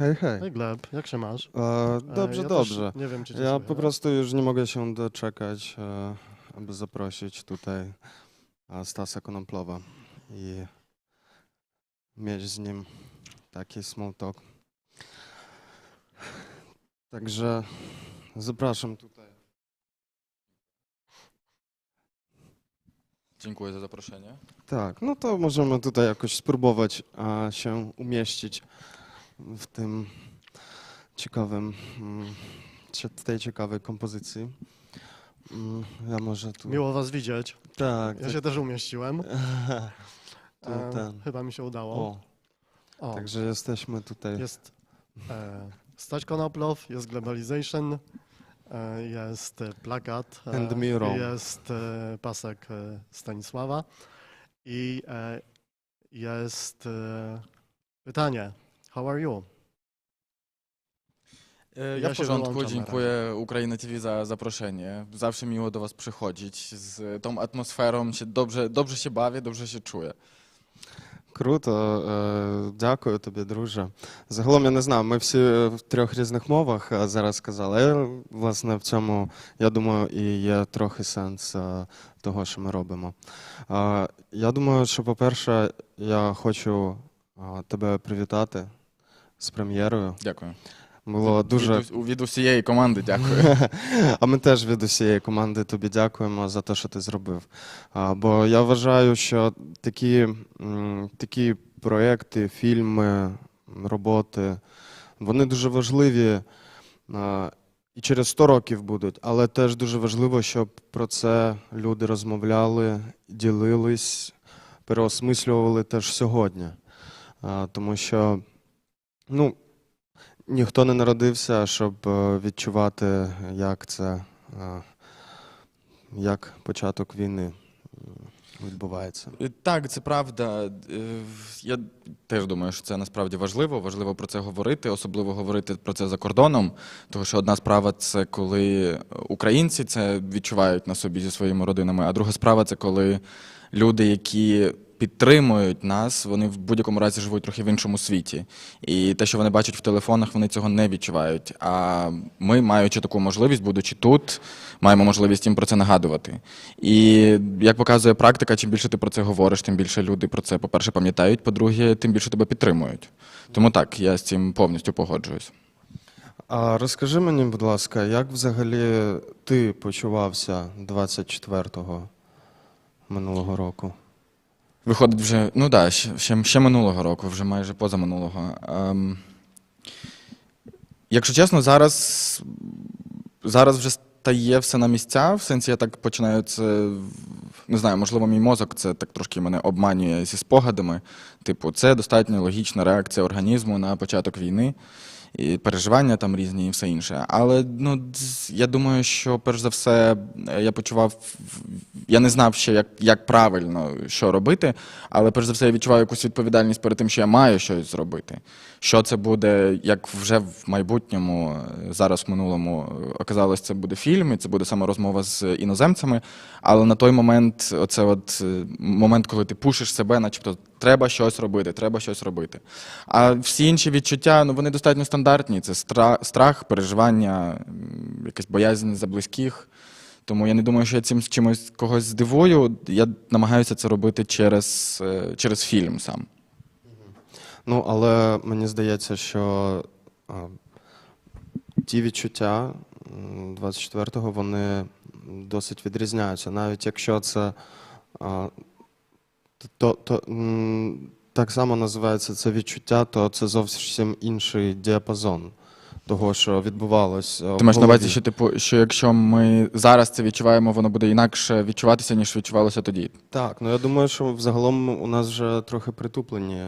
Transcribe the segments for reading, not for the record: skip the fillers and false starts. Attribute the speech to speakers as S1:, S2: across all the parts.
S1: Hej, hej.
S2: Hej Gleb, jak się masz?
S1: Dobrze,
S2: Ja
S1: dobrze.
S2: Też nie wiem, czy cię
S1: Ja
S2: słychać.
S1: po prostu już nie mogę się doczekać, aby zaprosić tutaj Stasa Konoplowa i mieć z nim taki small talk. Także zapraszam tutaj.
S3: Dziękuję za zaproszenie.
S1: Tak, no to możemy tutaj jakoś spróbować się umieścić w tym ciekawym, w tej ciekawej kompozycji. Ja może tu...
S2: Miło was widzieć.
S1: Tak.
S2: Ja się też umieściłem.
S1: ten.
S2: Chyba mi się udało. O,
S1: Także jesteśmy tutaj.
S2: jest Stać Konoplow, jest Globalization, jest plakat,
S1: And mural.
S2: jest pasek Stanisława i jest pytanie. How are you?
S3: Ja w
S2: się
S3: porządku,
S2: wyłączam na
S3: dziękuję UKRAiNATV za zaproszenie. Zawsze miło do was przychodzić. Z tą atmosferą się dobrze się bawię, dobrze się czuję.
S1: Круто, дякую тобі, друже. Загалом, я не знаю, ми всі в трьох різних мовах зараз сказали. Власне, в цьому, я думаю, і є трохи сенс того, що ми робимо. Я думаю, що, по-перше, я хочу тебе привітати з прем'єрою.
S3: Дякую.
S1: Було дуже...
S3: Від усієї команди дякую.
S1: А ми теж від усієї команди тобі дякуємо за те, що ти зробив. Бо я вважаю, що такі проєкти, фільми, роботи, вони дуже важливі і через 100 років будуть, але теж дуже важливо, щоб про це люди розмовляли, ділились, переосмислювали теж сьогодні. Тому що, ну, ніхто не народився, щоб відчувати, як це, як початок війни відбувається.
S3: Так, це правда. Я теж думаю, що це насправді важливо. Важливо про це говорити, особливо говорити про це за кордоном. Тому що одна справа – це коли українці це відчувають на собі зі своїми родинами, а друга справа – це коли люди, які підтримують нас, вони в будь-якому разі живуть трохи в іншому світі. І те, що вони бачать в телефонах, вони цього не відчувають. А ми, маючи таку можливість, будучи тут, маємо можливість їм про це нагадувати. І, як показує практика, чим більше ти про це говориш, тим більше люди про це, по-перше, пам'ятають, по-друге, тим більше тебе підтримують. Тому так, я з цим повністю погоджуюсь.
S1: А розкажи мені, будь ласка, як взагалі ти почувався 24-го минулого року?
S3: Виходить вже, ну так, ще минулого року, вже майже позаминулого. Якщо чесно, зараз вже стає все на місця, в сенсі я так починаю це, не знаю, можливо, мій мозок це так трошки мене обманює зі спогадами. Типу, це достатньо логічна реакція організму на початок війни. І переживання там різні і все інше. Але я думаю, що перш за все я не знав ще, як правильно що робити, але перш за все я відчуваю якусь відповідальність перед тим, що я маю щось зробити. Що це буде, як вже в майбутньому, зараз в минулому оказалось, це буде фільм, і це буде саме розмова з іноземцями, але на той момент, момент, коли ти пушиш себе, начебто, треба щось робити. А всі інші відчуття, вони достатньо стандартні. Це страх, переживання, якась боязнь за близьких. Тому я не думаю, що я цим чимось когось здивую. Я намагаюся це робити через фільм сам.
S1: Але мені здається, що ті відчуття 24-го, вони досить відрізняються. Навіть якщо це так само називається це відчуття, то це зовсім інший діапазон того, що відбувалось.
S3: Ти маєш на увазі, що якщо ми зараз це відчуваємо, воно буде інакше відчуватися, ніж відчувалося тоді?
S1: Так, я думаю, що взагалом у нас вже трохи притуплені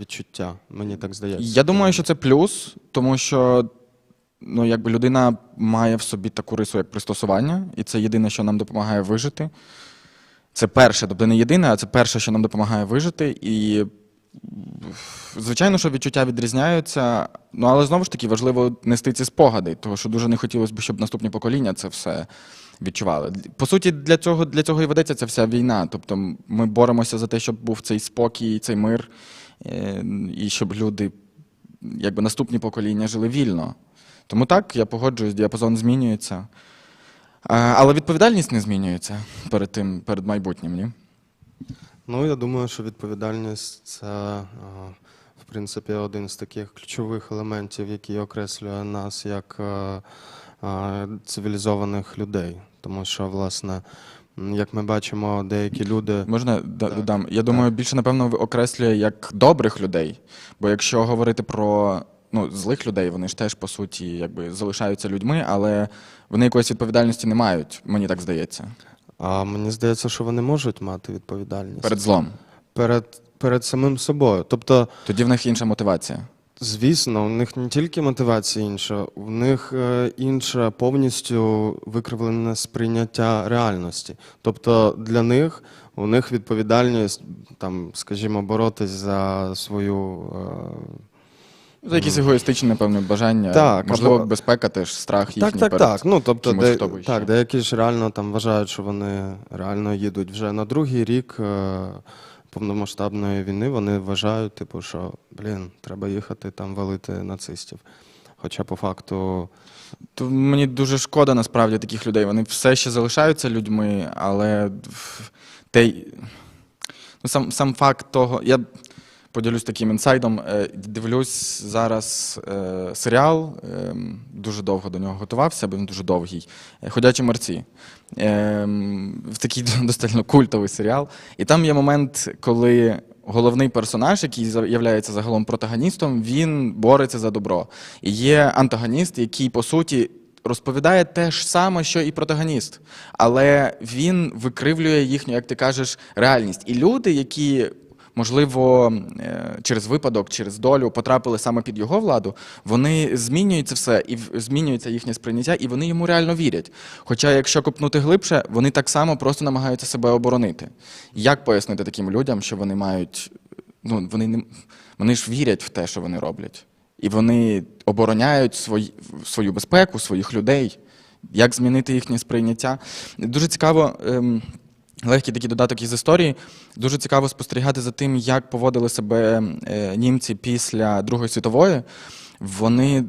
S1: відчуття, мені так здається.
S3: Я думаю, що це плюс, тому що людина має в собі таку рису, як пристосування, і це єдине, що нам допомагає вижити. Це перше, тобто не єдине, а це перше, що нам допомагає вижити. І, звичайно, що відчуття відрізняються, але знову ж таки важливо нести ці спогади, тому що дуже не хотілося б, щоб наступні покоління це все відчували. По суті, для цього і ведеться ця вся війна. Тобто ми боремося за те, щоб був цей спокій, цей мир, і щоб люди, наступні покоління жили вільно. Тому так, я погоджуюсь, діапазон змінюється. Але відповідальність не змінюється перед майбутнім, ні?
S1: Я думаю, що відповідальність – це, в принципі, один з таких ключових елементів, який окреслює нас як цивілізованих людей. Тому що, власне, як ми бачимо, деякі люди…
S3: Можна додам? Я думаю, більше, напевно, окреслює як добрих людей. Бо якщо говорити про злих людей, вони ж теж, по суті, залишаються людьми, але вони якоїсь відповідальності не мають, мені так здається.
S1: А мені здається, що вони можуть мати відповідальність.
S3: Перед злом?
S1: Перед самим собою. Тобто,
S3: тоді в них інша мотивація.
S1: Звісно, у них не тільки мотивація інша, у них інше повністю викривлене сприйняття реальності. Тобто у них відповідальність, скажімо, боротись за свою…
S3: За якісь егоїстичні, напевно, бажання, можливо, безпека теж, страх їхній перед кимось, хто вище.
S1: Деякі ж реально вважають, що вони реально їдуть вже на другий рік повномасштабної війни, вони вважають, що, треба їхати валити нацистів. Хоча по факту…
S3: То мені дуже шкода, насправді, таких людей. Вони все ще залишаються людьми, але сам факт того… Я поділюсь таким інсайдом. Дивлюсь зараз серіал, дуже довго до нього готувався, бо він дуже довгий. «Ходячі мерці». Такий достатньо культовий серіал. І там є момент, коли головний персонаж, який являється загалом протагоністом, він бореться за добро. І є антагоніст, який, по суті, розповідає те ж саме, що і протагоніст. Але він викривлює їхню, як ти кажеш, реальність. І люди, які… можливо, через випадок, через долю потрапили саме під його владу, вони змінюють це все, і змінюється їхнє сприйняття, і вони йому реально вірять. Хоча, якщо копнути глибше, вони так само просто намагаються себе оборонити. Як пояснити таким людям, що вони мають… вони ж вірять в те, що вони роблять. І вони обороняють свою безпеку, своїх людей. Як змінити їхнє сприйняття? Дуже цікаво… легкий такий додаток із історії. Дуже цікаво спостерігати за тим, як поводили себе німці після Другої світової. Вони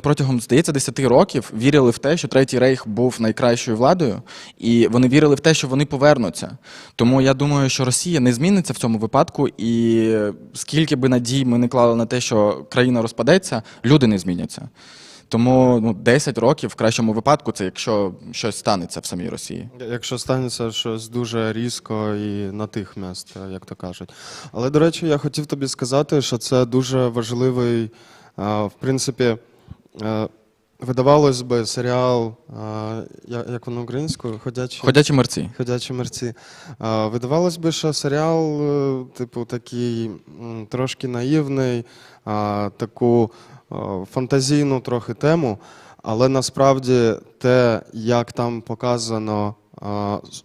S3: протягом, здається, 10 років вірили в те, що Третій Рейх був найкращою владою, і вони вірили в те, що вони повернуться. Тому я думаю, що Росія не зміниться в цьому випадку, і скільки би надій ми не клали на те, що країна розпадеться, люди не зміняться. Тому 10 років в кращому випадку це якщо щось станеться в самій Росії.
S1: Якщо станеться щось дуже різко і на тих місць, як то кажуть. Але, до речі, я хотів тобі сказати, що це дуже важливий, в принципі, видавалось би серіал, як воно українською?
S3: Ходячі мерці.
S1: Ходячі мерці. Видавалось би, що серіал, типу, такий трошки наївний, таку фантазійну трохи тему, але насправді те, як там показано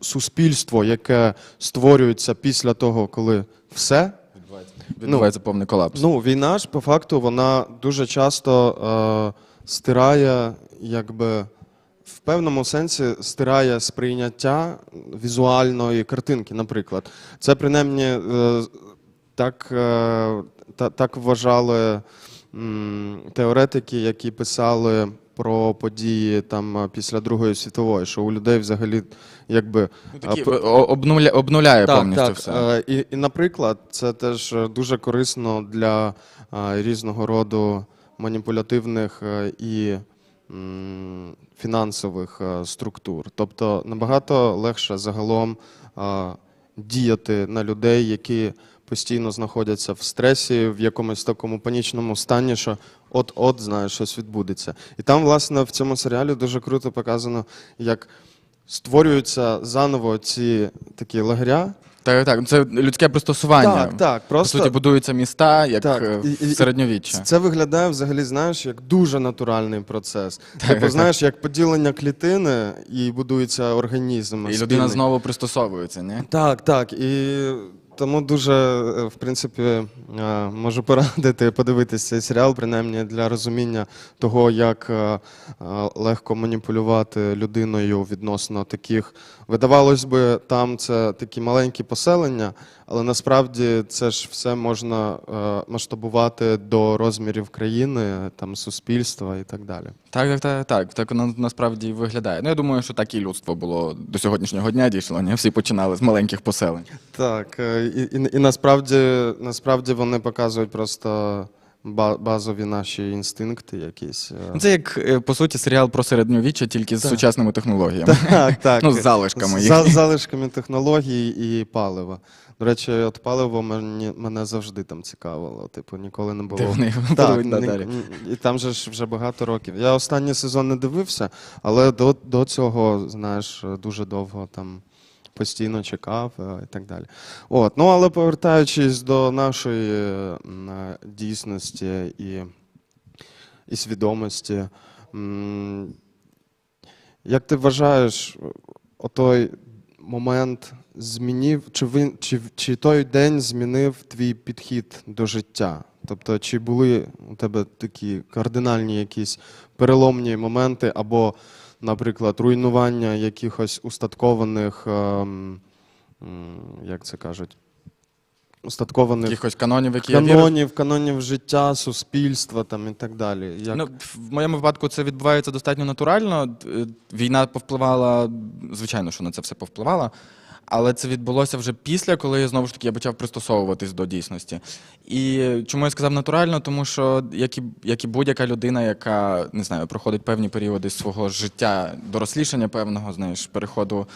S1: суспільство, яке створюється після того, коли все
S3: відбувається повний колапс.
S1: Війна ж, по факту, вона дуже часто стирає, якби, в певному сенсі стирає сприйняття візуальної картинки, наприклад. Це, принаймні, так вважали теоретики, які писали про події там після Другої світової, що у людей взагалі якби
S3: обнуляє повністю все.
S1: І, наприклад, це теж дуже корисно для різного роду маніпулятивних і фінансових структур. Тобто набагато легше загалом діяти на людей, які постійно знаходяться в стресі, в якомусь такому панічному стані, що от-от, знаєш, щось відбудеться. І там, власне, в цьому серіалі дуже круто показано, як створюються заново ці такі лагеря.
S3: Так, це людське пристосування.
S1: Так, просто...
S3: По суті, будуються міста, як в середньовіччя.
S1: Це виглядає, взагалі, знаєш, як дуже натуральний процес. Типу, знаєш, як поділення клітини і будується організм.
S3: І людина знову пристосовується, ні?
S1: Так. І тому дуже, в принципі, можу порадити подивитися цей серіал, принаймні для розуміння того, як легко маніпулювати людиною відносно таких. Видавалось би, там це такі маленькі поселення, але насправді це ж все можна масштабувати до розмірів країни, там, суспільства і так далі.
S3: Так воно насправді виглядає. Я думаю, що так і людство було до сьогоднішнього дня дійшло, не? Всі починали з маленьких поселень.
S1: Так, і насправді вони показують просто базові наші інстинкти якісь.
S3: Це як, по суті, серіал про середньовіччя, тільки з сучасними технологіями.
S1: Так.
S3: З залишками їх.
S1: З залишками технологій і палива. До речі, от паливо мене завжди там цікавило. Типу, ніколи не було. І там же ж вже багато років. Я останній сезон не дивився, але до цього, знаєш, дуже довго там постійно чекав і так далі. Але повертаючись до нашої дійсності і свідомості, як ти вважаєш, отой момент змінив, чи той день змінив твій підхід до життя? Тобто, чи були у тебе такі кардинальні якісь переломні моменти, або, наприклад, руйнування якихось устаткованих, як це кажуть, устаткованих
S3: якихось канонів, які я вірю?
S1: Канонів життя, суспільства там, і так далі.
S3: В моєму випадку це відбувається достатньо натурально. Війна повпливала, звичайно, що на це все повпливала. Але це відбулося вже після, коли, знову ж таки, я почав пристосовуватись до дійсності. І чому я сказав натурально? Тому що, як і будь-яка людина, яка, не знаю, проходить певні періоди свого життя, дорослішання певного, знаєш, переходу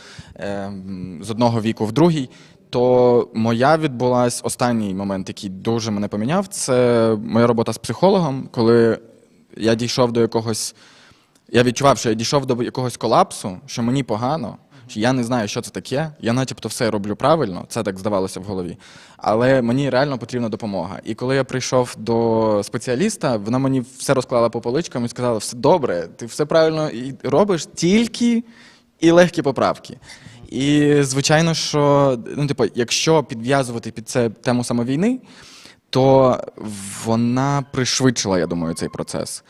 S3: з одного віку в другий, то моя відбулась останній момент, який дуже мене поміняв, це моя робота з психологом, коли я дійшов до якогось, я відчував, що я дійшов до якогось колапсу, що мені погано, що я не знаю, що це таке, я начебто все роблю правильно, це так здавалося в голові, але мені реально потрібна допомога. І коли я прийшов до спеціаліста, вона мені все розклала по поличкам і сказала, все добре, ти все правильно робиш, тільки і легкі поправки. І, звичайно, що, якщо підв'язувати під це тему саме війни, то вона пришвидшила, я думаю, цей процес.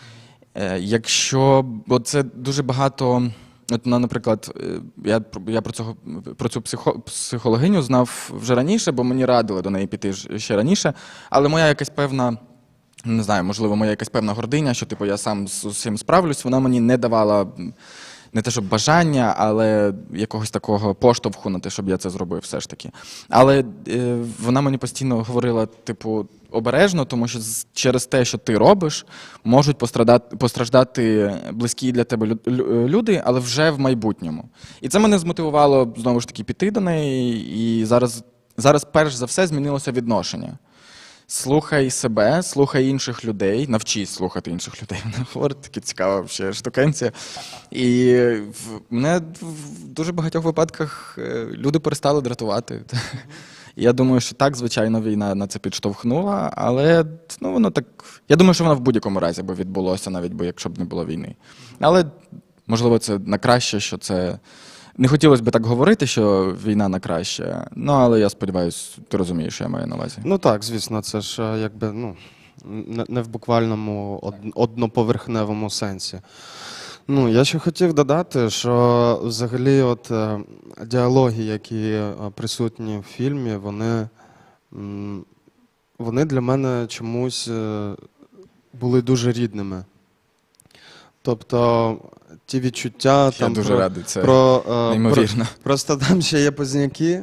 S3: Бо це дуже багато, От, наприклад, я про цю психологиню знав вже раніше, бо мені радили до неї піти ще раніше, але моя якась певна, не знаю, можливо, моя якась певна гординя, що типу я сам з усім справлюсь, вона мені не давала не те, щоб бажання, але якогось такого поштовху на те, щоб я це зробив все ж таки. Але вона мені постійно говорила, типу, обережно, тому що через те, що ти робиш, можуть постраждати близькі для тебе люди, але вже в майбутньому. І це мене змотивувало, знову ж таки, піти до неї, і зараз перш за все змінилося відношення. Слухай себе, слухай інших людей, навчись слухати інших людей. Вона говорить, таке цікава ще штукенція. І мене в дуже багатьох випадках люди перестали дратувати. Я думаю, що так, звичайно, війна на це підштовхнула, але ну, воно так. Я думаю, що воно в будь-якому разі би відбулося, навіть би, якщо б не було війни. Але, можливо, це на краще, що це. Не хотілося б так говорити, що війна на краще, ну, але я сподіваюся, ти розумієш, що я маю на увазі.
S1: Ну так, звісно, це ж якби, ну, не в буквальному одноповерхневому сенсі. Ну, я ще хотів додати, що взагалі от діалоги, які присутні в фільмі, вони для мене чомусь були дуже рідними. Тобто ті відчуття,
S3: я
S1: там
S3: дуже радий, це
S1: неймовірно. Просто там ще є позняки,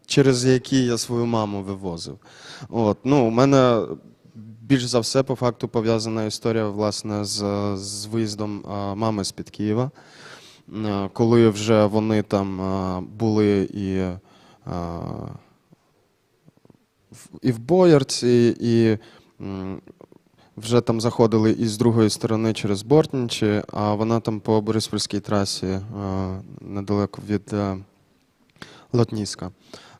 S1: через які я свою маму вивозив. От, ну, у мене більш за все, по факту, пов'язана історія, власне, з виїздом мами з-під Києва, коли вже вони там були і в Боярці, і вже там заходили і з другої сторони через Бортничі, а вона там по Бориспільській трасі недалеко від Лотніська.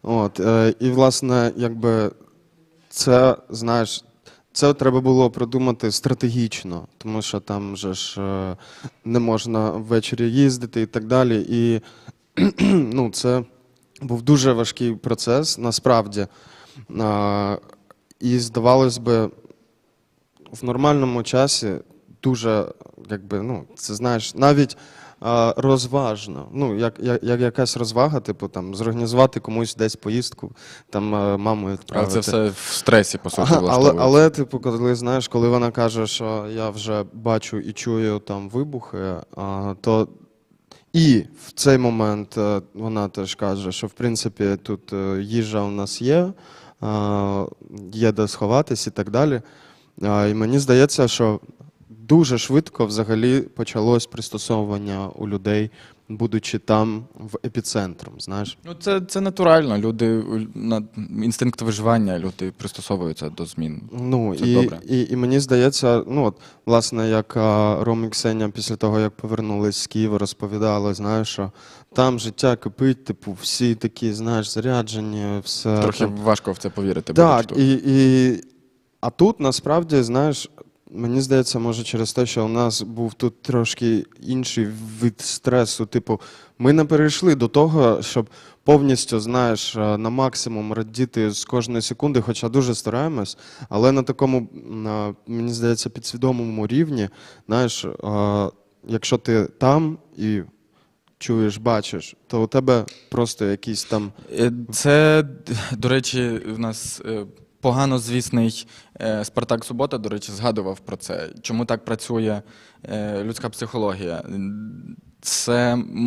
S1: От, і, власне, якби це, знаєш, це треба було продумати стратегічно, тому що там вже ж не можна ввечері їздити і так далі. І ну, це був дуже важкий процес, насправді. І, здавалось би, в нормальному часі дуже, якби, ну, це, знаєш, навіть розважно, ну, як якась розвага, типу, там, зорганізувати комусь десь поїздку, там, маму відправити.
S3: Але це все в стресі, по суті, влаштовується.
S1: Але, типу, коли, знаєш, коли вона каже, що я вже бачу і чую там вибухи, то і в цей момент вона теж каже, що, в принципі, тут їжа у нас є де сховатись і так далі. І мені здається, що дуже швидко взагалі почалось пристосовування у людей, будучи там в епіцентром, знаєш.
S3: Ну, це натурально. Люди, інстинкт виживання, люди пристосовуються до змін.
S1: Ну,
S3: це добре.
S1: І мені здається, ну, от, власне, як Ром і Ксеня після того, як повернулись з Києва, розповідали, знаєш, що там життя кипить, типу, всі такі, знаєш, заряджені, все.
S3: Трохи
S1: там
S3: важко в це повірити.
S1: Так, а тут, насправді, знаєш, мені здається, може через те, що у нас був тут трошки інший вид стресу. Типу, ми не перейшли до того, щоб повністю, знаєш, на максимум радіти з кожної секунди, хоча дуже стараємось, але на такому, мені здається, підсвідомому рівні, знаєш, якщо ти там і чуєш, бачиш, то у тебе просто якісь там...
S3: Це, до речі, у нас... Погано звісний Спартак Субота, до речі, згадував про це. Чому так працює людська психологія?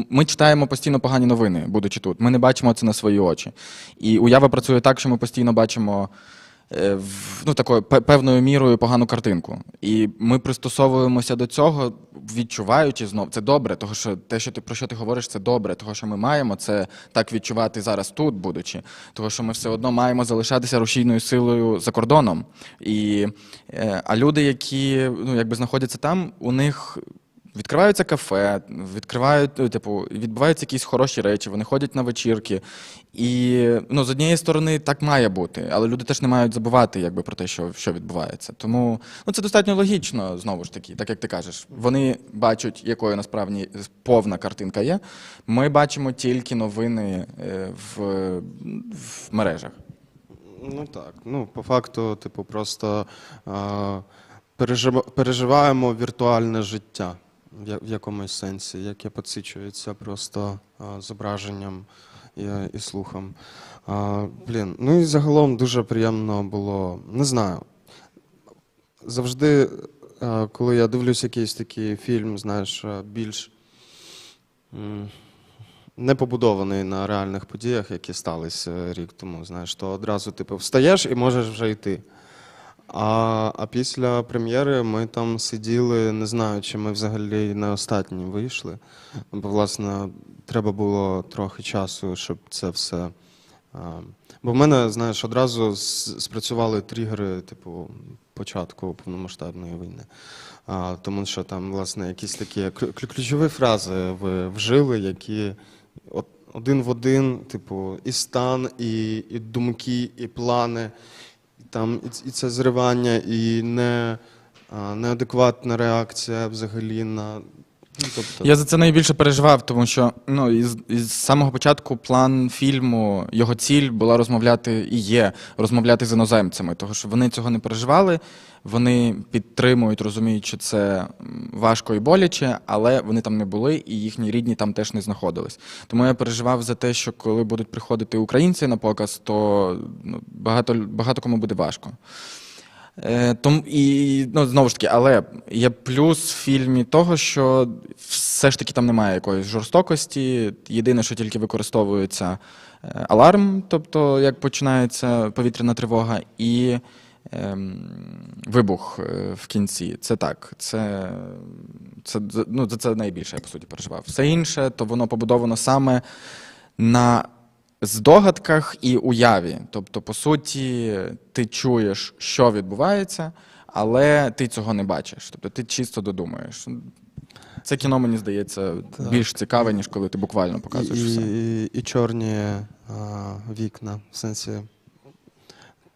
S3: Ми читаємо постійно погані новини, будучи тут. Ми не бачимо це на свої очі. І уява працює так, що ми постійно бачимо ну, такою певною мірою погану картинку. І ми пристосовуємося до цього, відчуваючи знов. Це добре, тому що те, про що ти говориш, це добре. Того, що ми маємо це так відчувати зараз тут, будучи. Того, що ми все одно маємо залишатися рушійною силою за кордоном. А люди, які ну, якби знаходяться там, у них... Відкриваються кафе, відбуваються якісь хороші речі, вони ходять на вечірки. І ну, з однієї сторони так має бути, але люди теж не мають забувати якби, про те, що відбувається. Тому ну, це достатньо логічно, знову ж таки, так як ти кажеш. Вони бачать, якою насправді повна картинка є. Ми бачимо тільки новини в мережах.
S1: Ну так, ну по факту, типу, просто переживаємо віртуальне життя. в якомусь сенсі, яке підсвічується просто зображенням і слухом. Ну і загалом дуже приємно було, не знаю, завжди, коли я дивлюсь якийсь такий фільм, знаєш, більш не побудований на реальних подіях, які сталися рік тому, знаєш, то одразу типу встаєш і можеш вже йти. А після прем'єри ми там сиділи, не знаю, чи ми взагалі не останні вийшли. Бо, власне, треба було трохи часу, щоб це все. Бо в мене, знаєш, одразу спрацювали тригери, типу, початку повномасштабної війни. Тому що там, власне, якісь такі ключові фрази ви вжили, які один в один, типу, і стан, і думки, і плани, там і це зривання, і неадекватна реакція взагалі на. Тобто...
S3: Я за це найбільше переживав, тому що із самого початку план фільму, його ціль була розмовляти і є розмовляти з іноземцями, тому що вони цього не переживали, вони підтримують, розуміють, що це важко і боляче, але вони там не були і їхні рідні там теж не знаходились. Тому я переживав за те, що коли будуть приходити українці на показ, то багато кому буде важко. Знову ж таки, але є плюс в фільмі того, що все ж таки там немає якоїсь жорстокості. Єдине, що тільки використовується аларм, тобто як починається повітряна тривога, і вибух в кінці. Це так. За це найбільше я, по суті, переживав. Все інше, то воно побудовано саме на здогадках і уяві. Тобто, по суті, ти чуєш, що відбувається, але ти цього не бачиш. Тобто, ти чисто додумаєш. Це кіно, мені здається, більш цікаве, ніж коли ти буквально показуєш все.
S1: І чорні вікна, в сенсі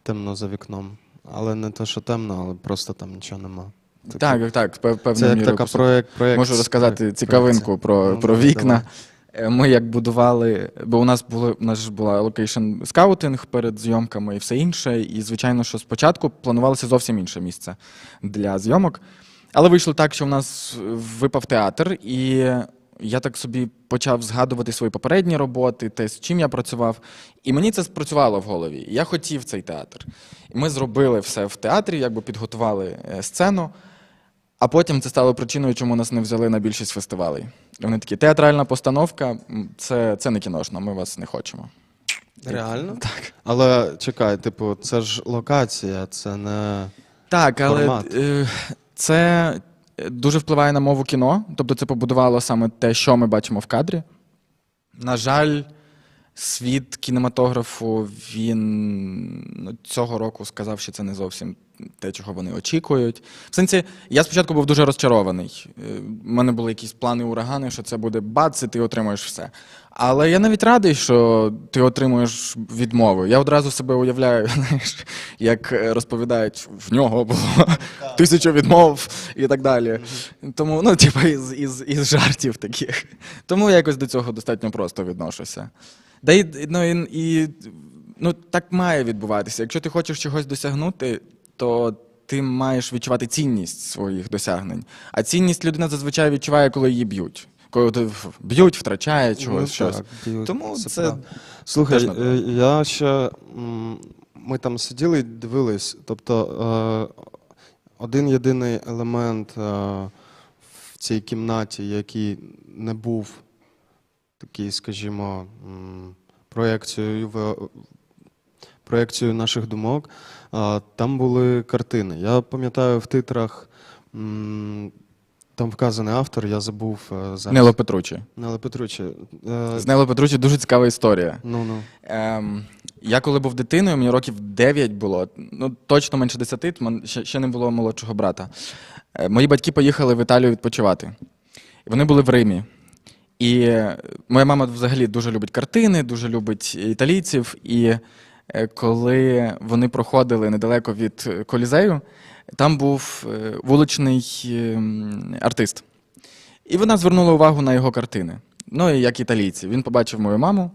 S1: темно за вікном. Але не те, що темно, але просто там нічого нема.
S3: Так, певною
S1: це
S3: мірою.
S1: Це проєкт.
S3: Можу розказати цікавинку про вікна. Ми як будували, бо у нас ж була локейшн скаутинг перед зйомками і все інше, і звичайно, що спочатку планувалося зовсім інше місце для зйомок. Але вийшло так, що в нас випав театр, і я так собі почав згадувати свої попередні роботи, те, з чим я працював, і мені це спрацювало в голові. Я хотів цей театр. І ми зробили все в театрі, якби підготували сцену, а потім це стало причиною, чому нас не взяли на більшість фестивалей. І вони такі: театральна постановка, це не кіношна, ми вас не хочемо.
S1: Реально?
S3: Так.
S1: Але чекай, типу, це ж локація, це не
S3: так,
S1: формат.
S3: Але це дуже впливає на мову кіно, тобто це побудувало саме те, що ми бачимо в кадрі. На жаль, світ кінематографу, він цього року сказав, що це не зовсім те, чого вони очікують. В сенсі, я спочатку був дуже розчарований. У мене були якісь плани урагани, що це буде бац, і ти отримаєш все. Але я навіть радий, що ти отримуєш відмови. Я одразу себе уявляю, знаєш, як розповідають, в нього було 1000 відмов і так далі. Тому, із жартів таких. Тому я якось до цього достатньо просто відношуся. Так має відбуватися. Якщо ти хочеш чогось досягнути, то ти маєш відчувати цінність своїх досягнень. А цінність людина зазвичай відчуває, коли її б'ють. Коли б'ють, втрачає чогось, щось.
S1: Б'ють.
S3: Тому це...
S1: Слухай, я ще... Ми там сиділи і дивились. Тобто, один єдиний елемент в цій кімнаті, який не був такий, скажімо, проекцією наших думок, там були картини. Я пам'ятаю, в титрах там вказаний автор, я забув зараз.
S3: Нело Петруччі.
S1: Нело Петруччі.
S3: З Нело Петруччі дуже цікава історія.
S1: Ну.
S3: Я коли був дитиною, мені років 9 було, точно менше 10, ще не було молодшого брата. Мої батьки поїхали в Італію відпочивати. Вони були в Римі. І моя мама взагалі дуже любить картини, дуже любить італійців. І коли вони проходили недалеко від Колізею, там був вуличний артист. І вона звернула увагу на його картини. І як італійці. Він побачив мою маму,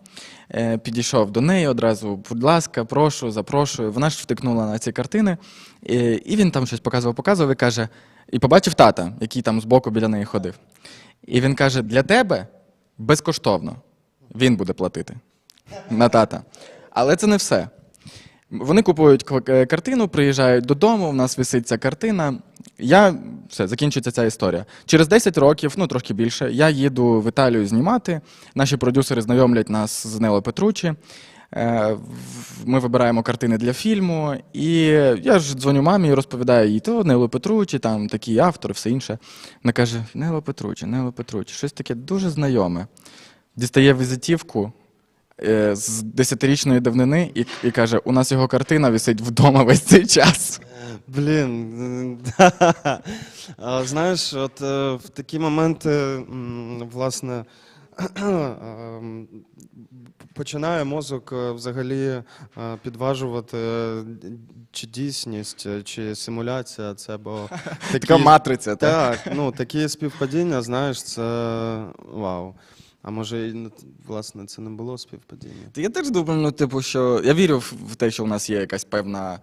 S3: підійшов до неї одразу: будь ласка, прошу, запрошую. Вона ж втикнула на ці картини. І він там щось показував і каже, і побачив тата, який там збоку біля неї ходив. І він каже, для тебе безкоштовно. Він буде платити на тата. Але це не все. Вони купують картину, приїжджають додому, у нас висить ця картина. Все, закінчується ця історія. Через 10 років, ну трошки більше, я їду в Італію знімати. Наші продюсери знайомлять нас з Нело Петруччі. Ми вибираємо картини для фільму. І я ж дзвоню мамі і розповідаю їй, то Нело Петруччі, там такий автор, все інше. Вона каже, Нело Петруччі, щось таке дуже знайоме. Дістає візитівку з 10-річної давнини і каже, у нас його картина висить вдома весь цей час.
S1: Блін, знаєш, от в такі моменти, власне, починає мозок взагалі підважувати, чи дійсність, чи симуляція це, бо
S3: Така матриця, так?
S1: Так, ну, такі співпадіння, знаєш, це вау. А може, власне, це не було співпадіння?
S3: Я теж думаю, ну, типу, що я вірю в те, що у нас є якась певна,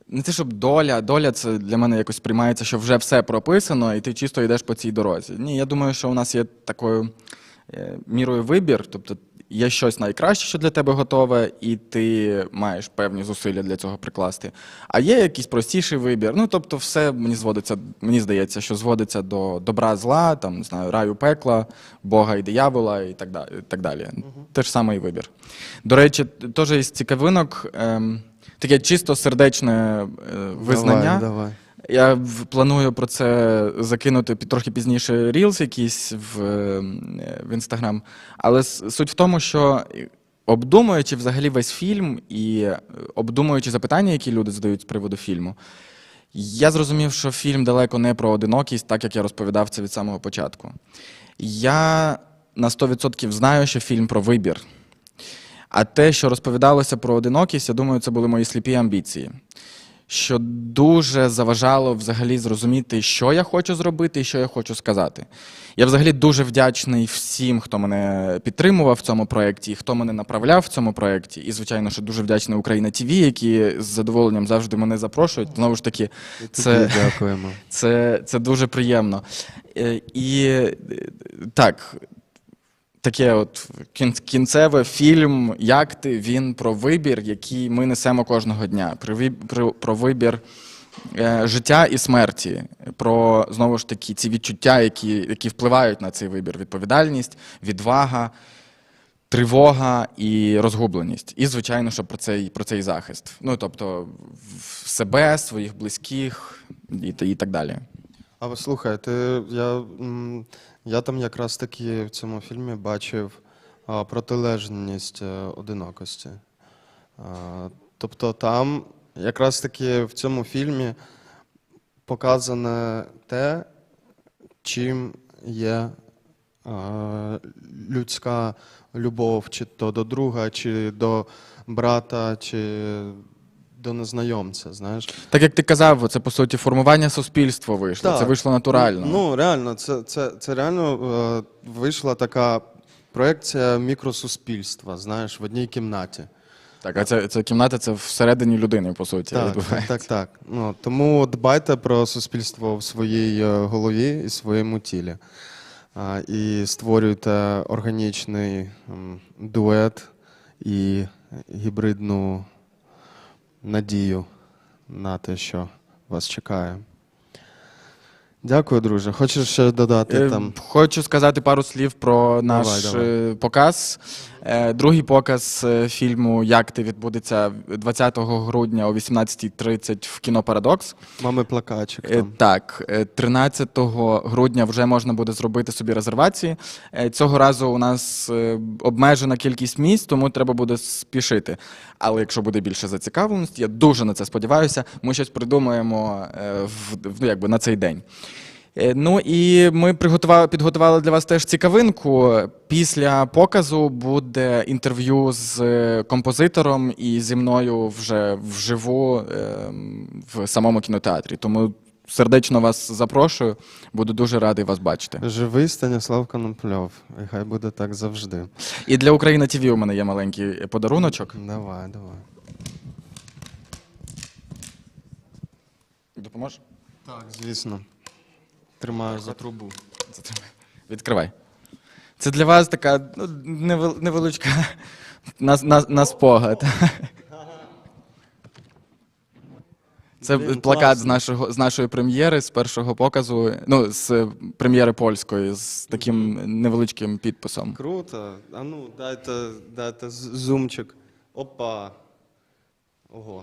S3: не те, щоб доля це для мене якось сприймається, що вже все прописано, і ти чисто йдеш по цій дорозі. Ні, я думаю, що у нас є такою мірою вибір, тобто є щось найкраще, що для тебе готове, і ти маєш певні зусилля для цього прикласти. А є якийсь простіший вибір. Ну, тобто все мені здається, що зводиться до добра, зла, там, не знаю, раю, пекла, Бога і диявола і так далі. Те ж самий вибір. До речі, теж із цікавинок таке чисто сердечне визнання.
S1: Давай.
S3: Я планую про це закинути трохи пізніше рілс якийсь в Інстаграм. Але суть в тому, що обдумуючи взагалі весь фільм і обдумуючи запитання, які люди задають з приводу фільму, я зрозумів, що фільм далеко не про одинокість, так як я розповідав це від самого початку. Я на 100% знаю, що фільм про вибір. А те, що розповідалося про одинокість, я думаю, це були мої сліпі амбіції. Що дуже заважало взагалі зрозуміти, що я хочу зробити і що я хочу сказати. Я взагалі дуже вдячний всім, хто мене підтримував в цьому проєкті, хто мене направляв в цьому проєкті. І, звичайно, що дуже вдячний UKRAiNATV, які з задоволенням завжди мене запрошують. Знову ж таки, це дуже приємно. І так, таке от кінцеве фільм «Як ти?» він про вибір, який ми несемо кожного дня. Про вибір життя і смерті. Про, знову ж таки, ці відчуття, які впливають на цей вибір. Відповідальність, відвага, тривога і розгубленість. І, звичайно, що про цей захист. Ну, тобто, себе, своїх близьких і так далі.
S1: А ви слухайте, я там якраз таки в цьому фільмі бачив протилежність одинокості. Тобто там якраз таки в цьому фільмі показане те, чим є людська любов, чи то до друга, чи до брата, чи до незнайомця, знаєш.
S3: Так як ти казав, це, по суті, формування суспільства вийшло, це вийшло натурально.
S1: Ну, реально, це реально вийшла така проекція мікросуспільства, знаєш, в одній кімнаті.
S3: Так, а ця кімната – це всередині людини, по суті, відбувається.
S1: Так. Ну, тому дбайте про суспільство в своїй голові і своєму тілі. І створюйте органічний дует і гібридну надію на те, що вас чекає. Дякую, друже. Хочеш ще додати там?
S3: Хочу сказати пару слів про наш показ. Другий показ фільму «Як ти?» відбудеться 20 грудня о 18:30 в кіно «Парадокс».
S1: Мами плакатчик там.
S3: Так, 13 грудня вже можна буде зробити собі резервації. Цього разу у нас обмежена кількість місць, тому треба буде спішити. Але якщо буде більше зацікавленості, я дуже на це сподіваюся, ми щось придумаємо на цей день. Ну і ми підготували для вас теж цікавинку. Після показу буде інтерв'ю з композитором і зі мною вже вживу в самому кінотеатрі. Тому сердечно вас запрошую, буду дуже радий вас бачити.
S1: Живий Станіслав Конопльов, і хай буде так завжди.
S3: І для UKRAiNATV у мене є маленький подаруночок.
S1: Давай.
S3: Допоможеш?
S1: Так, звісно. Тримаю за трубу.
S3: Відкривай. Це для вас така невеличка на спогад. Це плакат з нашої прем'єри, з першого показу, ну, з прем'єри польської, з таким невеличким підписом.
S1: Круто. А ну, дайте зумчик. Опа. Ого.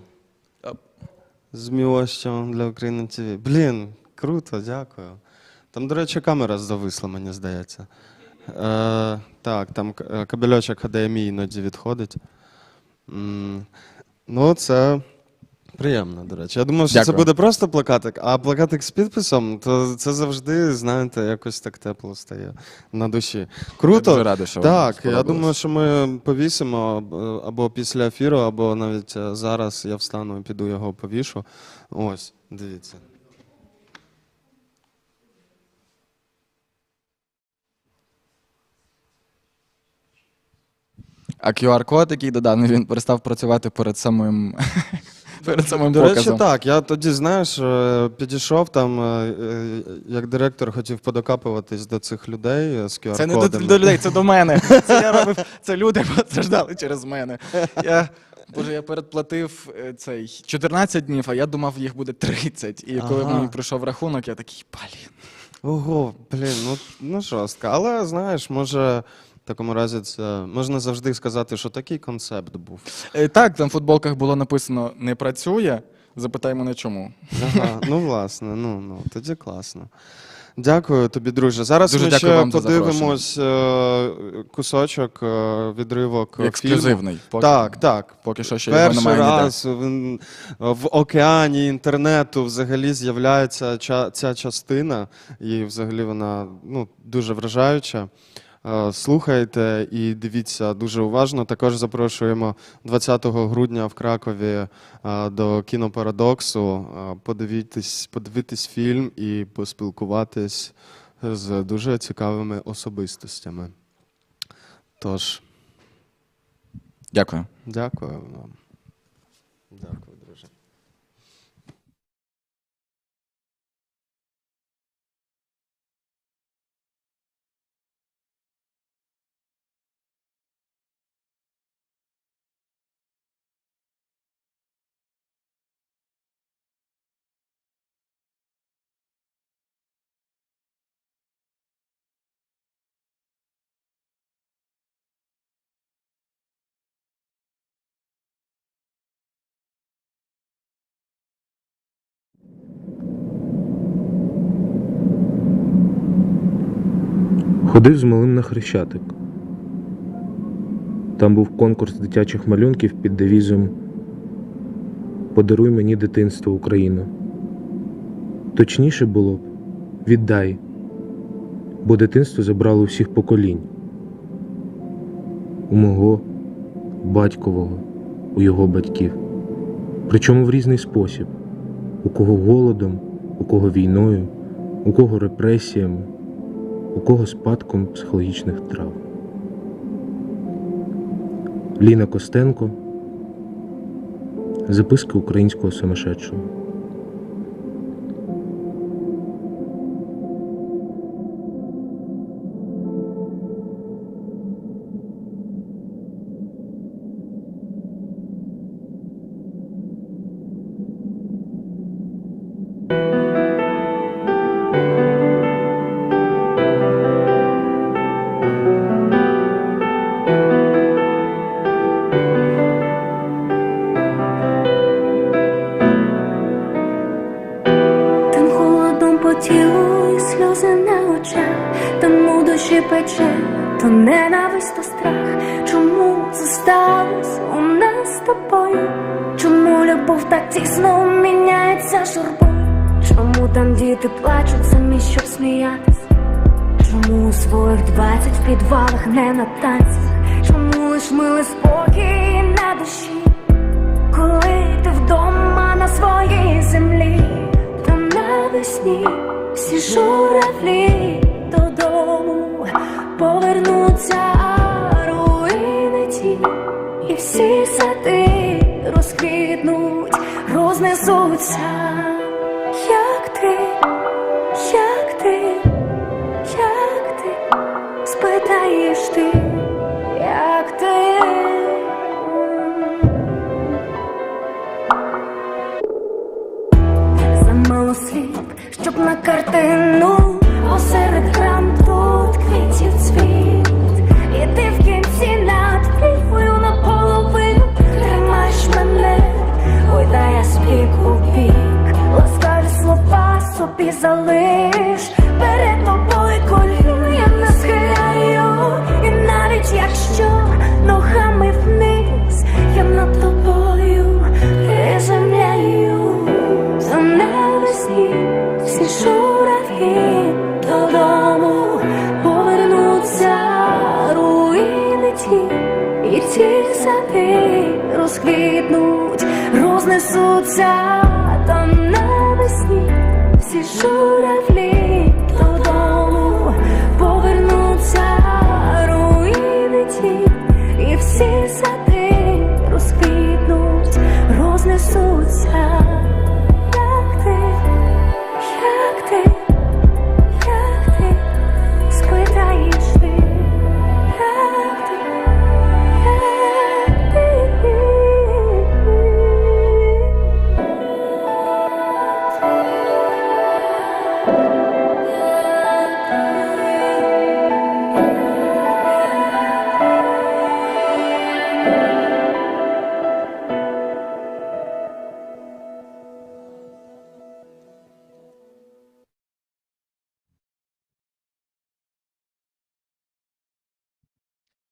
S1: З милостю для UKRAiNATV. Блін, круто, дякую. Там, до речі, камера зависла, мені здається. Так, там кабельочок HDMI іноді відходить. Ну, це приємно, до речі. Я думав, що це буде просто плакатик, а плакатик з підписом, то це завжди, знаєте, якось так тепло стає на душі. Круто.
S3: Я дуже радий, що
S1: так, я думаю, що ми повісимо або після ефіру, або навіть зараз я встану і піду його повішу. Ось, дивіться.
S3: А QR-код, який доданий, він перестав працювати перед самим показом.
S1: До речі, так. Я тоді, знаєш, підійшов там, як директор хотів подокапуватись до цих людей з QR-кодами.
S3: Це не до людей, це до мене. Це я робив, це люди постраждали через мене. Боже, я передплатив 14 днів, а я думав, їх буде 30. І коли мені прийшов рахунок, я такий, блін.
S1: Ого, блін, ну жорстко. Але, знаєш, може... В такому разі це можна завжди сказати, що такий концепт був.
S3: Так, там в футболках було написано «не працює», запитай мене чому.
S1: Ага, ну власне, ну, тоді класно. Дякую тобі, друже. Зараз
S3: дуже
S1: ми
S3: ще
S1: подивимось кусочок, відривок
S3: ексклюзивний.
S1: Фільму. Так.
S3: Поки що ще його немає ніде.
S1: Перший раз в океані інтернету взагалі з'являється ця частина, і взагалі вона дуже вражаюча. Слухайте і дивіться дуже уважно. Також запрошуємо 20 грудня в Кракові до кінопарадоксу. Подивитись фільм і поспілкуватись з дуже цікавими особистостями. Тож,
S3: дякую.
S1: Дякую вам. Дякую, друже.
S4: Ходив з малим на Хрещатик. Там був конкурс дитячих малюнків під девізом «Подаруй мені дитинство, Україно». Точніше було б «Віддай», бо дитинство забрало всіх поколінь. У мого, батькового, у його батьків. Причому в різний спосіб. У кого голодом, у кого війною, у кого репресіями, у кого спадком психологічних травм. Ліна Костенко. Записки українського сумасшедшого.
S5: Пече, то ненависть, то страх. Чому це сталося у нас з тобою? Чому любов так тісно міняється журбою? Чому там діти плачуть замість, щоб сміятись? Чому у своїх 20 в підвалах не на танцях? Чому лиш милий спокій на душі? Коли ти вдома на своїй землі, там навесні всі журавлі додому повернуться, а руїни ті, і всі сади розквітнуть, рознесуться. Як ти, як ти, як ти розквітнуть, рознесуться там навесні всі журавлі додому, повернуться руїни ті, і всі сади розквітнуть, рознесуться. Як ти, як ти, як ти, спитаєш ти, як ти, як ти.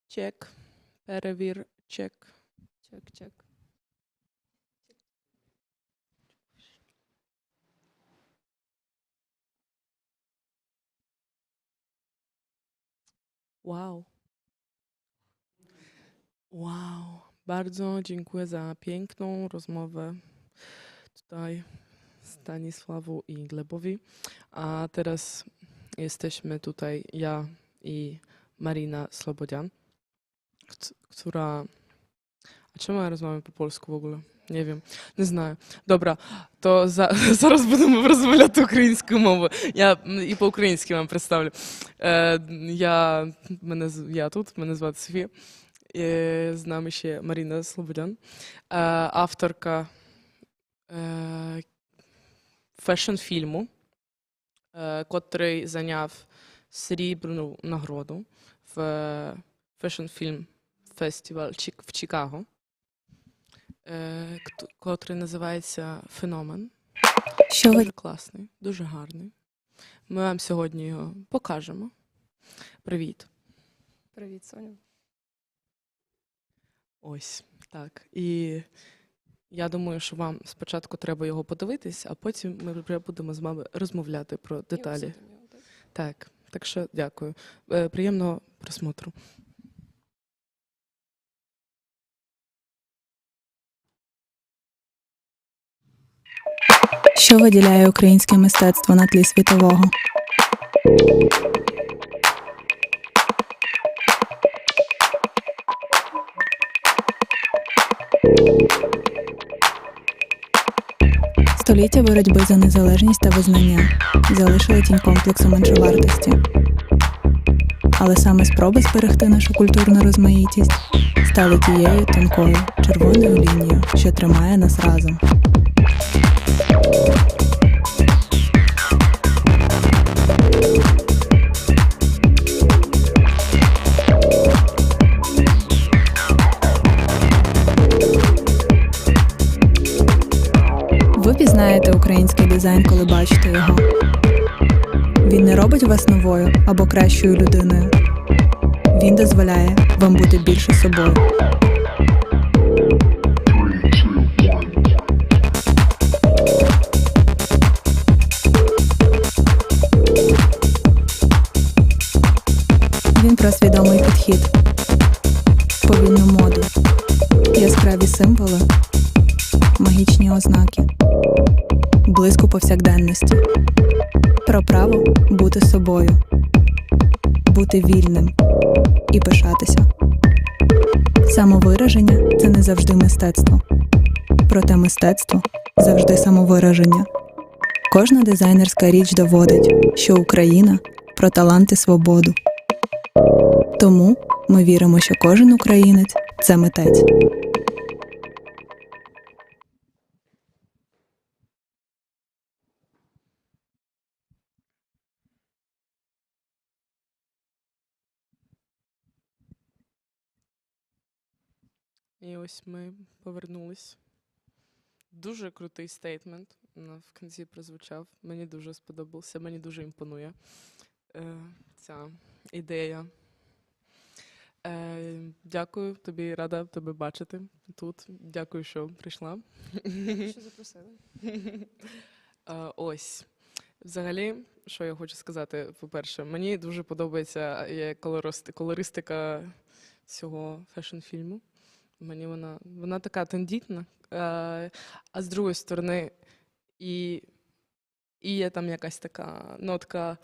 S6: Чек. Перевір. Чек. Чек, чек. Wow. Wow. Bardzo dziękuję za piękną rozmowę tutaj Stanisławu i Glebowi. A teraz jesteśmy tutaj ja i Marina Slobodzian, która... A czemu ja rozmawiam po polsku w ogóle? Nie wiem, не знаю. Добре, то зараз будемо розмовляти українською мовою. Я і по-українськи вам представлю. Я тут, мене звати Софія. З нами ще Марина Слободян, авторка фешн-фільму, котрий зайняв срібну нагороду в фешн-фільм фестиваль в Чикаго, котрий називається «Феномен». Дуже класний, дуже гарний. Ми вам сьогодні його покажемо. Привіт.
S7: Привіт, Соня.
S6: Ось, так. І я думаю, що вам спочатку треба його подивитись, а потім ми вже будемо з вами розмовляти про деталі. Так, так що дякую. Приємного просмотру.
S8: Що виділяє українське мистецтво на тлі світового? Століття боротьби за незалежність та визнання залишили тінь комплексу меншовартості. Але саме спроби зберегти нашу культурну розмаїтість стали тією тонкою червоною лінією, що тримає нас разом. Ви пізнаєте український дизайн, коли бачите його. Він не робить вас новою або кращою людиною. Він дозволяє вам бути більше собою. Він про свідомий підхід, повільну моду, яскраві символи, магічні ознаки, блиску повсякденності, про право бути собою, бути вільним і пишатися. Самовираження – це не завжди мистецтво. Проте мистецтво – завжди самовираження. Кожна дизайнерська річ доводить, що Україна – про талант і свободу. Тому ми віримо, що кожен українець – це митець.
S6: І ось ми повернулись. Дуже крутий стейтмент в кінці прозвучав. Мені дуже сподобався, мені дуже імпонує ця ідея. Дякую тобі, рада тебе бачити тут. Дякую, що прийшла.
S7: Що запросили?
S6: Ось. Взагалі, що я хочу сказати, по-перше, мені дуже подобається колористика цього фешн-фільму. Мені вона така тендітна, а з другої сторони і є там якась така нотка,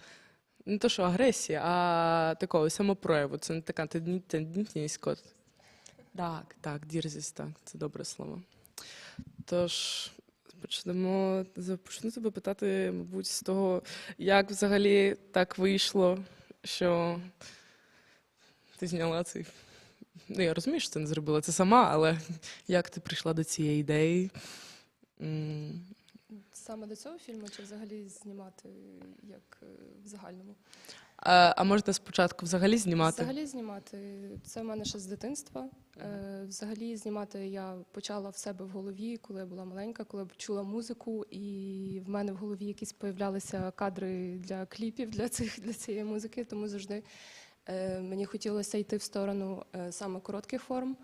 S6: не то що агресія, а такого самопрояву. Це не така тендітність. Так, дерзість, так, це добре слово. Тож, почну тебе питати, мабуть, з того, як взагалі так вийшло, що ти зняла цей. Ну, я розумію, що ти не зробила це сама, але як ти прийшла до цієї ідеї?
S7: Саме до цього фільму чи взагалі знімати як в загальному?
S6: А можна спочатку взагалі знімати?
S7: Взагалі знімати. Це в мене ще з дитинства. Взагалі знімати я почала в себе в голові, коли я була маленька, коли чула музику, і в мене в голові якісь появлялися кадри для кліпів, для цієї музики, тому завжди мені хотілося йти в сторону саме коротких форм,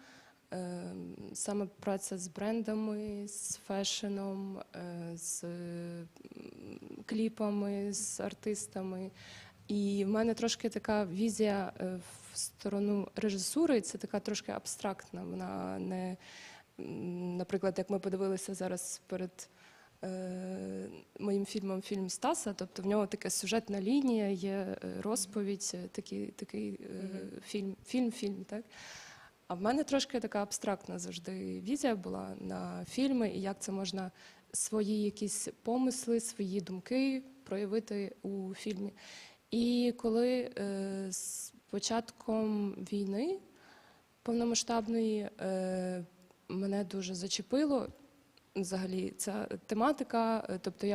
S7: саме праця з брендами, з фешеном, з кліпами, з артистами. І в мене трошки така візія в сторону режисури, це така трошки абстрактна. Вона не, наприклад, як ми подивилися зараз перед моїм фільмом «Фільм Стаса», тобто в нього така сюжетна лінія, є розповідь, такий фільм, так? А в мене трошки така абстрактна завжди візія була на фільми, і як це можна свої якісь помисли, свої думки проявити у фільмі. І коли з початком війни повномасштабної мене дуже зачепило взагалі ця тематика, тобто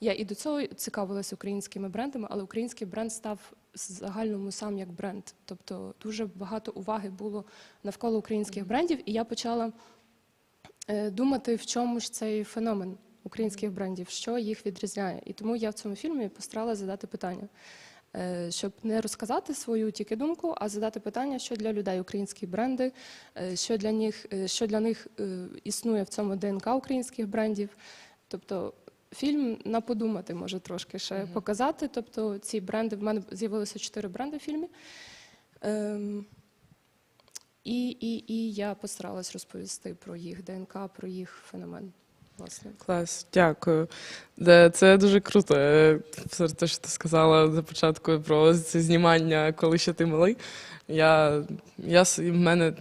S7: я і до цього цікавилася українськими брендами, але український бренд став в загальному сам як бренд. Тобто дуже багато уваги було навколо українських брендів, і я почала думати, в чому ж цей феномен українських брендів, що їх відрізняє. І тому я в цьому фільмі постаралася задати питання, щоб не розказати свою тільки думку, а задати питання, що для людей українські бренди, що для них існує в цьому ДНК українських брендів. Тобто фільм на подумати може трошки ще показати. Тобто ці бренди, в мене з'явилося 4 бренди в фільмі. І я постаралась розповісти про їх ДНК, про їх феномен. Власне.
S6: Клас, дякую. Це дуже круто. Все те, що ти сказала за початку про це знімання, коли ще ти малий. В мене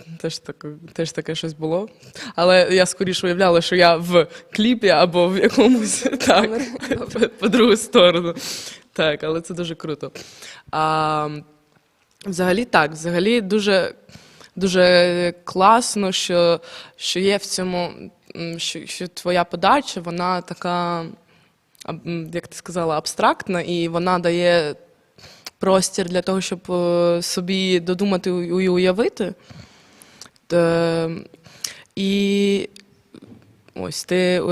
S6: теж таке щось було. Але я скоріше уявляла, що я в кліпі або в якомусь по другу сторону. Так, але це дуже круто. Взагалі дуже класно, що є в цьому, що твоя подача, вона така, як ти сказала, абстрактна, і вона дає простір для того, щоб собі додумати і уявити. І ось ти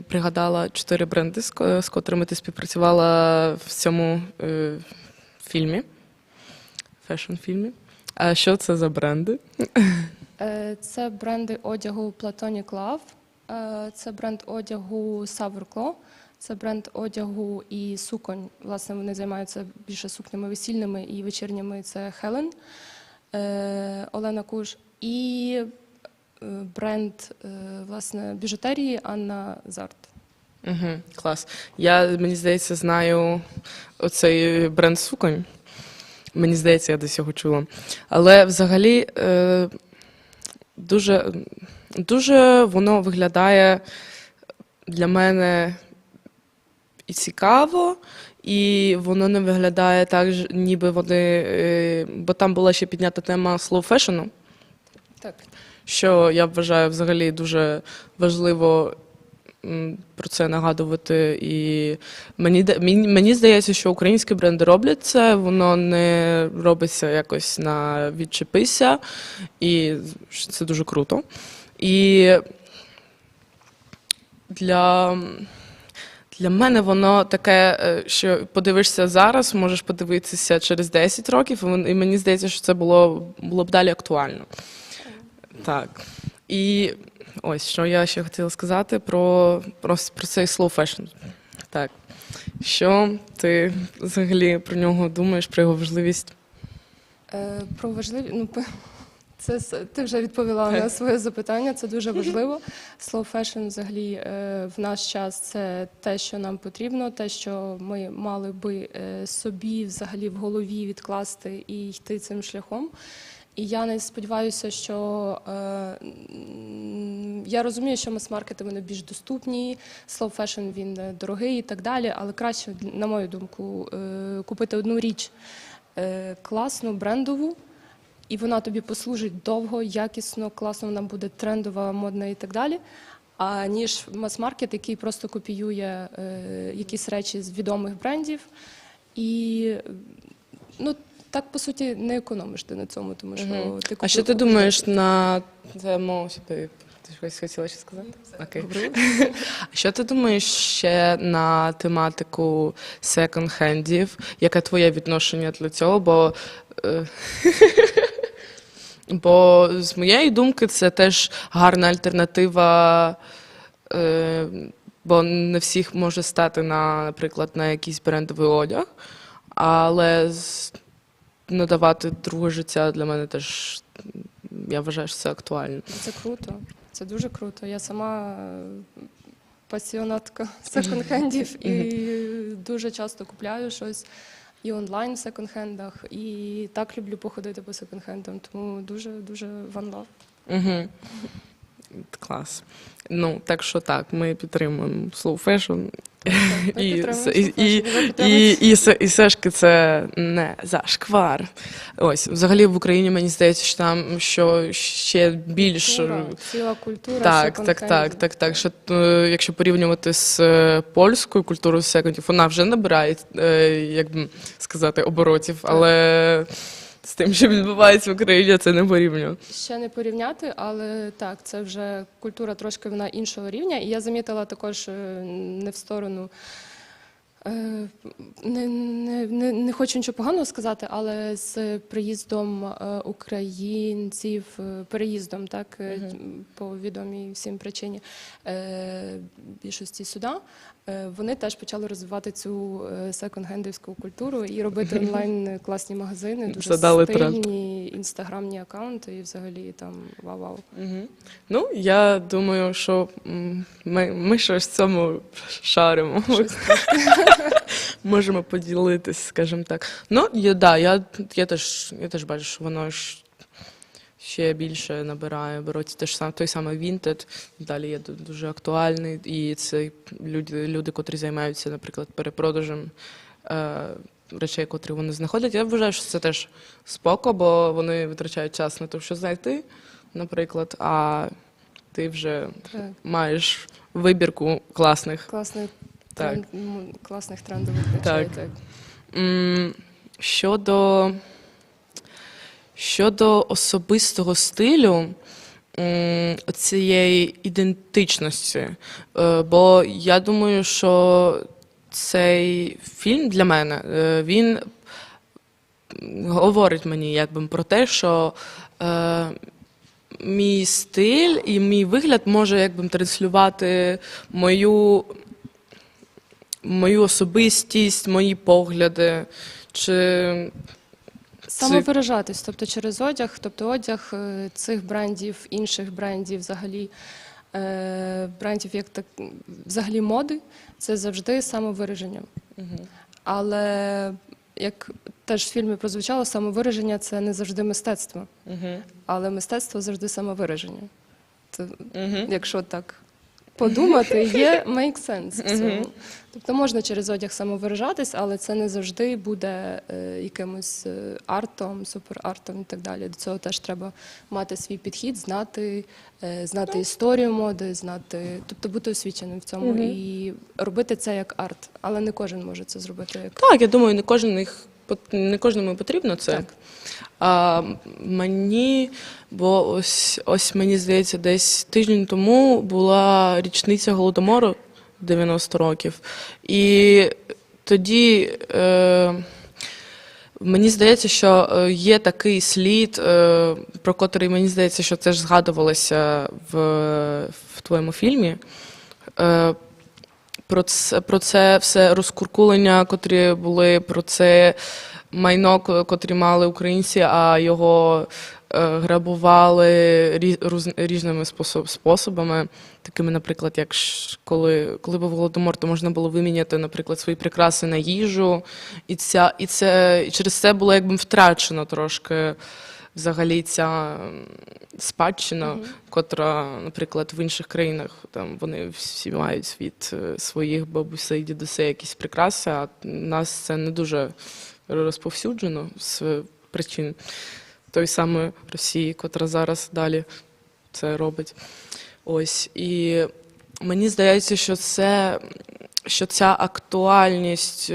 S6: пригадала 4 бренди, з котрими ти співпрацювала в цьому фільмі, фешн-фільмі. А що це за бренди?
S7: Це бренди одягу Platonic Love, це бренд одягу Savrklo, це бренд одягу і суконь. Власне, вони займаються більше сукнями весільними і вечірніми. Це Helen, Олена Куш і бренд, власне, біжутерії Анна Зарт.
S6: Клас. Мені здається, знаю оцей бренд суконь. Мені здається, я десь його чула. Але взагалі дуже воно виглядає для мене і цікаво, і воно не виглядає так, ніби вони... Бо там була ще піднята тема слоу-фешену.
S7: Так.
S6: Що я вважаю взагалі дуже важливо про це нагадувати. І мені здається, що українські бренди роблять це, воно не робиться якось на відчепися, і це дуже круто. І для мене воно таке, що подивишся зараз, можеш подивитися через 10 років, і мені здається, що це було б далі актуально. Так. І ось, що я ще хотіла сказати про цей slow fashion. Так. Що ти взагалі про нього думаєш, про його важливість?
S7: Про важливість? Ти вже відповіла на своє запитання, це дуже важливо. Slow fashion взагалі в наш час це те, що нам потрібно, те, що ми мали би собі взагалі в голові відкласти і йти цим шляхом. І я не сподіваюся, що я розумію, що мас-маркети вони більш доступні, slow fashion він дорогий і так далі, але краще, на мою думку, купити одну річ класну, брендову, і вона тобі послужить довго, якісно, класно, вона буде трендова, модна і так далі, ніж мас-маркет, який просто копіює якісь речі з відомих брендів. І, ну, так, по суті, не економиш ти на цьому, тому що ти купив...
S6: А що ти думаєш на тему... Ти щось хотіла ще сказати? Окей. А що ти думаєш ще на тематику секонд-хендів? Яке твоє відношення до цього? Бо з моєї думки це теж гарна альтернатива, бо не всіх може стати, наприклад, на якийсь брендовий одяг, але надавати друге життя для мене теж, я вважаю, що це актуально.
S7: Це круто, це дуже круто. Я сама пасіонатка секонд-хендів і дуже часто купляю щось і онлайн в секонд-хендах, і так люблю походити по секонд-хендам, тому дуже-дуже one love.
S6: Угу. Клас. Ну, так що так, ми підтримуємо slow fashion. І сешки це не зашквар. Ось, взагалі в Україні, мені здається, що там ще більш...
S7: Ціла культура секонд-хендів.
S6: Так, що якщо порівнювати з польською культурою секондів, вона вже набирає, як би сказати, оборотів, але... З тим, що відбувається в Україні, це не порівнює.
S7: Ще не порівняти, але так, це вже культура трошки вона іншого рівня. І я замітила також не в сторону, не хочу нічого поганого сказати, але з приїздом українців, переїздом, так, по відомій всім причині, більшості сюди, вони теж почали розвивати цю секонд-хендівську культуру і робити онлайн класні магазини, дуже стильні інстаграмні акаунти і взагалі там вау-вау.
S6: Ну, я думаю, що ми щось в цьому шаримо. Можемо поділитись, скажімо так. Ну, я теж бачу, що воно ще більше набирає, береться той самий Vinted, далі є дуже актуальний, і це люди, котрі займаються, наприклад, перепродажем речей, котрі вони знаходять. Я вважаю, що це теж споко, бо вони витрачають час на те, що знайти, наприклад, а ти вже маєш вибірку класних
S7: трендових речей. Так.
S6: Щодо особистого стилю, цієї ідентичності, бо я думаю, що цей фільм для мене, він говорить мені якби про те, що мій стиль і мій вигляд може якби транслювати мою особистість, мої погляди, чи...
S7: Самовиражатись, тобто через одяг, одяг цих брендів, інших брендів, взагалі брендів як так, взагалі моди, це завжди самовираження. Але, як теж в фільмі прозвучало, самовираження – це не завжди мистецтво, але мистецтво завжди самовираження. Це, якщо так подумати, є make sense в цьому. Тобто можна через одяг самовиражатись, але це не завжди буде якимось артом, суперартом і так далі. До цього теж треба мати свій підхід, знати історію моди, тобто бути освіченим в цьому і робити це як арт. Але не кожен може це зробити як арт.
S6: Так, я думаю, не кожному потрібно це.
S7: Так.
S6: Бо ось мені здається, десь тиждень тому була річниця Голодомору, 90 років. І тоді мені здається, що є такий слід, про котрий мені здається, що це ж згадувалося в твоєму фільмі. Про це все розкуркулення, котрі були, про це майно, котрі мали українці, а його грабували різними способами, такими, наприклад, як коли був Голодомор, то можна було виміняти, наприклад, свої прикраси на їжу, і через це було якби втрачено трошки взагалі ця спадщина, котра, наприклад, в інших країнах там вони всі мають від своїх бабусей, дідусей якісь прикраси, а в нас це не дуже розповсюджено з причин той самої Росії, котра зараз далі це робить. Ось. І мені здається, що ця актуальність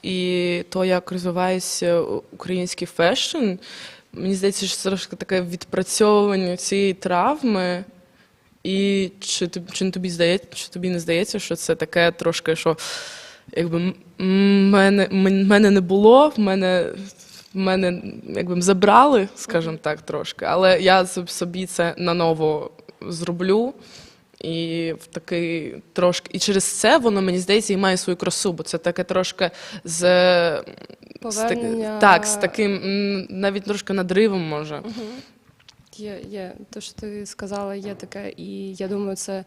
S6: і то, як розвивається український фешн, мені здається, що це трошки таке відпрацьовування цієї травми. І чи тобі не здається, що це таке трошки, що якби мене не було, в мене якби забрали, скажімо так, трошки, але я собі це наново зроблю. І в такий трошки, і через це воно, мені здається, і має свою красу, бо це таке трошки
S7: повернення.
S6: З таким навіть трошки надривом, може.
S7: Є. Те, що ти сказала, є таке, і я думаю, це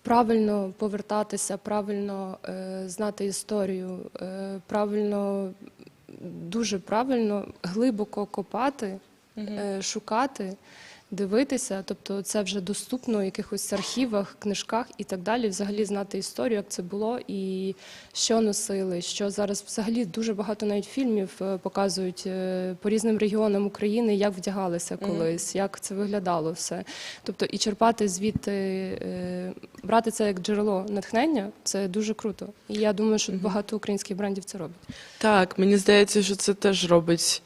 S7: правильно повертатися, правильно знати історію, дуже правильно, глибоко копати, шукати, дивитися, тобто це вже доступно в якихось архівах, книжках і так далі, взагалі знати історію, як це було і що носили, що зараз взагалі дуже багато навіть фільмів показують по різним регіонам України, як вдягалися колись, як це виглядало все. Тобто і черпати звідти, брати це як джерело натхнення, це дуже круто. І я думаю, що багато українських брендів це роблять.
S6: Так, мені здається, що це теж робить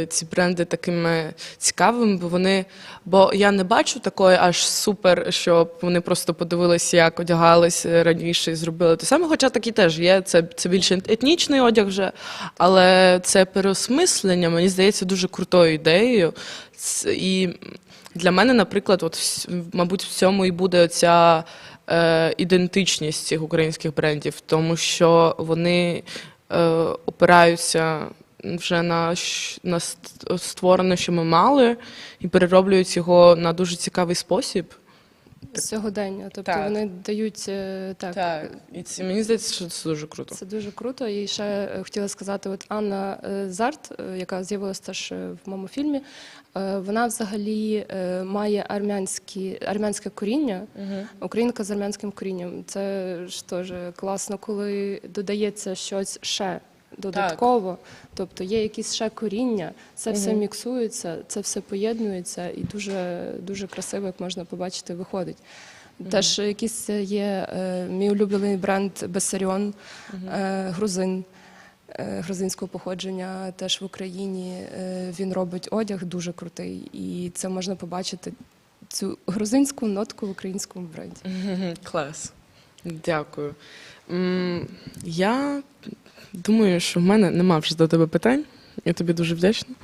S6: ці бренди такими цікавими, бо я не бачу такої аж супер, щоб вони просто подивилися, як одягались раніше і зробили те саме, хоча такі теж є, це більше етнічний одяг вже, але це переосмислення, мені здається, дуже крутою ідеєю. І для мене, наприклад, мабуть, в цьому і буде оця ідентичність цих українських брендів, тому що вони опираються вже на створене, що ми мали, і перероблюють його на дуже цікавий спосіб.
S7: Сьогодення, тобто вони дають
S6: Так, і мені здається, що це дуже круто.
S7: Це дуже круто. І ще хотіла сказати, от Анна Зарт, яка з'явилася теж в моєму фільмі, вона взагалі має армянське коріння, українка з армянським корінням. Це ж теж класно, коли додається щось ще додатково, тобто є якісь ще коріння, це все міксується, це все поєднується і дуже, дуже красиво, як можна побачити, виходить. Теж якийсь є мій улюблений бренд Бессаріон, грузин, грузинського походження, теж в Україні. Він робить одяг дуже крутий, і це можна побачити, цю грузинську нотку в українському бренді.
S6: Клас. Дякую. Я думаю, що в мене нема вже до тебе питань. Я тобі дуже вдячна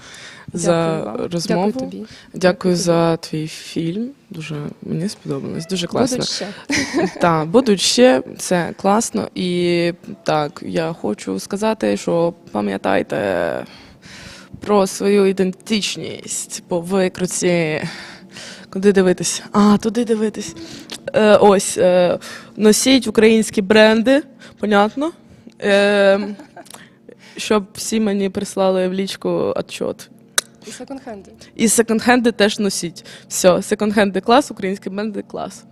S6: за розмову.
S7: Дякую тобі.
S6: Дякую за твій фільм. Дуже мені сподобалось. Дуже класно.
S7: Будуть ще.
S6: Так, будуть ще. Це класно. І так, я хочу сказати, що пам'ятайте про свою ідентичність по викрутці. Куди дивитись? Туди дивитись. Ось, носіть українські бренди, понятно? Щоб всі мені прислали в лічку відчот.
S7: І секонд-хенди.
S6: І секонд-хенди теж носіть. Все, секонд-хенди клас, українські бренди клас.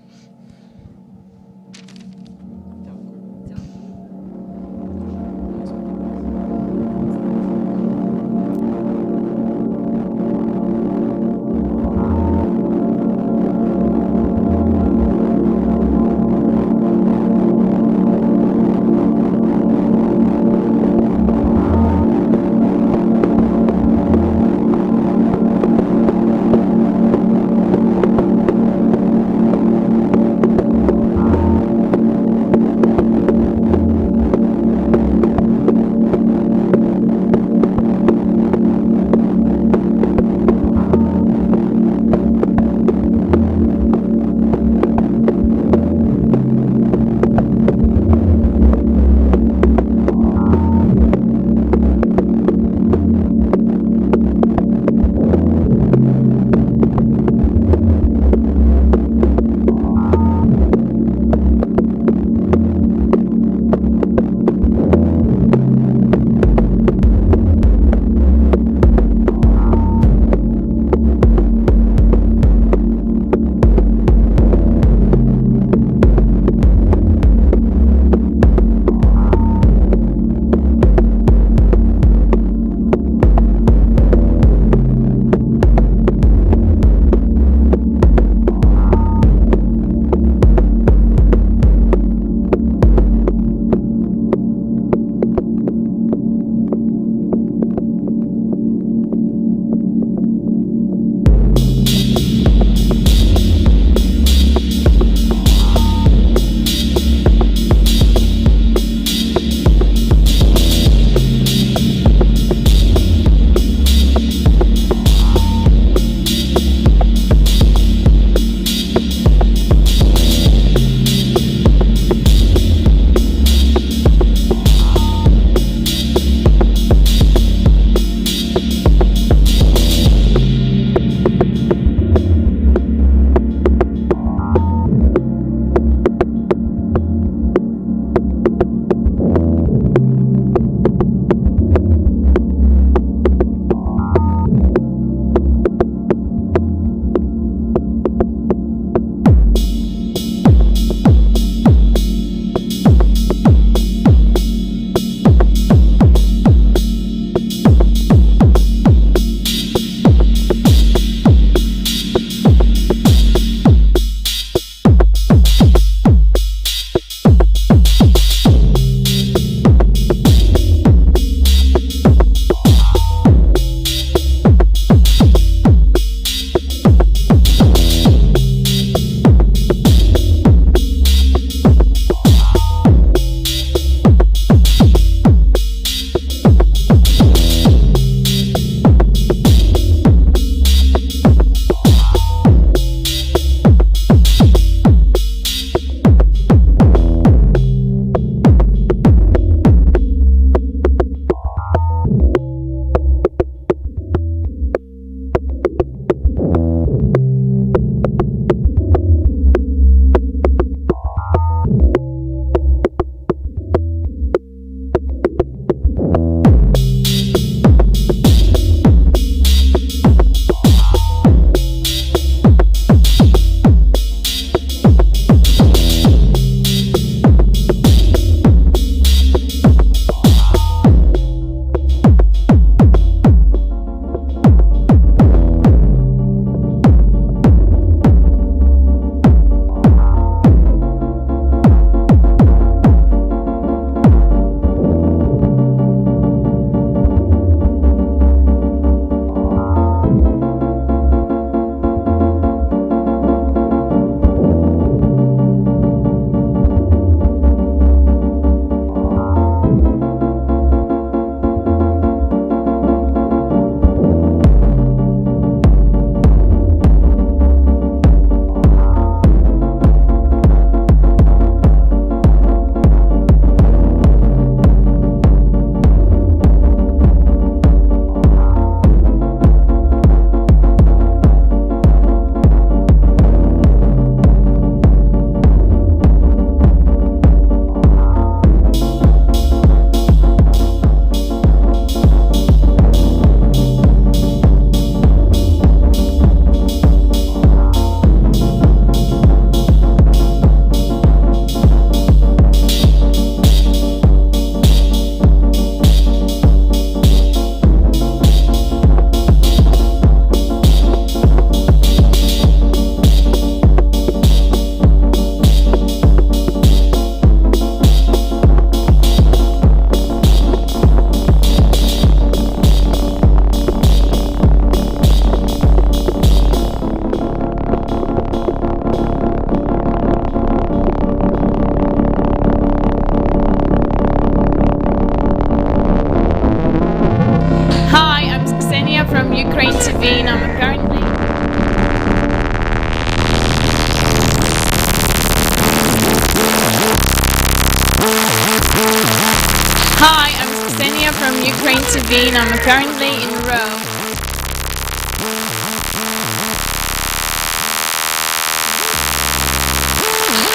S9: and I'm currently in Rome.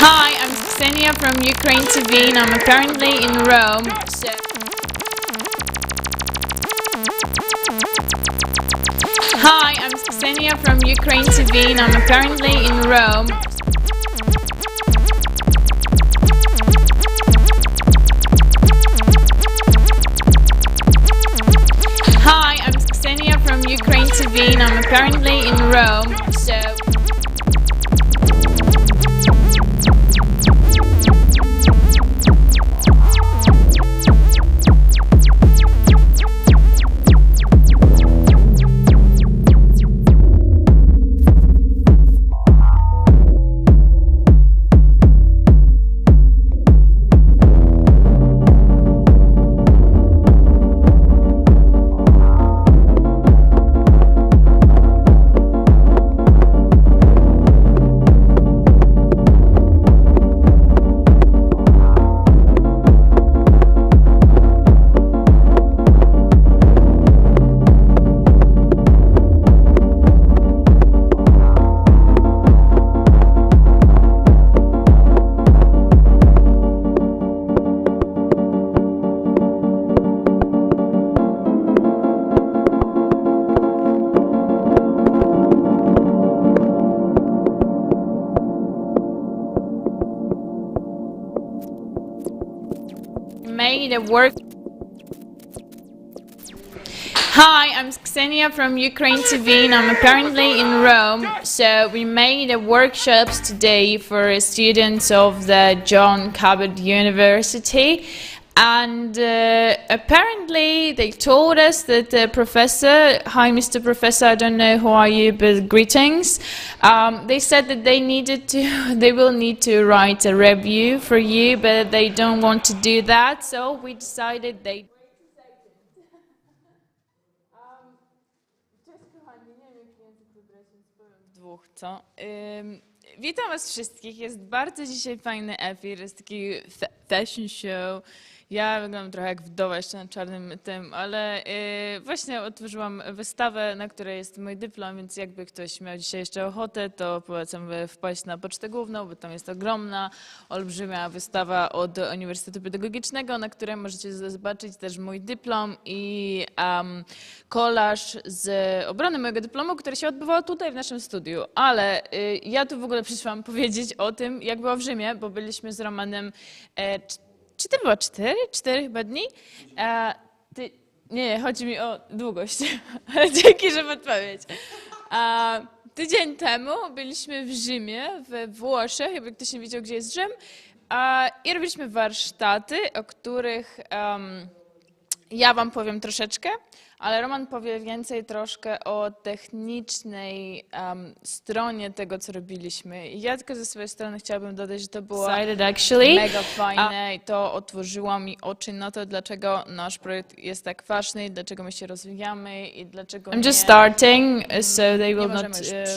S9: Hi, I'm Ksenia from UKRAiNATV and I'm currently in Rome. Hi, I'm Ksenia from UKRAiNATV and I'm currently in Rome. Hi, I'm Ksenia from UKRAiNATV and I'm currently in Rome. Made a work. Hi, I'm Ksenia from UKRAiNATV and I'm currently in Rome. So we made a workshops today for students of the John Cabot University. And apparently they told us that the professor, hi Mr. Professor, I don't know who are you, but greetings. They said that they will need to write a review for you, but they don't want to do that, so we decided they... Witam was wszystkich, jest bardzo dzisiaj fajny efir, jest taki fashion show. Ja wyglądam trochę jak wdowa jeszcze na czarnym tym, ale właśnie otworzyłam wystawę, na której jest mój dyplom, więc jakby ktoś miał dzisiaj jeszcze ochotę, to polecam wpaść na Pocztę Główną, bo tam jest ogromna, olbrzymia wystawa od Uniwersytetu Pedagogicznego, na której możecie zobaczyć też mój dyplom i kolaż z obrony mojego dyplomu, które się odbywało tutaj w naszym studiu. Ale ja tu w ogóle przyszłam powiedzieć o tym, jak było w Rzymie, bo byliśmy z Romanem... Czy to było 4 chyba dni? Nie, chodzi mi o długość, ale dzięki, że podpowiedź. Tydzień temu byliśmy w Rzymie, we Włoszech, jakby ktoś nie wiedział, gdzie jest Rzym, i robiliśmy warsztaty, o których ja wam powiem troszeczkę, ale Roman powie więcej troszkę o technicznej stronie tego, co robiliśmy. I ja tylko ze swojej strony chciałabym dodać, że to było mega fajne i to otworzyło mi oczy na to, dlaczego nasz projekt jest tak ważny, dlaczego my się rozwijamy i dlaczego I'm just starting, so they will not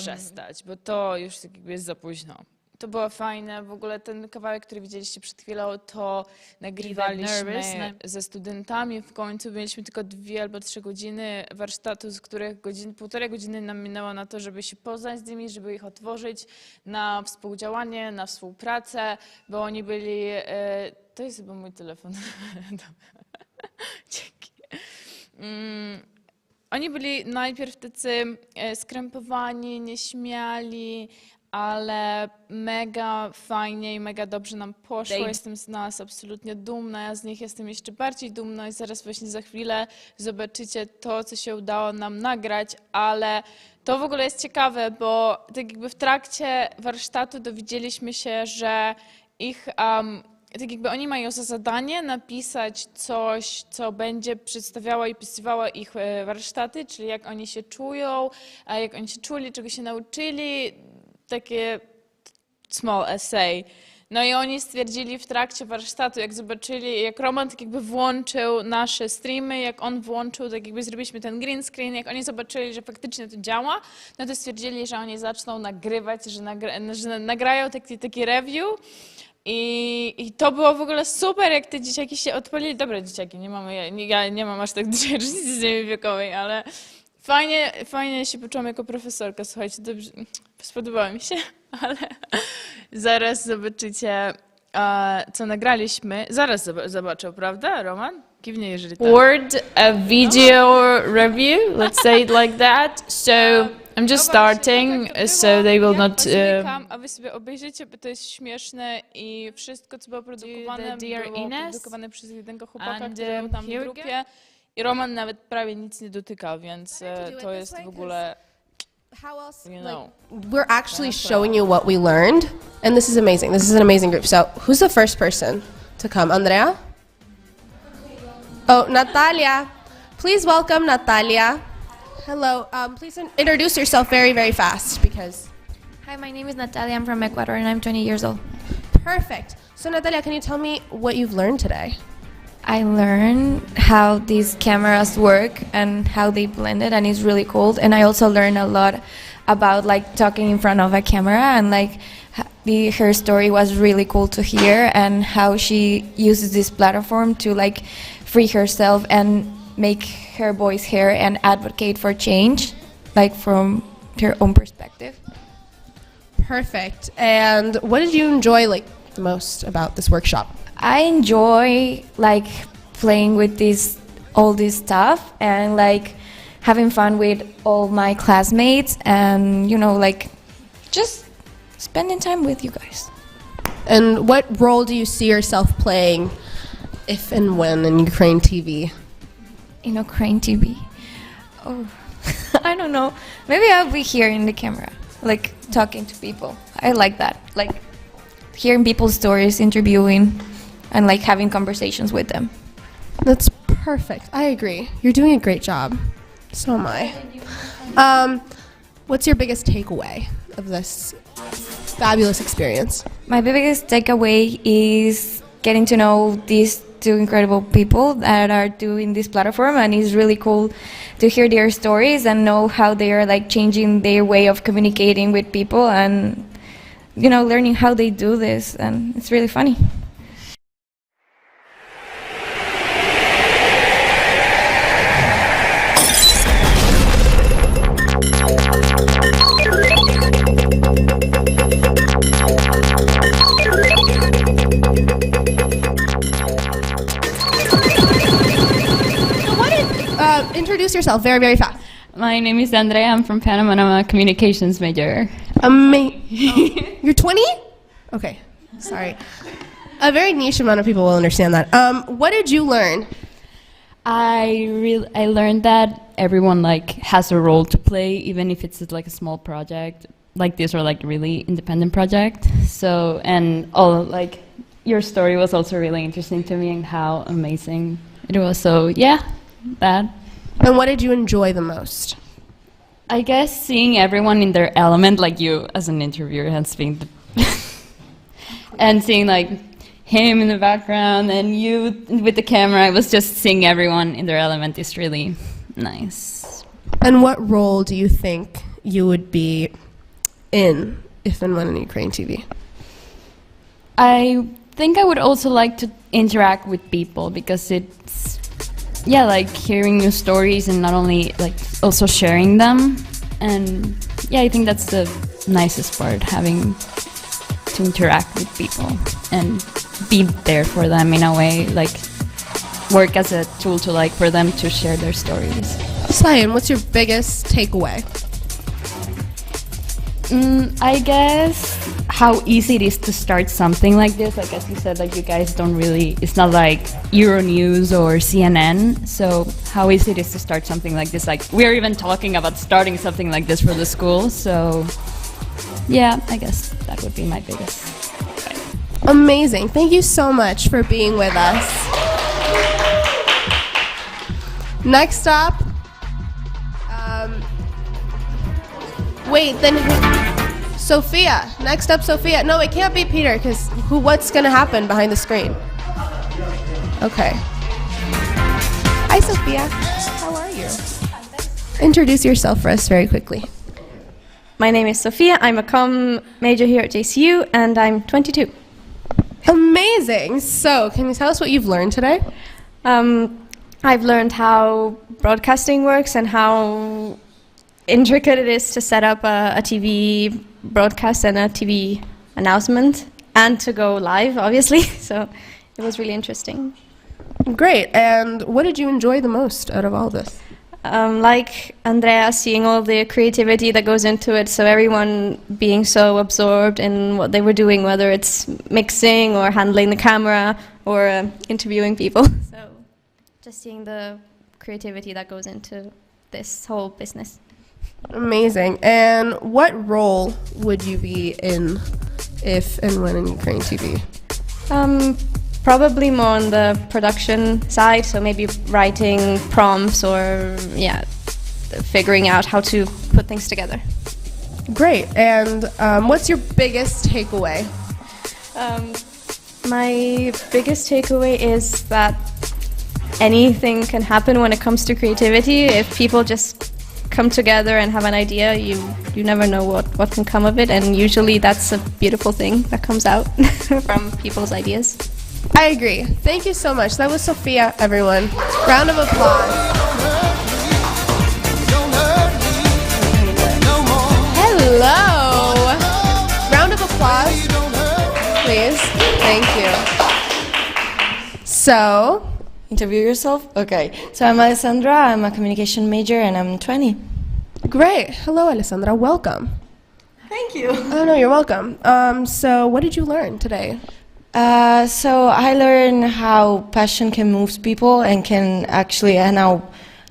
S9: przestać, bo to już jakby jest za późno. To było fajne, w ogóle ten kawałek, który widzieliście przed chwilą, to nagrywaliśmy ze studentami. W końcu mieliśmy tylko 2 albo 3 godziny warsztatu, z których półtorej godziny nam minęło na to, żeby się poznać z nimi, żeby ich otworzyć na współdziałanie, na współpracę, bo oni byli... To jest chyba mój telefon. Dzięki. Oni byli najpierw tacy skrępowani, nieśmiali, ale mega fajnie i mega dobrze nam poszło. Jestem z nas absolutnie dumna, ja z nich jestem jeszcze bardziej dumna i zaraz właśnie za chwilę zobaczycie to, co się udało nam nagrać, ale to w ogóle jest ciekawe, bo tak jakby w trakcie warsztatu dowiedzieliśmy się, że ich... tak jakby oni mają za zadanie napisać coś, co będzie przedstawiało i opisywało ich warsztaty, czyli jak oni się czują, jak oni się czuli, czego się nauczyli, takie small essay. No i oni stwierdzili w trakcie warsztatu, jak zobaczyli, jak Roman tak jakby włączył nasze streamy, jak on włączył, tak jakby zrobiliśmy ten green screen, jak oni zobaczyli, że faktycznie to działa, no to stwierdzili, że oni zaczną nagrywać, że nagrają taki review. I to było w ogóle super, jak te dzieciaki się odpalili. Dobra, dzieciaki, ja nie mam aż tak dużej różnicy wiekowej, ale fajnie się poczułam jako profesorka. Słuchajcie, dobrze, spodobało mi się, ale zaraz zobaczycie, co nagraliśmy. Zaraz zobaczę, prawda, Roman? Kiwnie, jeżeli tak.
S10: Word a video review, let's say it like that. So I'm just starting, so they will not.
S9: A wy sobie obejrzycie, bo to jest śmieszne i wszystko, co było produkowane, było produkowane przez jednego chłopaka, który był tam w grupie. I Roman nawet prawie nic nie dotyka, więc to jest w ogóle.
S11: How else?
S9: You know.
S11: We're actually showing you what we learned, and this is amazing. This is an amazing group. So, who's the first person to come? Andrea? Oh, Natalia. Please welcome Natalia. Hello. Please introduce yourself very, very fast because.
S12: Hi, my name is Natalia. I'm from Ecuador and I'm 20 years old.
S11: Perfect. So, Natalia, can you tell me what you've learned today?
S12: I learned how these cameras work and how they blend it, and it's really cool. And I also learned a lot about like talking in front of a camera, and like her story was really cool to hear, and how she uses this platform to like free herself and make her voice heard and advocate for change, like from her own perspective.
S11: Perfect. And what did you enjoy like the most about this workshop?
S12: I enjoy like playing with all this stuff and like having fun with all my classmates, and like just spending time with you guys.
S11: And what role do you see yourself playing if and when in Ukraine TV?
S12: In Ukraine TV? Oh, I don't know. Maybe I'll be here in the camera, like talking to people. I like that, like hearing people's stories, interviewing, and like having conversations with them.
S11: That's perfect. I agree. You're doing a great job. So am I. What's your biggest takeaway of this fabulous experience?
S12: My biggest takeaway is getting to know these two incredible people that are doing this platform, and it's really cool to hear their stories and know how they are like changing their way of communicating with people, and learning how they do this, and it's really funny.
S11: Introduce yourself very, very fast.
S10: My name is Andrea. I'm from Panama and I'm a communications major.
S11: You're 20? Okay, sorry. A very niche amount of people will understand that. What did you learn?
S10: I learned that everyone like has a role to play, even if it's like a small project like this or like really independent project. So like your story was also really interesting to me and how amazing it was. So yeah, that.
S11: And what did you enjoy the most?
S10: I guess seeing everyone in their element, like you as an interviewer and and seeing like him in the background and you with the camera. I was just seeing everyone in their element is really nice.
S11: And what role do you think you would be in if and when in Ukraine TV?
S10: I think I would also like to interact with people because it's like hearing new stories and not only like also sharing them. And yeah, I think that's the nicest part, having to interact with people and be there for them in a way, like work as a tool to like for them to share their stories.
S11: Sayan, what's your biggest takeaway?
S10: I guess how easy it is to start something like this. Like as you said, like you guys don't really, it's not like Euronews or CNN. So how easy it is to start something like this. Like we're even talking about starting something like this for the school. So yeah, I guess that would be my biggest.
S11: Amazing. Thank you so much for being with us. Next up, wait, then Sophia. Next up, Sophia. No, it can't be Peter, because what's going to happen behind the screen? Okay. Hi, Sophia. How are you? Introduce yourself for us very quickly.
S13: My name is Sophia. I'm a comm major here at JCU, and I'm 22.
S11: Amazing. So, can you tell us what you've learned today?
S12: I've learned how broadcasting works and how intricate it is to set up a TV broadcast and a TV announcement and to go live, obviously. So it was really interesting.
S11: Great. And what did you enjoy the most out of all this?
S12: Like Andrea, seeing all the creativity that goes into it, so everyone being so absorbed in what they were doing, whether it's mixing or handling the camera or interviewing people. So just seeing the creativity that goes into this whole business.
S11: Amazing. And what role would you be in if and when in Ukraine TV?
S12: Probably more on the production side, so maybe writing prompts or figuring out how to put things together.
S11: Great. And what's your biggest takeaway?
S12: My biggest takeaway is that anything can happen when it comes to creativity. If people just come together and have an idea, you never know what can come of it, and usually that's a beautiful thing that comes out from people's ideas.
S11: I agree. Thank you so much. That was Sophia, everyone. Round of applause. Hello. Round of applause, please. Thank you. So,
S13: interview yourself? Okay. So I'm Alessandra, I'm a communication major and I'm 20.
S11: Great. Hello, Alessandra. Welcome.
S13: Thank you.
S11: Oh, no, you're welcome. So what did you learn today?
S13: So I learned how passion can move people and can actually, and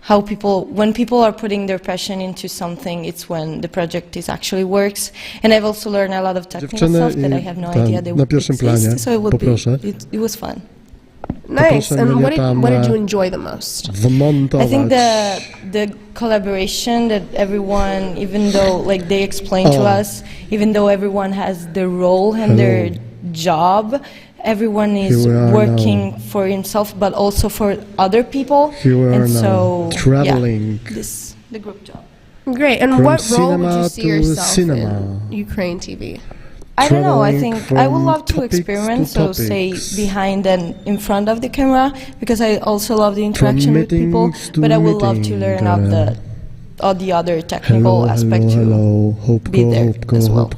S13: how people, when people are putting their passion into something, it's when the project is actually works. And I've also learned a lot of technical stuff that I have no idea they would exist. So it was fun.
S11: Nice. And what did you enjoy the most?
S13: I think the collaboration that everyone, even though like they explain to us, even though everyone has their role and their job, everyone is working for himself but also for other people. And so
S14: traveling.
S13: The group job.
S11: Great. And
S14: from
S11: what role would you see yourself in Ukraine TV?
S13: I don't know, I think I would love to experiment, so say behind and in front of the camera, because I also love the interaction with people, but I would love to learn all the other technical aspect to be there as well.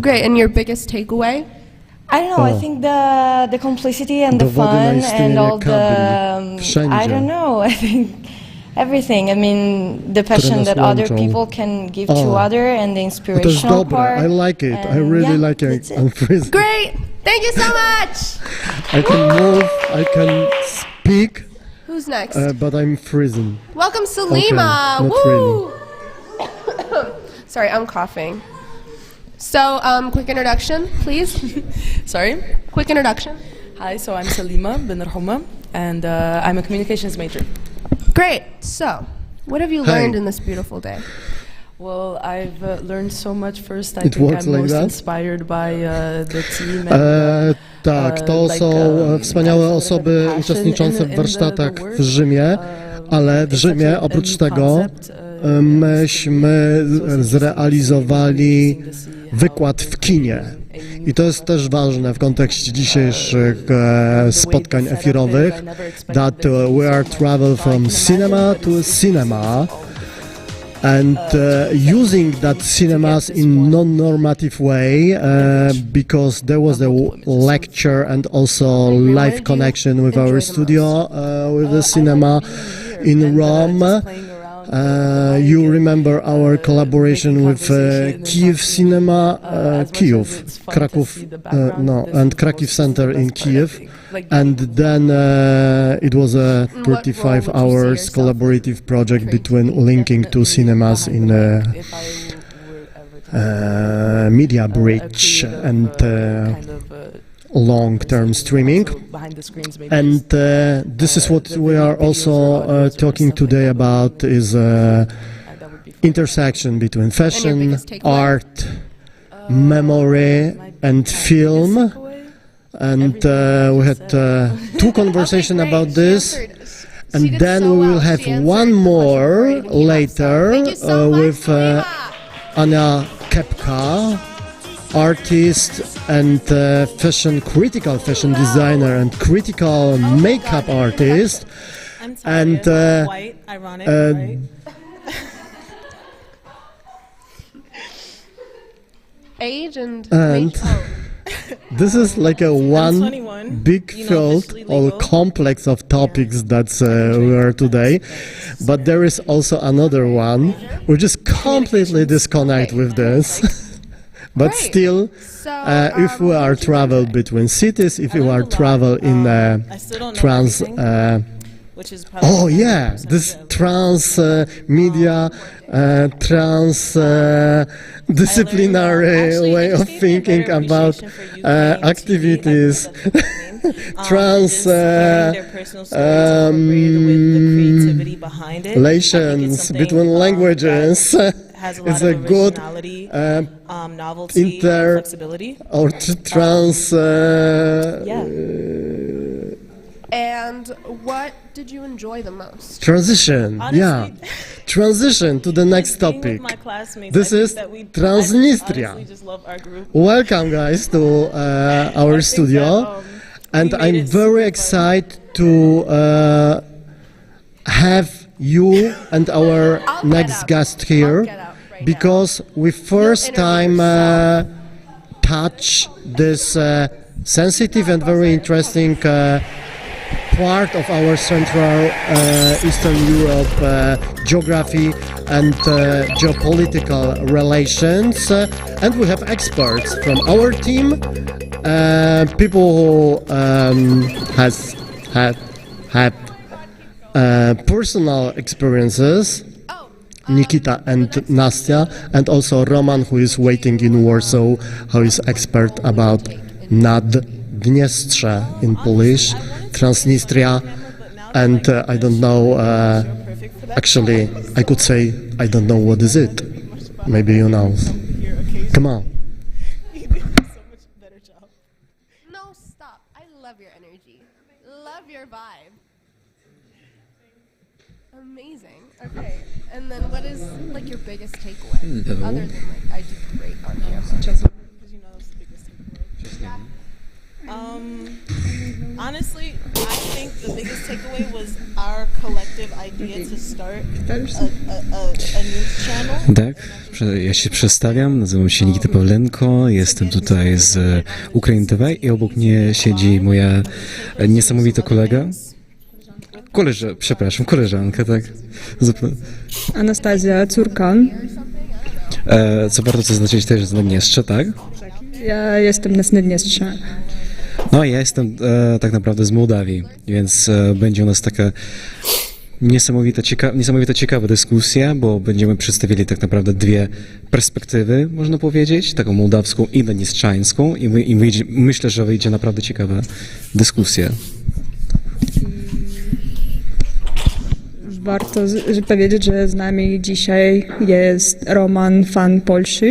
S11: Great, and your biggest takeaway?
S13: I don't know, I think the complicity and the fun and all the, I don't know, I think everything. I mean, the passion that other people can give to other and the inspirational part.
S14: I like it. I really like it. I'm freezing.
S11: Great. Thank you so much.
S14: I can move. I can speak.
S11: Who's next?
S14: But I'm freezing.
S11: Welcome, Salima.
S14: Okay,
S11: Woo! Really. Sorry, I'm coughing. So, quick introduction, please.
S6: Sorry?
S11: Quick introduction.
S6: Hi, so I'm Salima bin Rahuma, and I'm a communications major.
S11: Great. So, what have you learned in this beautiful day?
S6: Well, I've learned so much. First, I think I'm most inspired by the team.
S14: Tak, to są wspaniałe osoby uczestniczące w warsztatach w Rzymie, ale w Rzymie oprócz tego myśmy zrealizowali wykład w kinie. I to jest też ważne w kontekście dzisiejszych spotkań efirowych, that we are travel from cinema to cinema and using that cinemas in non-normative way because there was a lecture and also live connection with our studio with the cinema in Rome. You remember our collaboration with Kyiv Cinema, Kraków, and Kraków Center in Kyiv, and then it was a 35 hours collaborative project between linking two cinemas in Media Bridge and long-term streaming, and this is what we are also talking today about, is intersection between fashion, art, memory and film, and we had two conversations about this, and then we will have one more later with Anna Kepka, artist and critical fashion designer and critical makeup artist. And
S15: white, ironic, right?
S11: Age and
S14: this is like a one big field or complex of topics that we are today, but there is also another one which is completely disconnect with this. But still, if we are travel between cities, if you are travel in trans, oh yeah, this trans media, trans disciplinary way of thinking about activities, trans relations between languages. It's a good inter or trans.
S11: And what did you enjoy the most?
S14: Transition, yeah. Transition to the next topic. This is Transnistria. Welcome, guys, to our studio. And I'm very excited to have you and our next guest here, because we first time touch this sensitive and very interesting part of our Central Eastern Europe geography and geopolitical relations, and we have experts from our team, people who had personal experiences, Nikita and Nastya, and also Roman, who is waiting in Warsaw, who is expert about Naddniestrze in Polish, Transnistria, and I don't know, actually, I could say, I don't know what is it. Maybe you know. Come on.
S11: No, stop. I love your energy. Love your vibe. Amazing. Okay. And then what is like your biggest takeaway? Other than like I did great on camera.
S15: Honestly, I think the biggest takeaway was our collective idea to start a news channel.
S16: Tak, ja się przedstawiam, nazywam się Nikita Pawlenko, jestem tutaj z UKRAiNATV i obok mnie siedzi moja niesamowita koleżanka, tak.
S17: Anastazja, córka.
S16: Co warto zaznaczyć, też z Naddniestrza, tak?
S17: Ja jestem z Naddniestrza.
S16: No, ja jestem tak naprawdę z Mołdawii, więc będzie u nas taka niesamowita ciekawa dyskusja, bo będziemy przedstawili tak naprawdę dwie perspektywy, można powiedzieć, taką mołdawską i naddniestrzańską, i myślę, że wyjdzie naprawdę ciekawa dyskusja.
S17: Warto powiedzieć, że z nami dzisiaj jest Roman, fan Polski.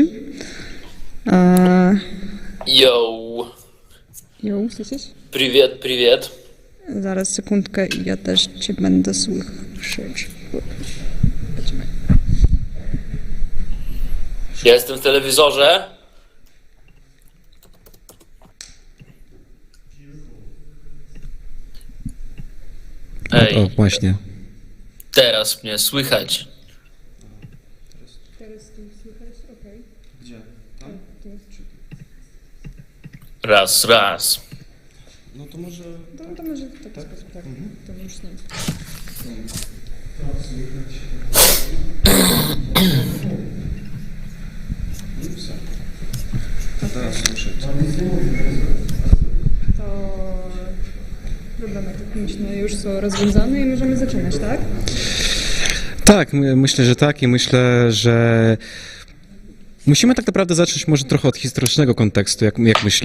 S18: Yo,
S17: słyszysz?
S18: Привет.
S17: Zaraz sekundkę i ja też cię będę słyszeć.
S18: Ja jestem w telewizorze. Ej,
S16: O, właśnie.
S18: teraz mnie słychać.
S17: Teraz tu słychać? Okej.
S3: Gdzie? Tam?
S18: Raz.
S3: No to może...
S17: To może tak. To już nie.
S3: Teraz słyszę.
S17: To problemy techniczne już są rozwiązane i możemy zaczynać, tak?
S16: Tak, myślę, że tak, i myślę, że musimy tak naprawdę zacząć może trochę od historycznego kontekstu,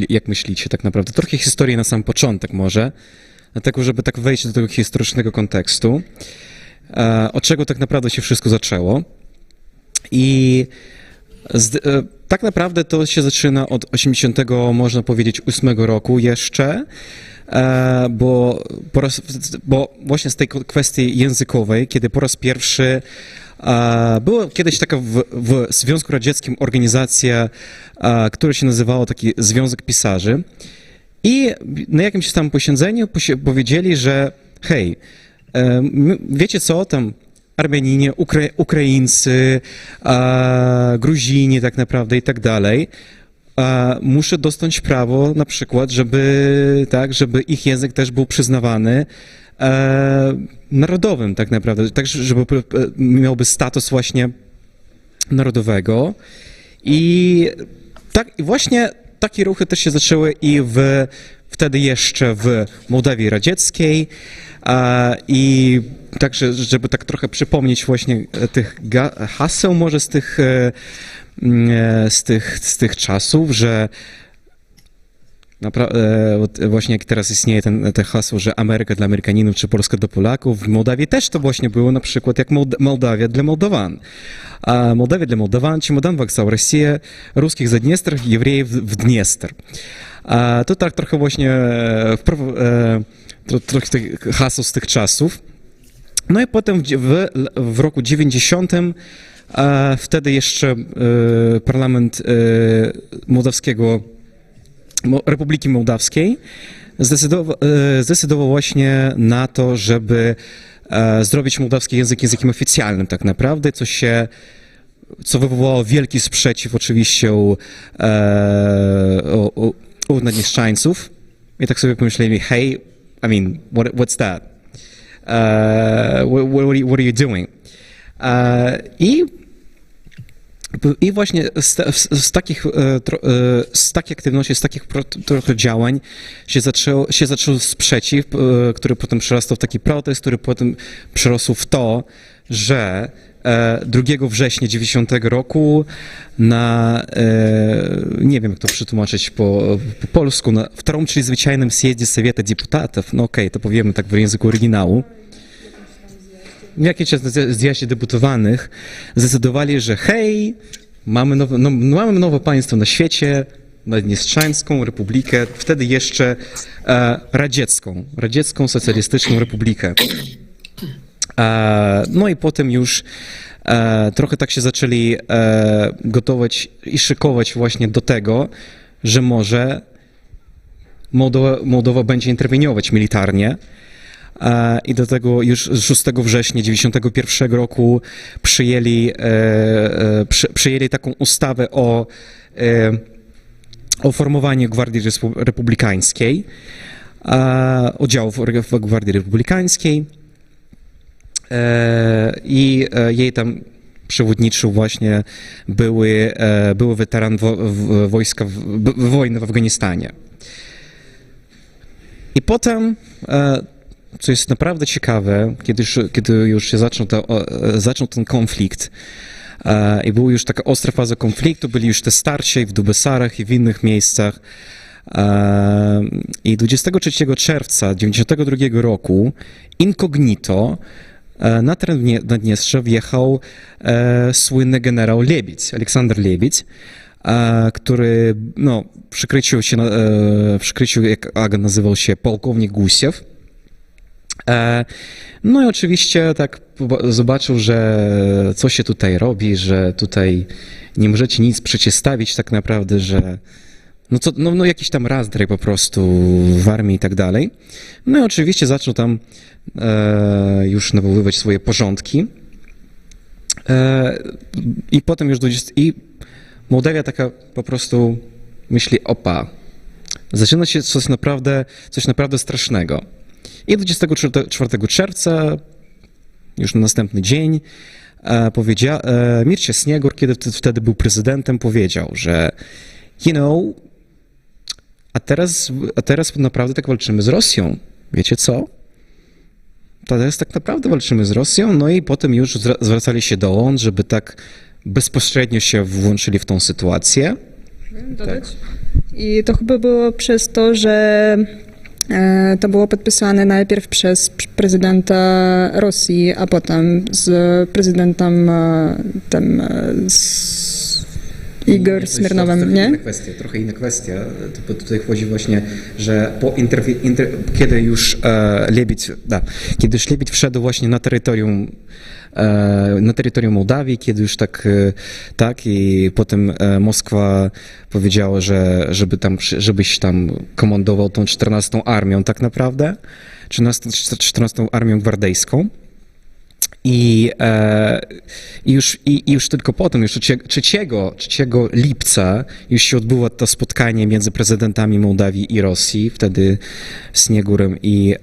S16: jak myślicie tak naprawdę. Trochę historii na sam początek może, dlatego żeby tak wejść do tego historycznego kontekstu, od czego tak naprawdę się wszystko zaczęło. I tak naprawdę to się zaczyna od można powiedzieć 8 roku jeszcze, bo właśnie z tej kwestii językowej, kiedy po raz pierwszy Była kiedyś taka w Związku Radzieckim organizacja, która się nazywała taki Związek Pisarzy. I na jakimś tam posiedzeniu powiedzieli, że hej, wiecie co, tam Armeninie, Ukraińcy, Gruzini tak naprawdę i tak dalej, muszę dostać prawo na przykład, żeby ich język też był przyznawany narodowym tak naprawdę, tak żeby miałby status właśnie narodowego. I właśnie takie ruchy też się zaczęły i wtedy jeszcze w Mołdawii Radzieckiej. I także, żeby tak trochę przypomnieć właśnie tych haseł może z tych czasów, że właśnie jak teraz istnieje te hasło, że Ameryka dla Amerykaninów czy Polska dla Polaków, w Mołdawii też to właśnie było na przykład jak Mołdawia dla Mołdawan. Mołdawia dla Mołdawan, чемодан вокзал, Россия, русских за Днестр, евреев в Днестр. To tak trochę właśnie trochę tych haseł z tych czasów. No i potem w roku 90 wtedy jeszcze parlament Republiki Mołdawskiej zdecydował właśnie na to, żeby zrobić mołdawski język językiem oficjalnym tak naprawdę, co wywołało wielki sprzeciw oczywiście u naddniestrzańców. I tak sobie pomyśleli, hey, I mean, what's that? What are you doing? I właśnie z takiej aktywności, z takich trochę działań się zaczął sprzeciw, który potem przerastał w taki protest, który potem przerosł w to, że 2 września 90 roku nie wiem jak to przetłumaczyć po polsku, na втором чрезвычайном съезде Совета депутатов, no okej, to powiemy tak w języku oryginału, w jakimś zjeździe deputowanych zdecydowali, że hej, mamy nowe państwo na świecie, Naddniestrzańską Republikę, wtedy jeszcze radziecką socjalistyczną republikę. No i potem już trochę tak się zaczęli gotować i szykować właśnie do tego, że może Mołdowa będzie interweniować militarnie. I do tego już 6 września 1991 roku przyjęli taką ustawę o formowaniu Gwardii Republikańskiej, oddziałów w Gwardii Republikańskiej. I jej tam przewodniczył właśnie były weteran wojny w Afganistanie. I potem, co jest naprawdę ciekawe, kiedy już się zaczął ten konflikt i była już taka ostra faza konfliktu, byli już te starcia i w Dubesarach i w innych miejscach. I 23 czerwca 1992 roku incognito na teren Naddniestrza wjechał słynny generał Aleksander Lebiedź, który w przykryciu, jak agent nazywał się pułkownik Gusiew. No i oczywiście tak zobaczył, że co się tutaj robi, że tutaj nie możecie nic przeciwstawić tak naprawdę, że jakiś tam razdraj po prostu w armii i tak dalej. No i oczywiście zaczął tam już nawoływać swoje porządki. I potem już i Mołdawia taka po prostu myśli, opa, zaczyna się coś naprawdę strasznego. I 24 czerwca, już na następny dzień, Mircea Sniegor, kiedy wtedy był prezydentem, powiedział, że a teraz naprawdę tak walczymy z Rosją. Wiecie co? Teraz tak naprawdę walczymy z Rosją, no i potem już zwracali się do ONZ, żeby tak bezpośrednio się włączyli w tą sytuację.
S17: Dodać? Tak. I to chyba było przez to, że to było podpisane najpierw przez prezydenta Rosji, a potem z prezydentem Igor Smirnowem, nie?
S16: Trochę inna kwestia. Tutaj chodzi właśnie, że kiedy już Lebić wszedł właśnie na terytorium Mołdawii, kiedy już tak i potem Moskwa powiedziała, że żebyś tam komandował tą 14 armią tak naprawdę, 14 armią gwardyjską. I już tylko potem, już 3 lipca już się odbyło to spotkanie między prezydentami Mołdawii i Rosji, wtedy Sniegurem i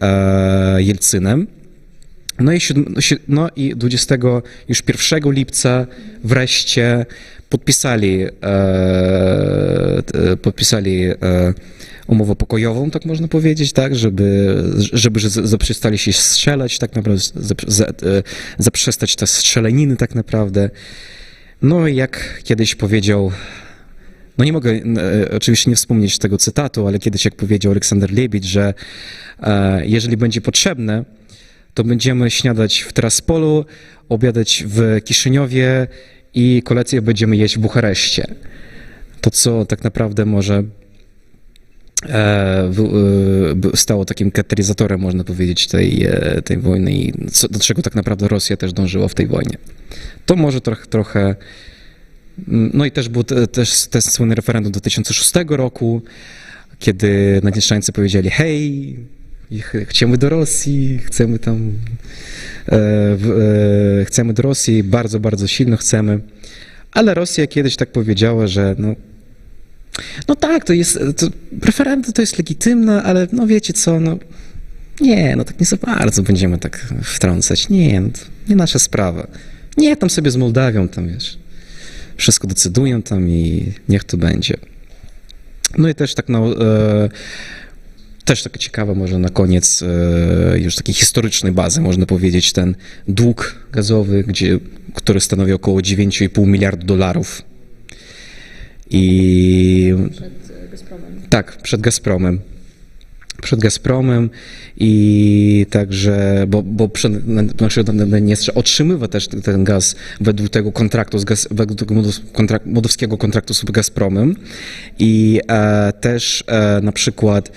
S16: Jelcynem. No i 21 lipca wreszcie podpisali umowę pokojową, tak można powiedzieć, tak, żeby zaprzestali się strzelać, tak naprawdę, zaprzestać te strzelaniny, tak naprawdę. No i jak kiedyś powiedział, no nie mogę oczywiście nie wspomnieć tego cytatu, ale kiedyś jak powiedział Aleksander Lebić, że jeżeli będzie potrzebne, to będziemy śniadać w Tiraspolu, obiadać w Kiszyniowie i kolację będziemy jeść w Bukareszcie. To, co tak naprawdę może stało takim katalizatorem, można powiedzieć, tej wojny i do czego tak naprawdę Rosja też dążyła w tej wojnie. To może trochę... No i też był też słynny referendum 2006 roku, kiedy Naddniestrzańcy powiedzieli: hej, chcemy do Rosji, chcemy do Rosji, bardzo, bardzo silno chcemy. Ale Rosja kiedyś tak powiedziała, że no tak, referendum to jest legitymne, ale no wiecie co, tak nie za bardzo będziemy tak wtrącać. Nie nasza sprawa. Nie, tam sobie z Mołdawią, tam wiesz, wszystko decydują tam i niech to będzie. No i też tak też takie ciekawe może na koniec już takiej historycznej bazy, można powiedzieć, ten dług gazowy, który stanowi około $9,5 miliarda. I
S17: Przed Gazpromem.
S16: Tak, przed Gazpromem i także, bo Naddniestrze otrzymywa też ten gaz według tego kontraktu, według tego mołdawskiego kontraktu z Gazpromem i też na przykład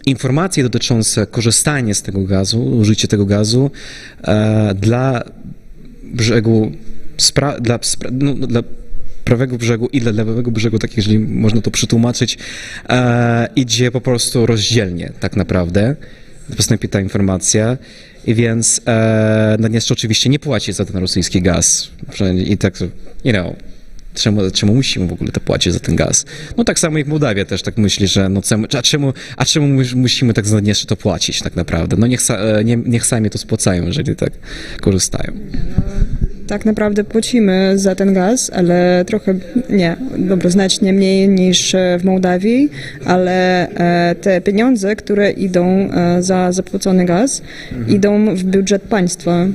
S16: informacje dotyczące korzystania z tego gazu, użycia tego gazu dla brzegu, dla prawego brzegu i dla lewego brzegu, tak jeżeli można to przetłumaczyć, idzie po prostu rozdzielnie tak naprawdę. Postępuje ta informacja i więc Naddniestrze oczywiście nie płaci za ten rosyjski gaz. I tak, czemu musimy w ogóle to płacić za ten gaz? No tak samo jak Mołdawia też tak myśli, że a czemu musimy tak za Naddniestrze to płacić tak naprawdę? No niech sami to spłacają, jeżeli tak korzystają.
S17: Tak naprawdę płacimy za ten gaz, ale trochę, znacznie mniej niż w Mołdawii, ale te pieniądze, które idą za zapłacony gaz, idą w budżet państwa,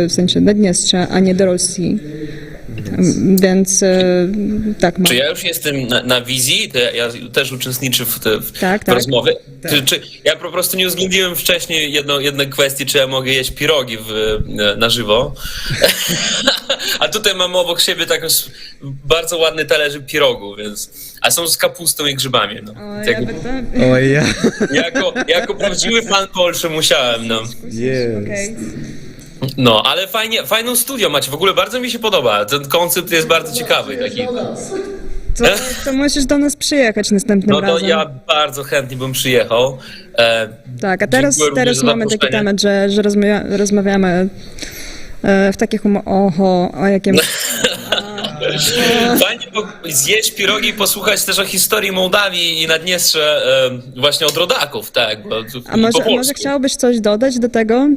S17: w sensie Naddniestrza, a nie do Rosji. Więc tak.
S18: Czy ja już jestem na wizji? To ja też uczestniczę w rozmowie. Czy ja po prostu nie uwzględniłem wcześniej jedną kwestię, czy ja mogę jeść pirogi na żywo. A tutaj mam obok siebie taki bardzo ładny talerzyk pirogu, a są z kapustą i grzybami. Jako prawdziwy fan Polszy musiałem. No, ale fajną studio macie. W ogóle bardzo mi się podoba. Ten koncept jest bardzo ciekawy. Taki.
S17: To musisz do nas przyjechać następnym razem.
S18: No to ja bardzo chętnie bym przyjechał.
S17: Tak, a teraz mamy taki temat, że rozmawiamy w takich o jakim...
S18: Fajnie zjeść pirogi i posłuchać też o historii Mołdawii i Naddniestrze właśnie od rodaków, tak.
S17: A może chciałbyś coś dodać do tego,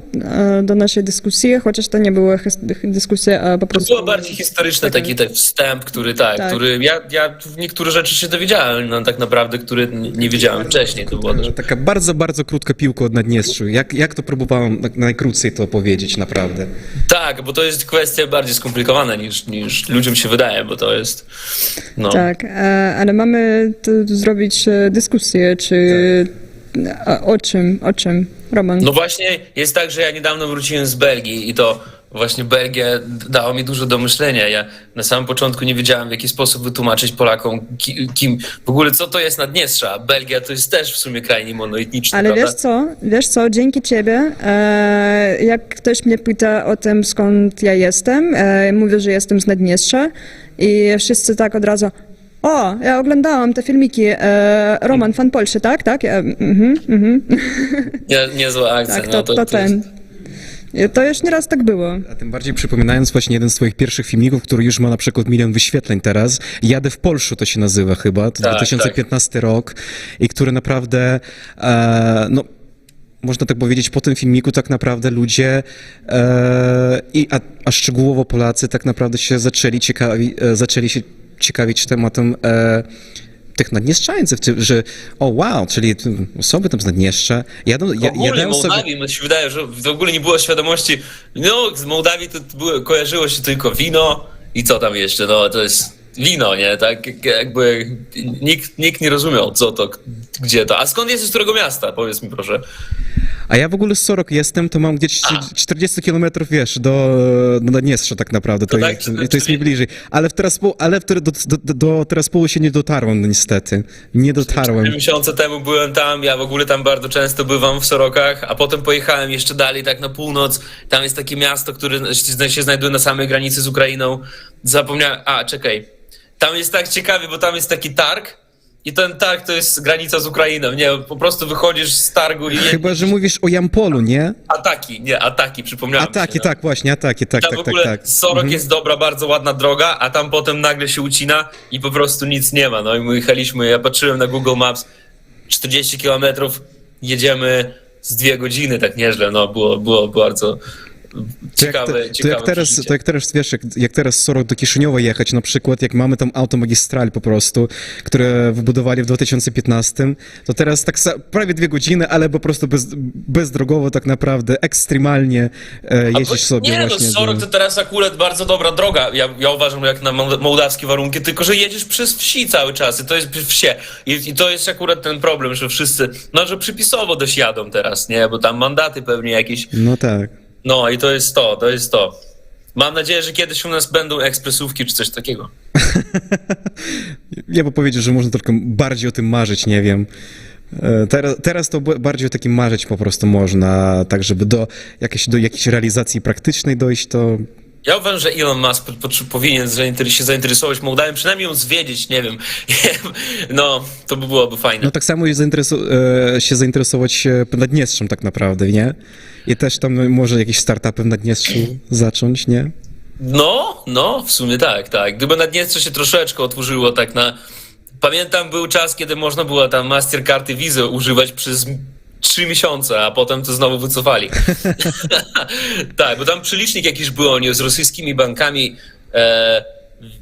S17: do naszej dyskusji, chociaż to nie była dyskusja, a po prostu...
S18: To było bardziej historyczny taki wstęp, który ja niektóre rzeczy się dowiedziałem tak naprawdę, które nie wiedziałem wcześniej. To była
S16: taka bardzo, bardzo krótka piłka od Naddniestrzu. Jak to próbowałem najkrócej to powiedzieć naprawdę?
S18: Tak, bo to jest kwestia bardziej skomplikowana niż ludziom się wydaje, bo to jest...
S17: Tak, ale mamy tu zrobić dyskusję, czy o czym, Roman?
S18: No właśnie jest tak, że ja niedawno wróciłem z Belgii i to właśnie Belgia dała mi dużo do myślenia. Ja na samym początku nie wiedziałem, w jaki sposób wytłumaczyć Polakom, kim w ogóle co to jest Naddniestrza. Belgia to jest też w sumie kraj niemonolitniczny,
S17: Ale
S18: prawda?
S17: wiesz co, dzięki ciebie, jak ktoś mnie pyta o tym, skąd ja jestem, mówię, że jestem z Naddniestrza i wszyscy tak od razu: o, ja oglądałam te filmiki, Roman, fan Polszy, tak? Tak? Ja,
S18: Niezła akcja.
S17: Tak,
S18: no,
S17: to ten. To już nieraz tak było.
S16: A tym bardziej przypominając właśnie jeden z twoich pierwszych filmików, który już ma na przykład 1 milion wyświetleń teraz. Jadę w Polszu to się nazywa chyba, to
S18: Tak,
S16: 2015 rok i który naprawdę, no można tak powiedzieć, po tym filmiku tak naprawdę ludzie, a szczegółowo Polacy tak naprawdę się zaczęli się ciekawić tematem tych naddniestrzańców, że o wow, czyli osoby tam z Naddniestrza.
S18: W ogóle Mołdawii, mi się wydaje, że w ogóle nie było świadomości, no z Mołdawii to kojarzyło się tylko wino i co tam jeszcze, no to jest wino, nie, tak jakby nikt nie rozumiał co to, gdzie to. A skąd jesteś, z którego miasta, powiedz mi proszę.
S16: A ja w ogóle z Sorok jestem, to mam gdzieś 40 kilometrów, wiesz, do Naddniestrza tak naprawdę, to jest mi bliżej. Ale do Tiraspolu się nie dotarłem, no, niestety. Nie dotarłem.
S18: 4 miesiące temu byłem tam, ja w ogóle tam bardzo często bywam w Sorokach, a potem pojechałem jeszcze dalej, tak na północ. Tam jest takie miasto, które się znajduje na samej granicy z Ukrainą. Zapomniałem, czekaj. Tam jest tak ciekawie, bo tam jest taki targ. I ten targ to jest granica z Ukrainą, nie? Po prostu wychodzisz z targu i...
S16: Chyba, że mówisz o Jampolu, nie?
S18: Ataki, przypomniałem
S16: Ataki,
S18: się, no.
S16: tak, właśnie, Ataki, tak,
S18: tam
S16: tak,
S18: w ogóle
S16: tak.
S18: Sorok jest dobra, bardzo ładna droga, a tam potem nagle się ucina i po prostu nic nie ma. No i my jechaliśmy, ja patrzyłem na Google Maps, 40 kilometrów, jedziemy z 2 godziny, tak nieźle, no było bardzo... Ciekawe
S16: jak teraz, wiesz, jak teraz z Sorok do Kiszyniowa jechać, na przykład, jak mamy tam automagistralę po prostu, które wybudowali w 2015, to teraz tak prawie 2 godziny, ale po prostu bezdrogowo tak naprawdę, ekstremalnie jeździsz sobie
S18: nie,
S16: właśnie.
S18: No Sorok to teraz akurat bardzo dobra droga, ja uważam, jak na mołdawskie warunki, tylko że jedziesz przez wsi cały czas i to jest wsie. I to jest akurat ten problem, że wszyscy, no że przypisowo dość jadą teraz, nie, bo tam mandaty pewnie jakieś.
S16: No tak.
S18: No i to jest to. Mam nadzieję, że kiedyś u nas będą ekspresówki czy coś takiego.
S16: Ja bym powiedział, że można tylko bardziej o tym marzyć, nie wiem. Teraz to bardziej o takim marzyć po prostu można, tak żeby do jakiejś realizacji praktycznej dojść, to...
S18: Ja uważam, że Elon Musk powinien się zainteresować Mołdawią, przynajmniej ją zwiedzić, nie wiem. No, to byłoby fajne.
S16: No tak samo się zainteresować Naddniestrzem tak naprawdę, nie? I też tam może jakieś startupy w Naddniestrzu zacząć, nie?
S18: No, w sumie tak. Gdyby Naddniestrze się troszeczkę otworzyło tak na... Pamiętam, był czas, kiedy można było tam Mastercardy, Visa używać przez 3 miesiące, a potem to znowu wycofali. Tak, bo tam przelicznik jakiś był, oni z rosyjskimi bankami,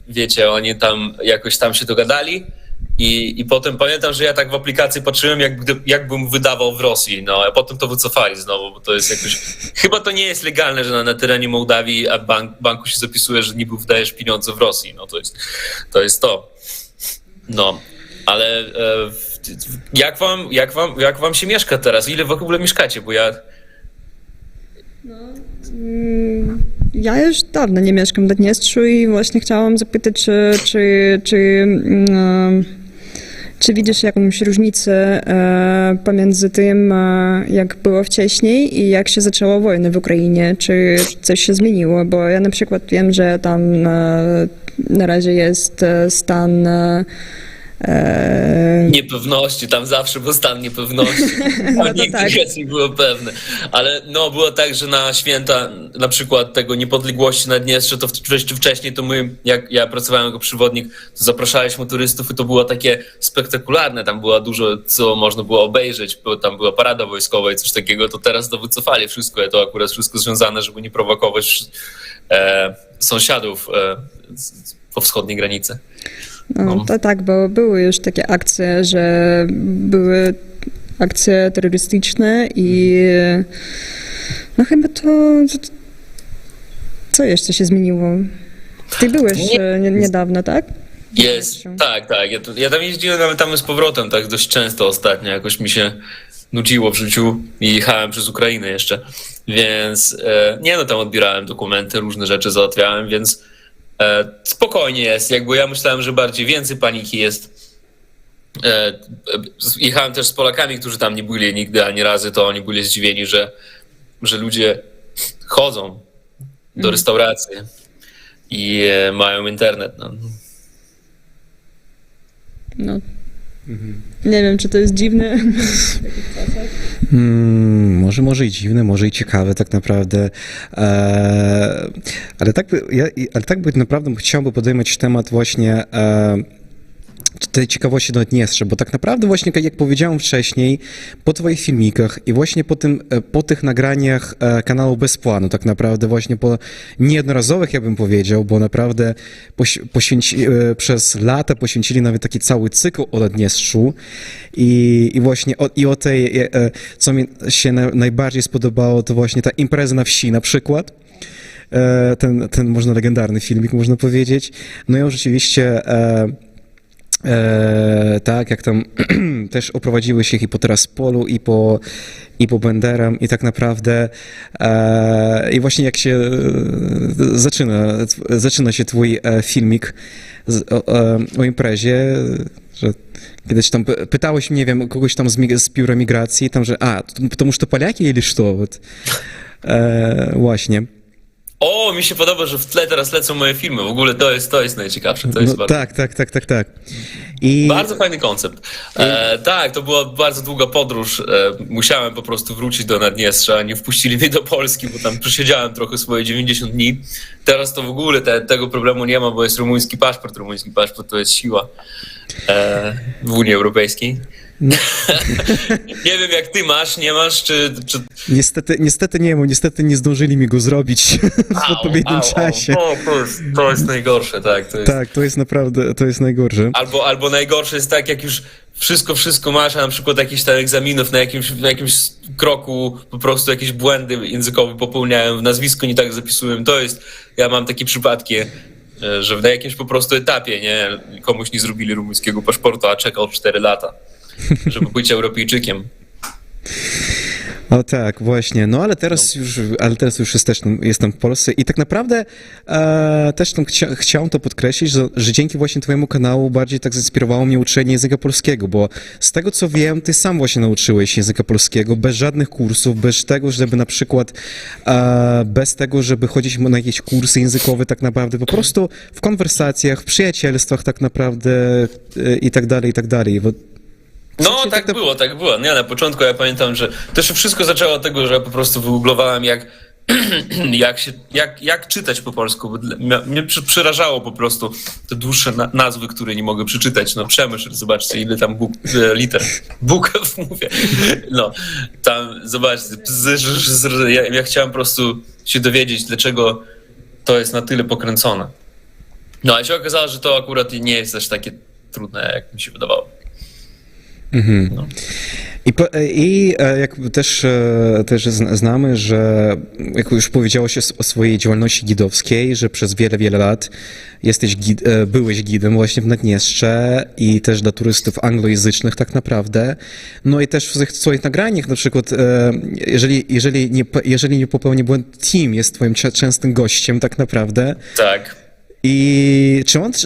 S18: wiecie, oni tam jakoś tam się dogadali i potem pamiętam, że ja tak w aplikacji patrzyłem, jakbym wydawał w Rosji, no a potem to wycofali znowu, bo to jest jakoś... Chyba to nie jest legalne, że na terenie Mołdawii a banku się zapisuje, że niby wydajesz pieniądze w Rosji, no to jest to. No, ale jak wam się mieszka teraz? Ile w ogóle mieszkacie? Bo ja...
S17: Ja już dawno nie mieszkam w Naddniestrzu i właśnie chciałam zapytać, czy widzisz jakąś różnicę pomiędzy tym, jak było wcześniej i jak się zaczęła wojna w Ukrainie? Czy coś się zmieniło? Bo ja na przykład wiem, że tam na razie jest stan...
S18: Niepewności, tam zawsze był stan niepewności.
S17: No
S18: nigdy tak. Nie było pewne. Ale no było tak, że na święta na przykład tego niepodległości Naddniestrza, to wcześniej to my, jak ja pracowałem jako przewodnik, to zapraszaliśmy turystów i to było takie spektakularne, tam było dużo, co można było obejrzeć, bo tam była parada wojskowa i coś takiego, to teraz to wycofali wszystko, to akurat wszystko związane, żeby nie prowokować sąsiadów po wschodniej granicy.
S17: No, to tak, bo były już takie akcje, że były akcje terrorystyczne i no chyba to co jeszcze się zmieniło? Ty byłeś niedawno, tak?
S18: Jest, tak. Ja tam jeździłem nawet tam z powrotem tak dość często ostatnio, jakoś mi się nudziło w życiu i jechałem przez Ukrainę jeszcze. Więc nie no, tam odbierałem dokumenty, różne rzeczy załatwiałem, więc spokojnie jest. Jakby ja myślałem, że bardziej więcej paniki jest. Jechałem też z Polakami, którzy tam nie byli nigdy ani razy, to oni byli zdziwieni, że ludzie chodzą do restauracji i mają internet. No.
S17: No. Nie wiem, czy to jest dziwne.
S16: Może i dziwne, może i ciekawe tak naprawdę, ale tak by naprawdę chciałbym podejmować temat właśnie tej ciekawości do Naddniestrza, bo tak naprawdę właśnie, jak powiedziałem wcześniej, po twoich filmikach i właśnie po tych nagraniach kanału Bez Planu, tak naprawdę właśnie po niejednorazowych, ja bym powiedział, bo naprawdę przez lata poświęcili nawet taki cały cykl o Naddniestrzu i właśnie o tej, co mi się najbardziej spodobało, to właśnie ta impreza na wsi na przykład. Ten można legendarny filmik, można powiedzieć. No i on rzeczywiście tak, jak tam też oprowadziłeś ich i po Tiraspolu, i po Benderam i tak naprawdę i właśnie jak się zaczyna się twój filmik o imprezie, że kiedyś tam pytałeś, nie wiem, kogoś tam z biura migracji, tam, że потому что поляки или что? Вот. Właśnie.
S18: O, mi się podoba, że w tle teraz lecą moje filmy. W ogóle to jest najciekawsze. To jest bardzo...
S16: Tak.
S18: Bardzo fajny koncept. Tak, to była bardzo długa podróż. Musiałem po prostu wrócić do Naddniestrza. Nie wpuścili mnie do Polski, bo tam przesiedziałem trochę swoje 90 dni. Teraz to w ogóle tego problemu nie ma, bo jest rumuński paszport. Rumuński paszport to jest siła w Unii Europejskiej. No. Nie wiem, jak ty masz, nie masz, czy...
S16: Niestety nie mam, niestety nie zdążyli mi go zrobić w odpowiednim czasie.
S18: To jest najgorsze, tak.
S16: Tak, to jest naprawdę, to jest najgorsze.
S18: Albo najgorsze jest tak, jak już wszystko masz, a na przykład jakichś tam egzaminów na jakimś kroku po prostu jakieś błędy językowe popełniałem, w nazwisku nie tak zapisułem. Ja mam takie przypadki, że na jakimś po prostu etapie, nie, komuś nie zrobili rumuńskiego paszportu, a czekał 4 lata. Żeby być Europejczykiem.
S16: O tak, właśnie. No ale teraz już jestem w Polsce i tak naprawdę też chciałem to podkreślić, że dzięki właśnie twojemu kanału bardziej tak zainspirowało mnie uczenie języka polskiego, bo z tego co wiem, ty sam właśnie nauczyłeś języka polskiego bez żadnych kursów, bez tego, żeby na przykład bez tego, żeby chodzić na jakieś kursy językowe tak naprawdę, po prostu w konwersacjach, w przyjacielstwach tak naprawdę i tak dalej.
S18: No, tak było. Nie, na początku ja pamiętam, że to się wszystko zaczęło od tego, że ja po prostu wygooglowałem jak czytać po polsku, bo mnie przerażało po prostu te dłuższe nazwy, które nie mogę przeczytać. No Przemysł, zobaczcie ile tam liter, bukew mówię. No, tam zobaczcie, ja chciałem po prostu się dowiedzieć, dlaczego to jest na tyle pokręcone. No, a się okazało, że to akurat nie jest też takie trudne, jak mi się wydawało.
S16: Mhm. No. I jak też znamy, że jak już powiedziałeś o swojej działalności gidowskiej, że przez wiele lat byłeś gidem właśnie w Naddniestrze i też dla turystów anglojęzycznych tak naprawdę. No i też w swoich nagraniach na przykład, jeżeli nie popełnię błędu, Tim jest twoim częstym gościem tak naprawdę.
S18: Tak.
S16: I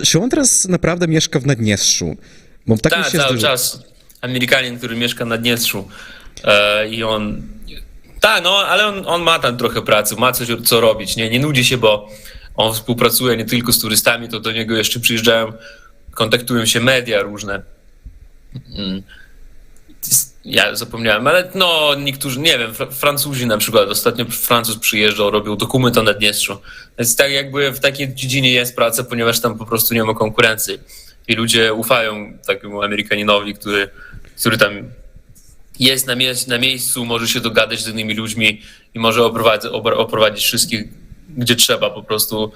S16: czy on teraz naprawdę mieszka w Naddniestrzu? Bo tak mi się
S18: cały czas. Amerykanin, który mieszka na Naddniestrzu i on... Tak, no, ale on ma tam trochę pracy, ma coś co robić, nie nudzi się, bo on współpracuje nie tylko z turystami, to do niego jeszcze przyjeżdżają, kontaktują się media różne. Ja zapomniałem, ale no niektórzy, nie wiem, Francuzi na przykład, ostatnio Francuz przyjeżdżał, robił dokument o Naddniestrzu. Więc tak jakby w takiej dziedzinie jest praca, ponieważ tam po prostu nie ma konkurencji. I ludzie ufają takiemu Amerykaninowi, który tam jest na miejscu, może się dogadać z innymi ludźmi i może oprowadzić wszystkich, gdzie trzeba. Po prostu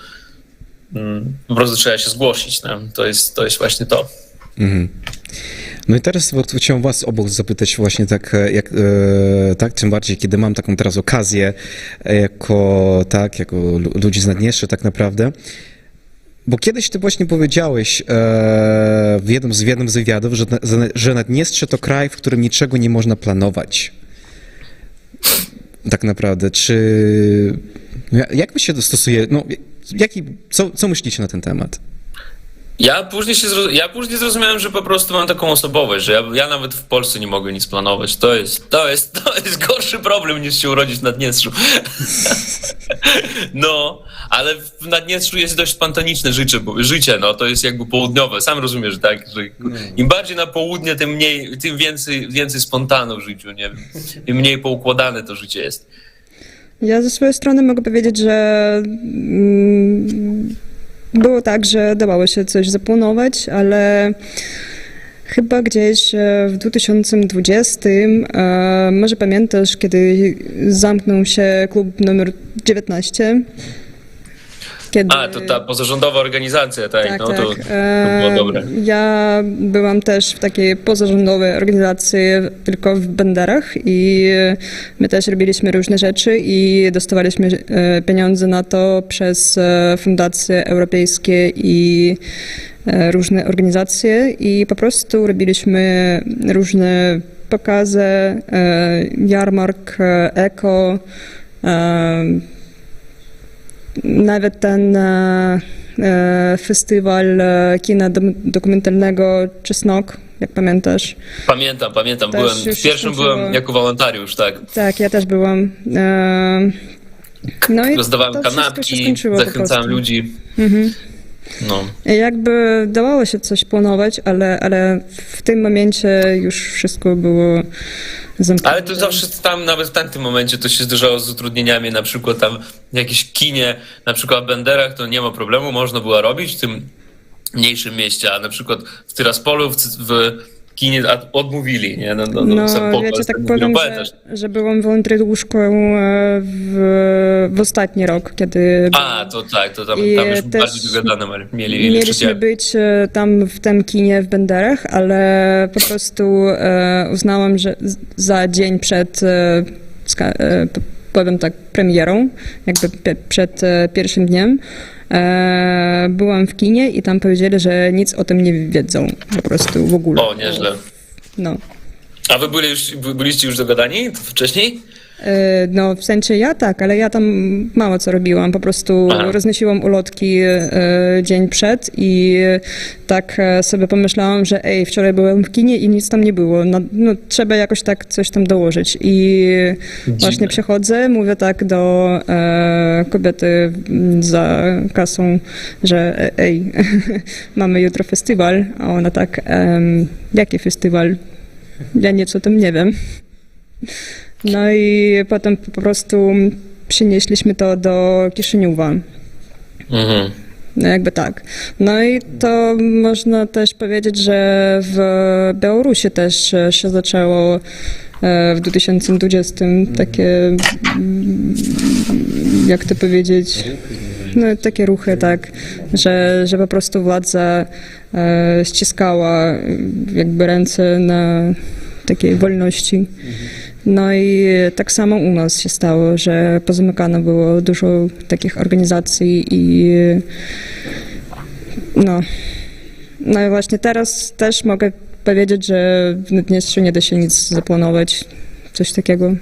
S18: trzeba się zgłosić. No? To jest właśnie to.
S16: Mhm. No i teraz chciałem was obu zapytać właśnie tak, tym bardziej, kiedy mam taką teraz okazję jako ludzi z Naddniestrza tak naprawdę. Bo kiedyś ty właśnie powiedziałeś w jednym z wywiadów, że Naddniestrze to kraj, w którym niczego nie można planować. tak naprawdę. Jak wy się dostosuje, no, co myślicie na ten temat?
S18: Ja później zrozumiałem, że po prostu mam taką osobowość, że ja nawet w Polsce nie mogę nic planować. To jest gorszy problem niż się urodzić w Naddniestrzu. No, ale w Naddniestrzu jest dość spontaniczne życie, no, to jest jakby południowe. Sam rozumiesz, tak? Że im bardziej na południe, tym więcej spontanu w życiu, nie wiem. Im mniej poukładane to życie jest.
S17: Ja ze swojej strony mogę powiedzieć, że było tak, że dawało się coś zaplanować, ale chyba gdzieś w 2020, może pamiętasz, kiedy zamknął się klub numer 19? Kiedy...
S18: To ta pozarządowa organizacja, tak?
S17: Tak,
S18: no,
S17: tak.
S18: To było dobre.
S17: Ja byłam też w takiej pozarządowej organizacji tylko w Benderach i my też robiliśmy różne rzeczy i dostawaliśmy pieniądze na to przez fundacje europejskie i różne organizacje i po prostu robiliśmy różne pokazy, jarmark, eko, nawet ten festiwal kina dokumentalnego Czesnok, jak pamiętasz?
S18: Pamiętam. W pierwszym byłem jako wolontariusz, tak.
S17: Tak, ja też byłam. No i
S18: rozdawałem kanapki, zachęcałem ludzi.
S17: Mhm.
S18: No.
S17: Jakby dawało się coś planować, ale w tym momencie już wszystko było zamknięte.
S18: Ale to zawsze tam, nawet w tamtym momencie to się zdarzało z utrudnieniami, na przykład tam w jakieś kinie, na przykład w Benderach to nie ma problemu, można było robić w tym mniejszym mieście, a na przykład w Tyraspolu w kinie odmówili, nie?
S17: Wiecie, tak powiem, że byłam wolontariuszką w ostatni rok, kiedy...
S18: To tak, to tam już bardziej dogadane
S17: mieliśmy być tam w tym kinie w Benderach, ale po prostu uznałam, że za dzień przed, powiem tak, premierą, jakby przed pierwszym dniem, byłam w kinie i tam powiedzieli, że nic o tym nie wiedzą, po prostu w ogóle.
S18: O, nieźle.
S17: No.
S18: A wy byliście już dogadani wcześniej?
S17: No, w sensie ja tak, ale ja tam mało co robiłam. Po prostu roznosiłam ulotki dzień przed i tak sobie pomyślałam, że wczoraj byłem w kinie i nic tam nie było. No, trzeba jakoś tak coś tam dołożyć. I właśnie przychodzę, mówię tak do kobiety za kasą, że mamy jutro festiwal, a ona tak, jaki festiwal? Ja nic o tym nie wiem. No i potem po prostu przynieśliśmy to do Kiszyniowa.
S18: Mhm.
S17: No jakby tak. No i to można też powiedzieć, że w Białorusi też się zaczęło w 2020 takie, jak to powiedzieć, no takie ruchy, tak, że po prostu władza ściskała jakby ręce na takiej wolności. No i tak samo u nas się stało, że pozamykano było dużo takich organizacji i no i właśnie teraz też mogę powiedzieć, że w Naddniestrzu nie da się nic zaplanować, coś takiego.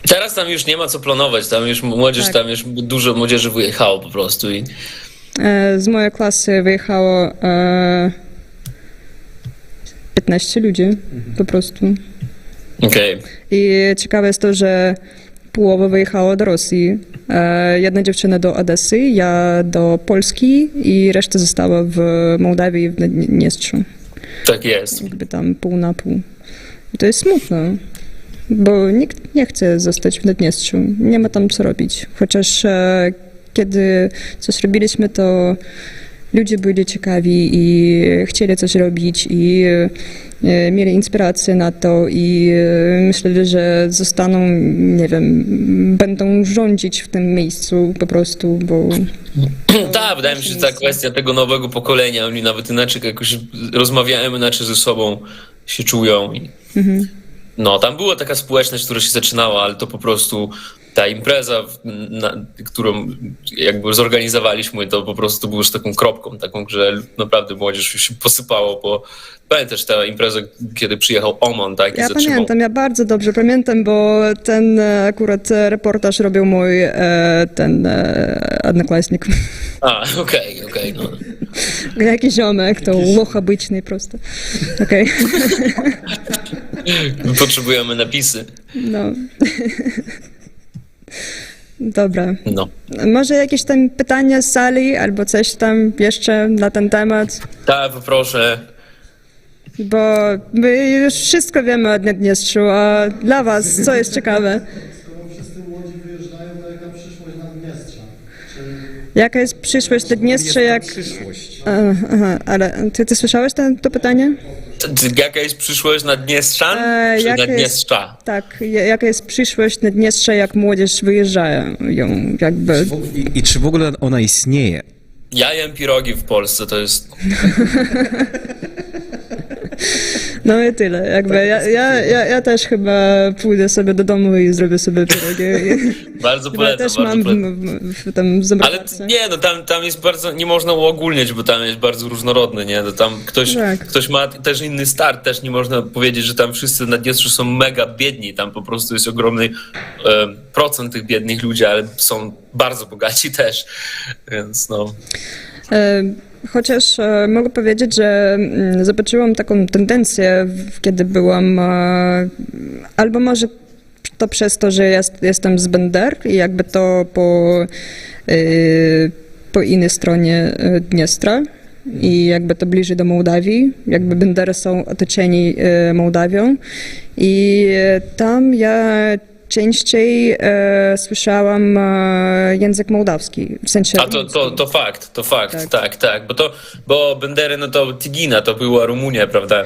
S18: Teraz tam już nie ma co planować, tam już młodzież, tak. Tam już dużo młodzieży wyjechało po prostu.
S17: Z mojej klasy wyjechało 15 ludzi po prostu.
S18: Okay.
S17: I ciekawe jest to, że połowa wyjechała do Rosji. Jedna dziewczyna do Odessy, ja do Polski i reszta została w Mołdawii i w Naddniestrzu.
S18: Tak jest.
S17: Jakby tam pół na pół. I to jest smutne, bo nikt nie chce zostać w Naddniestrzu. Nie ma tam co robić. Chociaż kiedy coś robiliśmy, to ludzie byli ciekawi i chcieli coś robić i mieli inspirację na to i myśleli, że zostaną, nie wiem, będą rządzić w tym miejscu po prostu, bo...
S18: Tak, wydaje mi się, że ta kwestia tego nowego pokolenia, oni nawet inaczej jakoś rozmawiają, inaczej ze sobą się czują. No, tam była taka społeczność, która się zaczynała, ale to po prostu ta impreza, którą jakby zorganizowaliśmy, to po prostu było już taką kropką, taką, że naprawdę młodzież już się posypało, bo pamiętasz tę imprezę, kiedy przyjechał Oman, tak? I
S17: Ja
S18: zatrzymał.
S17: pamiętam, ja bardzo dobrze pamiętam, bo ten akurat reportaż robił mój odnoklaśnik.
S18: A, okej, no.
S17: Jaki ziomek, to łoch obyczny prosto. Okej.
S18: Potrzebujemy napisy.
S17: No. Dobra.
S18: No.
S17: Może jakieś tam pytania z sali albo coś tam jeszcze na ten temat?
S18: Tak, poproszę.
S17: Bo my już wszystko wiemy o Naddniestrzu, a dla was co jest ciekawe? Jaka jest przyszłość Naddniestrza, jak... ale ty słyszałeś to pytanie?
S18: Jaka jest przyszłość Naddniestrza? Czy Naddniestrza?
S17: Tak, jaka jest przyszłość Naddniestrza, jak młodzież wyjeżdżają jakby...
S16: I czy w ogóle ona istnieje?
S18: Ja jem pirogi w Polsce, to jest...
S17: No i tyle, jakby ja też chyba pójdę sobie do domu i zrobię sobie pierogi.
S18: Bardzo
S17: Ja
S18: polecam,
S17: też
S18: bardzo
S17: mam
S18: polecam.
S17: tam
S18: Ale
S17: zamrażarce.
S18: nie, no tam jest bardzo, nie można uogólniać, bo tam jest bardzo różnorodny, nie? No tam ktoś ma też inny start, też nie można powiedzieć, że tam wszyscy na Naddniestrzu są mega biedni, tam po prostu jest ogromny procent tych biednych ludzi, ale są bardzo bogaci też, więc no...
S17: Chociaż mogę powiedzieć, że zobaczyłam taką tendencję, kiedy byłam, albo może to przez to, że jestem z Bender i jakby to po innej stronie Dniestra i jakby to bliżej do Mołdawii, jakby Bendery są otoczeni Mołdawią i tam ja częściej słyszałam język mołdawski, w sensie...
S18: A to fakt, tak, bo Bendery, no to Tigina, to była Rumunia, prawda?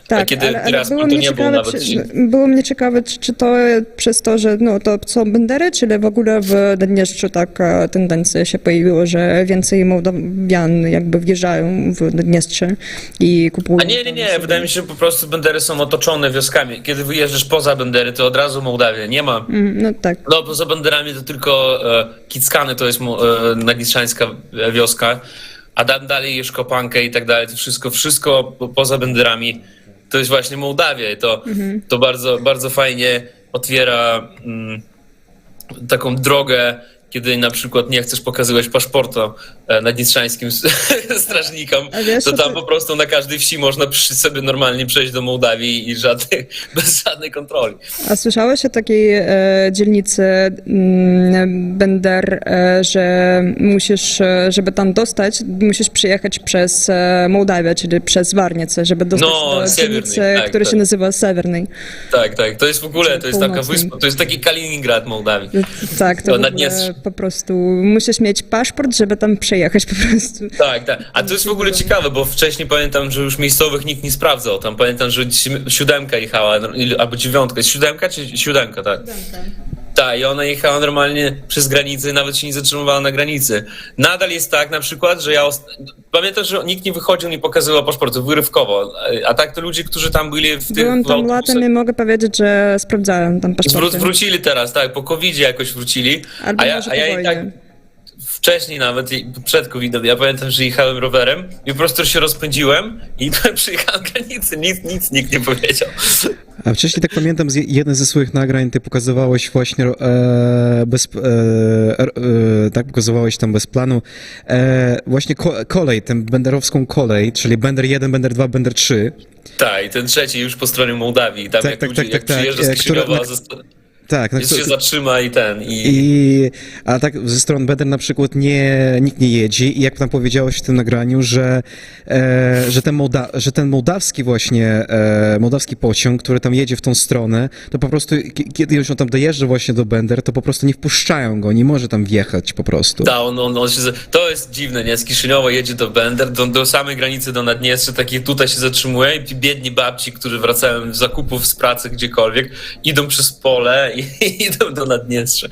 S17: Tak,
S18: a kiedy
S17: ale
S18: było, to nie było nawet...
S17: Było mnie ciekawe, czy to przez to, że no, to są Bendery, czy w ogóle w Naddniestrzu taka tendencja się pojawiła, że więcej Mołdawian jakby wjeżdżają w Naddniestrze i kupują...
S18: A nie, wydaje mi się, że po prostu Bendery są otoczone wioskami. Kiedy wyjeżdżasz poza Bendery, to od razu Mołdawia, nie ma...
S17: No tak.
S18: No poza Benderami to tylko Kickany, to jest naddniestrzańska wioska, a tam dalej jest Kopankę i tak dalej, to wszystko poza Benderami to jest właśnie Mołdawia i to bardzo, bardzo fajnie otwiera taką drogę, kiedy na przykład nie chcesz pokazywać paszportu naddniestrzańskim strażnikom, to tam po prostu na każdej wsi można sobie normalnie przejść do Mołdawii i bez żadnej kontroli.
S17: A słyszałeś o takiej dzielnicy Bender, że musisz, żeby tam dostać, musisz przyjechać przez Mołdawię, czyli przez Warnicę, żeby dostać do dzielnicy, która się nazywa Sewernej.
S18: Tak, to jest w ogóle, to jest taka wyspa, to jest taki Kaliningrad Mołdawii.
S17: Tak, to po prostu musisz mieć paszport, żeby tam przejechać po prostu.
S18: Tak. A to jest w ogóle ciekawe, bo wcześniej pamiętam, że już miejscowych nikt nie sprawdzał. Tam pamiętam, że 7 jechała, albo 9. Jest 7 czy 7, tak? 7. Tak, i ona jechała normalnie przez granicę i nawet się nie zatrzymywała na granicy. Nadal jest tak na przykład, że pamiętam, że nikt nie wychodził, nie pokazywał paszportu, wyrywkowo. A tak to ludzie, którzy tam byli w tych...
S17: Byłam tam latem i mogę powiedzieć, że sprawdzałem tam paszporty.
S18: Wrócili teraz, tak, po COVID-zie jakoś wrócili.
S17: Albo
S18: a ja i tak wcześniej nawet, przed COVID-em, ja pamiętam, że jechałem rowerem i po prostu się rozpędziłem i przyjechałem granicy, nic nikt nie powiedział.
S16: A wcześniej tak pamiętam, jeden ze swoich nagrań ty pokazywałeś właśnie pokazywałeś tam bez planu właśnie kolej, tę benderowską kolej, czyli Bender 1, Bender 2, Bender 3.
S18: Tak, i ten trzeci już po stronie Mołdawii, tam jak przyjeżdża z Kiszyniewa, się zatrzyma
S16: a tak ze strony Bender na przykład nikt nie jedzie i jak tam powiedziałeś w tym nagraniu, że ten mołdawski właśnie, mołdawski pociąg, który tam jedzie w tą stronę, to po prostu, kiedy już on tam dojeżdża właśnie do Bender, to po prostu nie wpuszczają go, nie może tam wjechać po prostu.
S18: Tak, to jest dziwne, nie? Z Kiszyniowa jedzie do Bender, do samej granicy do Naddniestrza, takie tutaj się zatrzymuje i biedni babci, którzy wracają z zakupów, z pracy, gdziekolwiek, idą przez pole i idą do Naddniestrza.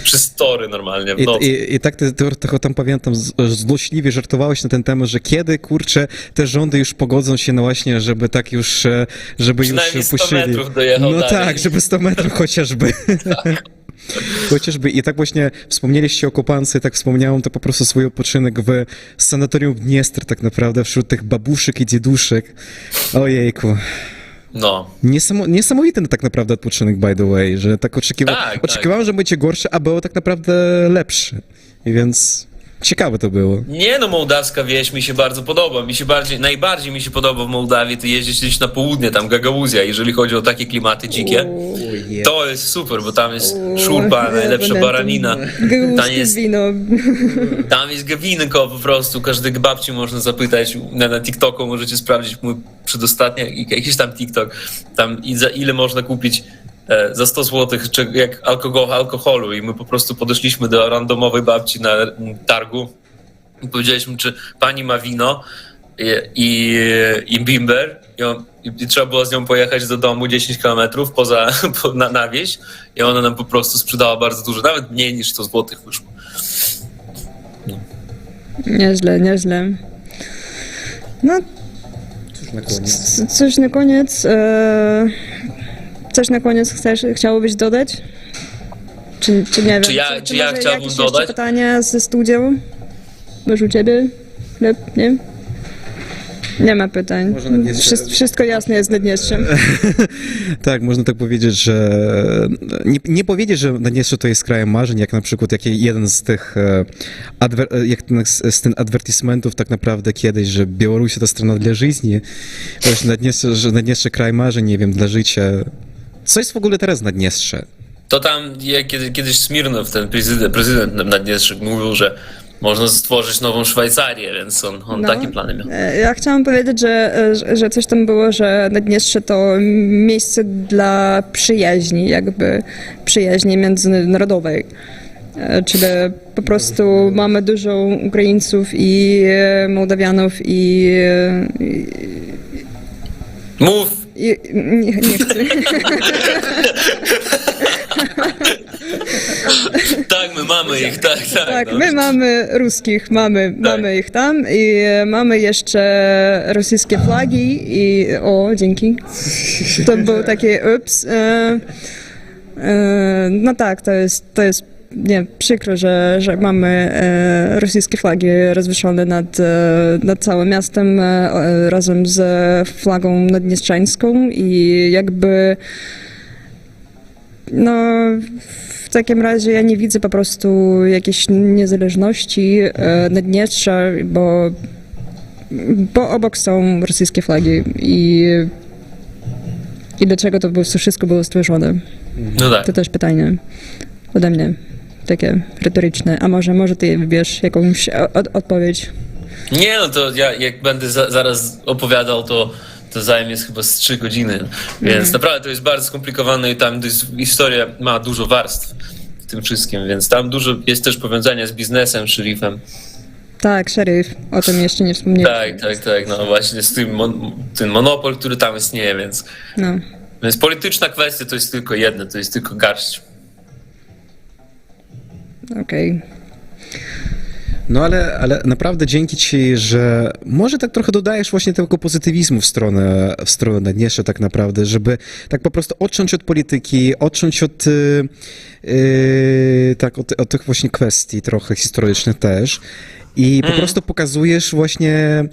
S18: Przez tory normalnie w nocy.
S16: I tak ty trochę tam pamiętam, złośliwie żartowałeś na ten temat, że kiedy, kurczę, te rządy już pogodzą się no właśnie, żeby tak już, żeby
S18: przynajmniej
S16: już
S18: 100
S16: puścili.
S18: metrów dojechał
S16: No
S18: dalej.
S16: tak, żeby 100 metrów chociażby.
S18: Tak.
S16: Chociażby i tak właśnie wspomnieliście o okupacji, tak wspomniałem to po prostu swój odpoczynek w sanatorium w Dniestr tak naprawdę, wśród tych babuszek i dzieduszek. Ojejku.
S18: No.
S16: Niesamowity tak naprawdę odpoczynek, by the way, że tak oczekiwałem, że będzie gorszy, a było tak naprawdę lepszy. I więc ciekawe to było.
S18: Nie no, mołdawska wieś mi się bardzo podoba. Najbardziej mi się podoba w Mołdawii to jeździć gdzieś na południe, tam Gagauzja, jeżeli chodzi o takie klimaty dzikie. To jest super, bo tam jest szurpa, najlepsza baranina. Tam jest gawinko po prostu, każdej babci można zapytać, na TikToku możecie sprawdzić mój przedostatni, jakiś tam TikTok, tam za ile można kupić za 100 zł jak alkoholu i my po prostu podeszliśmy do randomowej babci na targu i powiedzieliśmy, czy pani ma wino i bimber i trzeba było z nią pojechać do domu 10 km na wieś i ona nam po prostu sprzedała bardzo dużo, nawet mniej niż 100 zł wyszło. No.
S17: Nieźle, nieźle. No, coś na koniec. Coś na koniec chciałobyś dodać? Czy nie wiem?
S18: Czy ja chciałbym dodać?
S17: Jeszcze pytania ze studią? Może u ciebie? Nie? Nie ma pytań. Wszystko jasne jest z Naddniestrzem.
S16: Tak, można tak powiedzieć, że nie powiedzieć, że Naddniestrze to jest krajem marzeń, jak na przykład jeden z tych adwertismentów tak naprawdę kiedyś, że Białoruś to strona dla życia. Właśnie Naddniestrze kraj marzeń, nie wiem, dla życia. Co jest w ogóle teraz Naddniestrze?
S18: To tam kiedyś Smirnow, ten prezydent Naddniestrza mówił, że można stworzyć nową Szwajcarię, więc on takie plany miał.
S17: Ja chciałam powiedzieć, że coś tam było, że Naddniestrze to miejsce dla przyjaźni międzynarodowej. Czyli po prostu mamy dużo Ukraińców i Mołdawianów i
S18: Mów!
S17: Nie chcę.
S18: Tak, my mamy ich, tak.
S17: Tak, no. My mamy ruskich, mamy ich tam i mamy jeszcze rosyjskie flagi i dzięki. To był taki ups. No tak, to jest przykro, że mamy rosyjskie flagi rozwieszone nad całym miastem razem z flagą naddniestrzańską i jakby w takim razie ja nie widzę po prostu jakiejś niezależności Naddniestrza, bo obok są rosyjskie flagi i dlaczego to wszystko było stworzone?
S18: No tak.
S17: To też pytanie ode mnie, takie retoryczne. A może ty wybierz jakąś odpowiedź?
S18: Nie, no to ja jak będę zaraz opowiadał, to zajmie chyba z 3 godziny. Więc naprawdę to jest bardzo skomplikowane i tam historia ma dużo warstw w tym wszystkim, więc tam dużo jest też powiązania z biznesem, szerifem.
S17: Tak, szeryf, o tym jeszcze nie wspomniałem.
S18: Tak, no właśnie z tym monopol, który tam istnieje, więc...
S17: No.
S18: Więc polityczna kwestia to jest tylko jedno, to jest tylko garść.
S17: Okej.
S16: No ale naprawdę dzięki ci, że może tak trochę dodajesz właśnie tego pozytywizmu w stronę Naddniestrza tak naprawdę, żeby tak po prostu odciąć od polityki, odciąć od tych właśnie kwestii trochę historycznych też i po prostu pokazujesz właśnie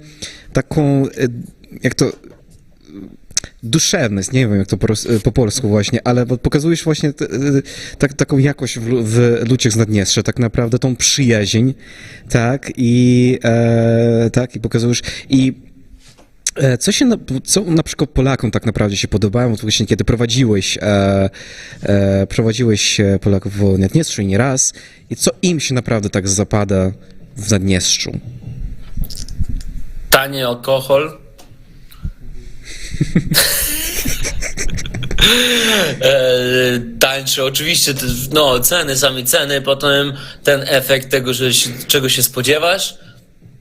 S16: taką, jak to duszewność, nie wiem jak to po polsku właśnie, ale pokazujesz właśnie taką jakość w ludziach z Naddniestrza, tak naprawdę tą przyjaźń, tak, i pokazujesz, i co na przykład Polakom tak naprawdę się podobało, właśnie kiedy prowadziłeś Polaków w Naddniestrzu nie raz, i co im się naprawdę tak zapada w Naddniestrzu?
S18: Tani alkohol. Tańsze, oczywiście, same ceny, potem ten efekt tego, czego się spodziewasz,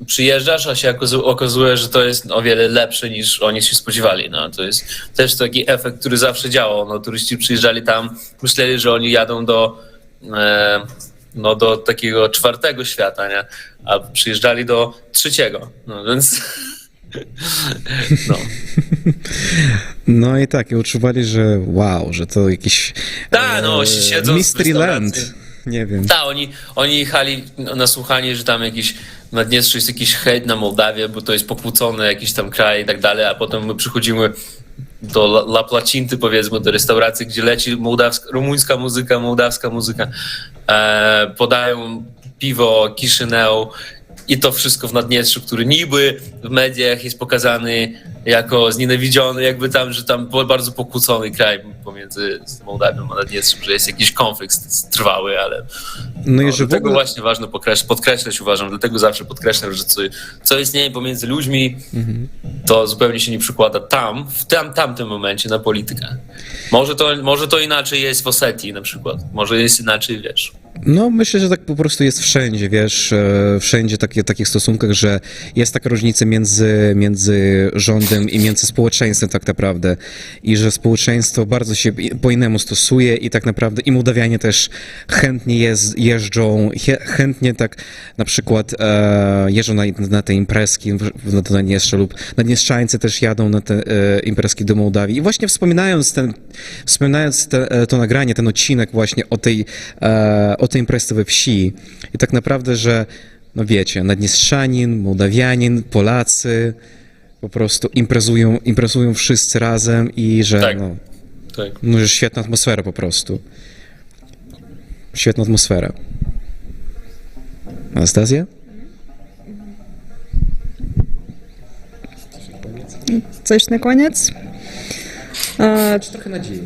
S18: przyjeżdżasz, a się okazuje, że to jest o wiele lepsze niż oni się spodziewali. No, to jest też taki efekt, który zawsze działał. No, turyści przyjeżdżali tam, myśleli, że oni jadą do takiego 4. świata, nie? A przyjeżdżali do 3. No, więc No.
S16: No i tak, i odczuwali, że wow, że to jakiś
S18: No, siedzą
S16: Mystery Land. Nie wiem.
S18: Tak, oni jechali na słuchanie, że tam jakiś w Naddniestrzu jest jakiś hejt na Mołdawię, bo to jest pokłócony jakiś tam kraj i tak dalej, a potem my przychodzimy do La Placinty, powiedzmy, do restauracji, gdzie leci rumuńska muzyka, mołdawska muzyka, podają piwo, kiszynę i to wszystko w Naddniestrzu, który niby w mediach jest pokazany jako znienawidziony, jakby tam, że tam był bardzo pokłócony kraj pomiędzy Mołdawią a Naddniestrzem, że jest jakiś konflikt trwały, ale dlatego właśnie ważne podkreślać, uważam, dlatego zawsze podkreślam, że co istnieje pomiędzy ludźmi, to zupełnie się nie przykłada w tamtym momencie na politykę. Może to inaczej jest w Osetii na przykład, może jest inaczej, wiesz.
S16: No myślę, że tak po prostu jest wszędzie, wiesz, wszędzie w takich stosunkach, że jest taka różnica między rządem i między społeczeństwem tak naprawdę i że społeczeństwo bardzo się po innemu stosuje i tak naprawdę i Mołdawianie też chętnie jeżdżą, chętnie tak na przykład jeżdżą na te imprezki na Naddniestrze lub naddniestrzańcy też jadą na te imprezki do Mołdawii i właśnie wspominając to nagranie, ten odcinek właśnie o tej imprezie we wsi i tak naprawdę, że no wiecie, naddniestrzanin, Mołdawianin, Polacy po prostu imprezują wszyscy razem i że że świetna atmosfera po prostu. Świetna atmosfera. Anastazja?
S17: Coś na koniec?
S16: Trochę nadziei.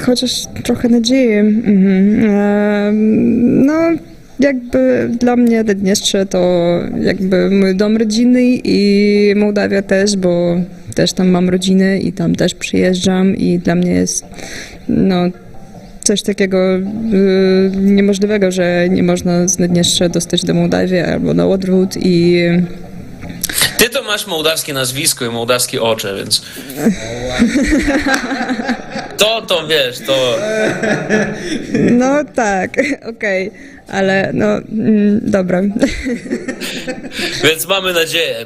S17: Chociaż trochę nadziei. No, jakby dla mnie Naddniestrze to jakby mój dom rodzinny i Mołdawia też, bo też tam mam rodzinę i tam też przyjeżdżam i dla mnie jest coś takiego niemożliwego, że nie można z Naddniestrza dostać do Mołdawii albo na odwrót i
S18: Ty to masz mołdawskie nazwisko i mołdawskie oczy, więc... To wiesz, to...
S17: No tak, okej, ale dobra.
S18: Więc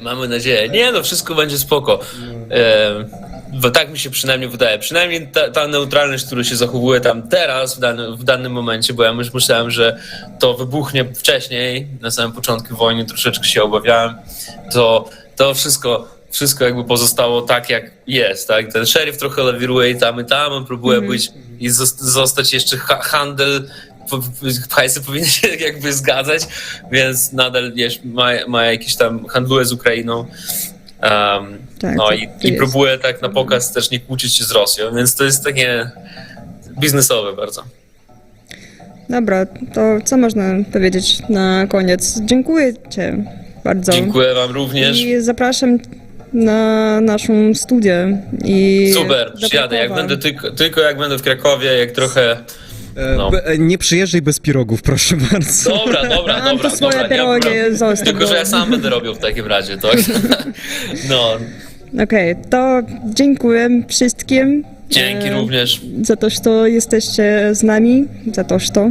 S18: mamy nadzieję. Nie no, wszystko będzie spoko. Tak mi się przynajmniej wydaje. Przynajmniej ta neutralność, która się zachowuje tam teraz, w danym momencie, bo ja myślałem, że to wybuchnie wcześniej, na samym początku wojny, troszeczkę się obawiałem, to wszystko jakby pozostało tak, jak jest, tak? Ten szeryf trochę lawiruje i tam, on próbuje być i zostać jeszcze handel, hajsy powinien się jakby zgadzać, więc nadal ma jakieś tam, handluje z Ukrainą. I próbuje tak na pokaz też nie kłócić się z Rosją, więc to jest takie biznesowe bardzo.
S17: Dobra, to co można powiedzieć na koniec? Dziękuję Cię bardzo.
S18: Dziękuję Wam również.
S17: I zapraszam na naszą studię.
S18: Super, przyjadę. Jak będę tylko jak będę w Krakowie, jak trochę...
S16: Nie przyjeżdżaj bez pirogów, proszę bardzo.
S18: Dobra.
S17: Mam tu swoje pierogi, zostaw.
S18: Tylko, że ja sam będę robił w takim razie, tak?
S17: Okej, to dziękuję wszystkim.
S18: Dzięki również.
S17: За то, что jesteście z nami. Za to, что.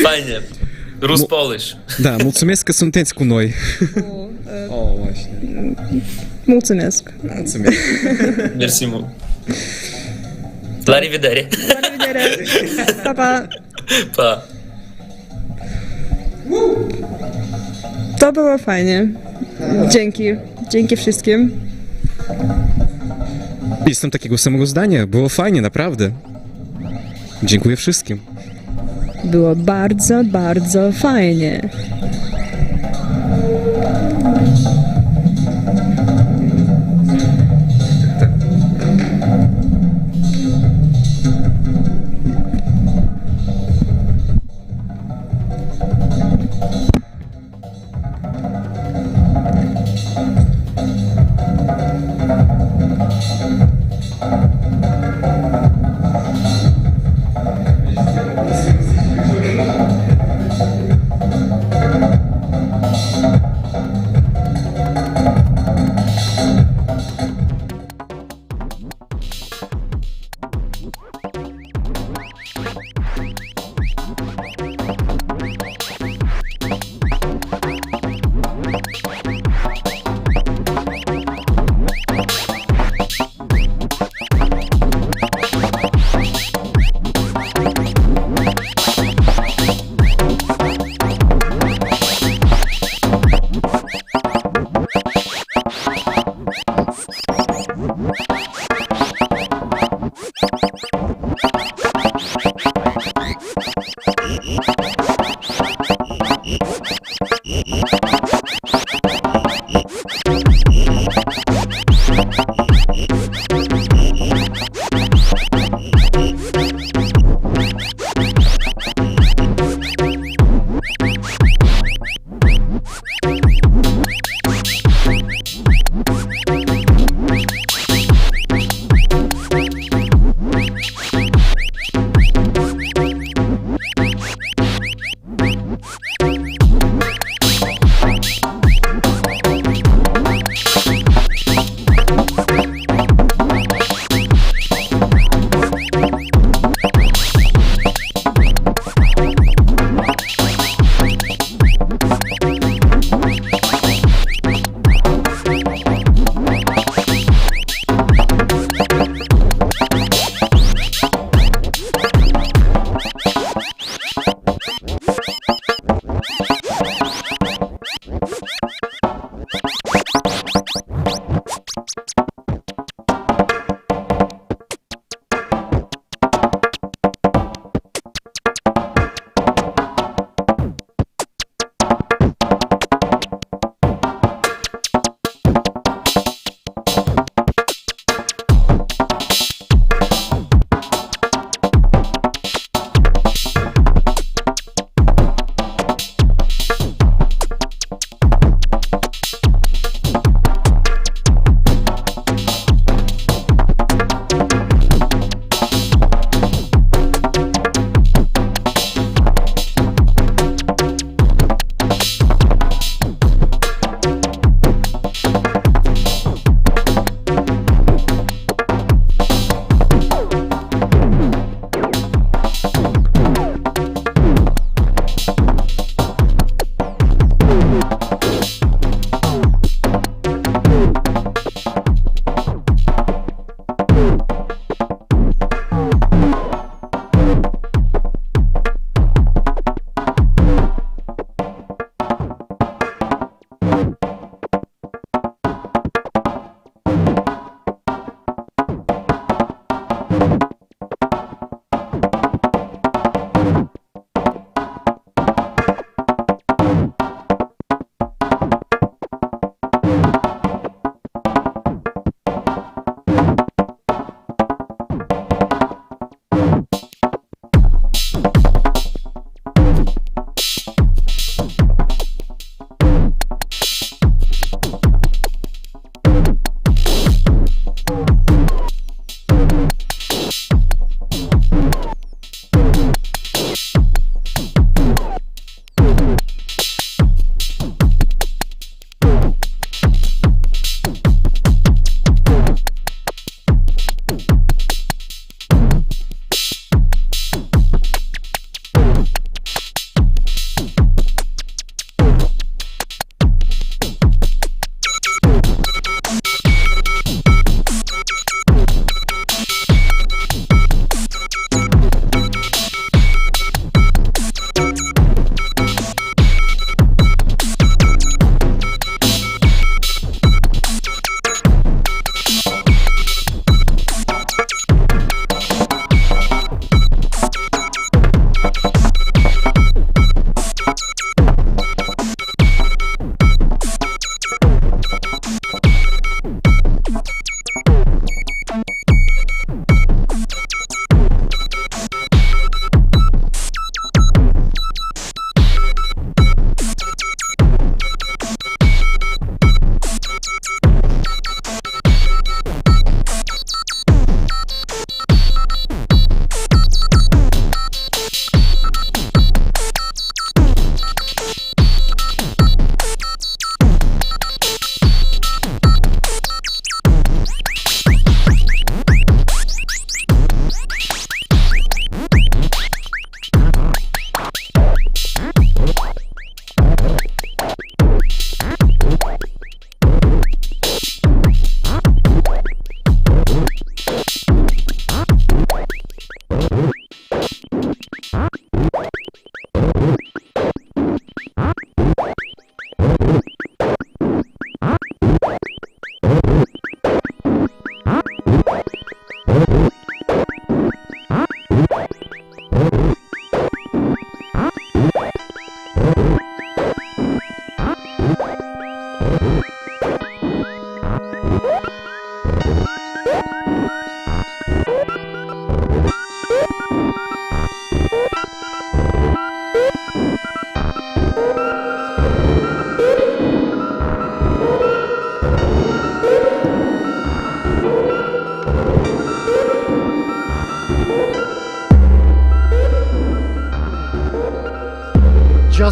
S18: Fajnie. Rus Polish.
S16: Da, mulțumesc că sunteți cu noi.
S17: Właśnie. Mulțumesc.
S18: Merci mult. La rivedere.
S17: Pa, pa.
S18: Pa.
S17: To było fajnie. Dzięki wszystkim.
S16: Jestem takiego samego zdania. Było fajnie, naprawdę. Dziękuję wszystkim.
S17: Było bardzo, bardzo fajnie.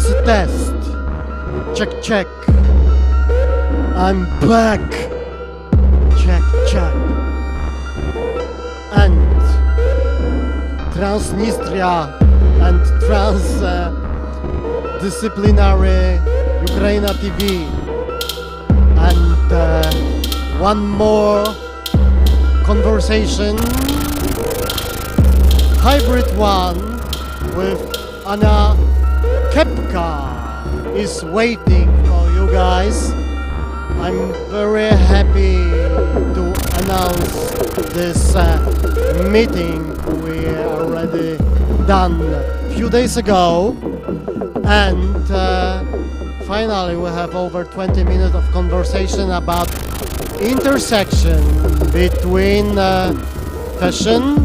S2: was a test. Check, check. I'm back. Check, check. And Transnistria and transdisciplinary UKRAiNATV. And one more conversation, hybrid one with Anna Kepka is waiting for you guys. I'm very happy to announce this meeting we already done a few days ago, and finally we have over 20 minutes of conversation about intersection between fashion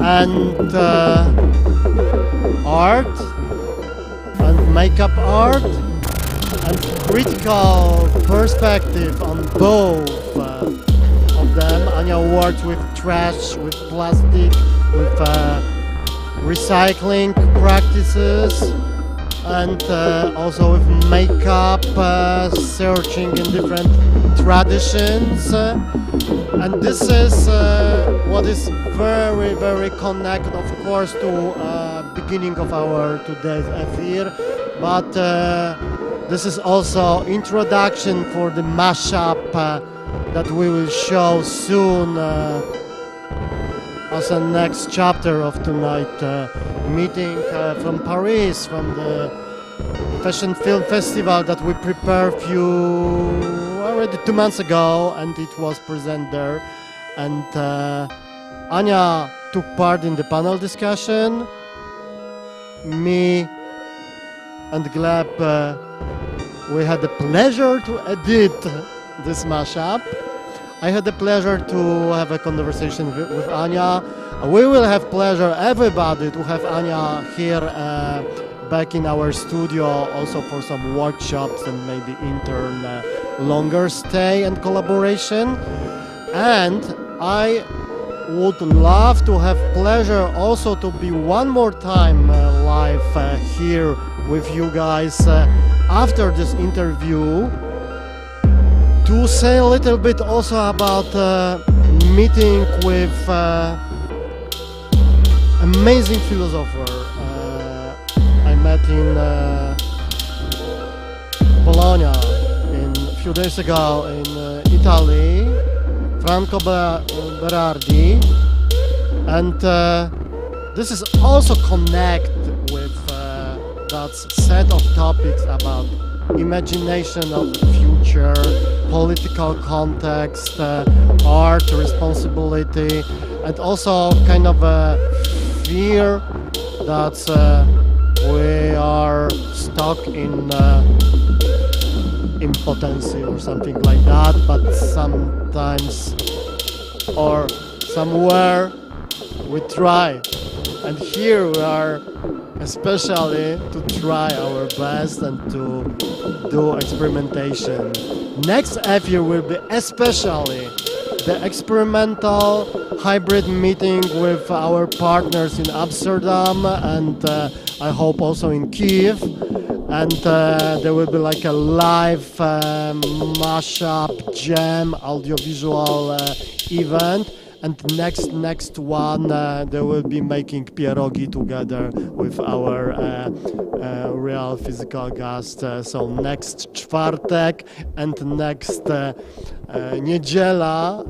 S2: and art and makeup art and critical perspective on both of them. Anya works with trash, with plastic, with recycling practices, and also with makeup, searching in different traditions. And this is what is very, very connected, of course, to beginning of our today's affair. But this is also introduction for the mashup that we will show soon as a next chapter of tonight meeting from Paris, from the Fashion Film Festival that we prepared already 2 months ago, and it was presented there. And Anya took part in the panel discussion. Me and Gleb, we had the pleasure to edit this mashup. I had the pleasure to have a conversation with Anya. We will have pleasure, everybody, to have Anya here back in our studio, also for some workshops and maybe intern longer stay and collaboration. And I would love to have pleasure also to be one more time live here with you guys after this interview, to say a little bit also about meeting with amazing philosopher I met in Bologna a few days ago in Italy, Franco Berardi, and this is also connect with that set of topics about imagination of the future, political context, art, responsibility, and also kind of a fear that we are stuck in impotency or something like that, but sometimes or somewhere we try. And here we are especially to try our best and to do experimentation. Next year will be especially the experimental hybrid meeting with our partners in Amsterdam and I hope also in Kyiv. And there will be like a live mashup, jam, audiovisual event. And next one, they will be making pierogi together with our real physical guest. So next czwartek and next niedziela,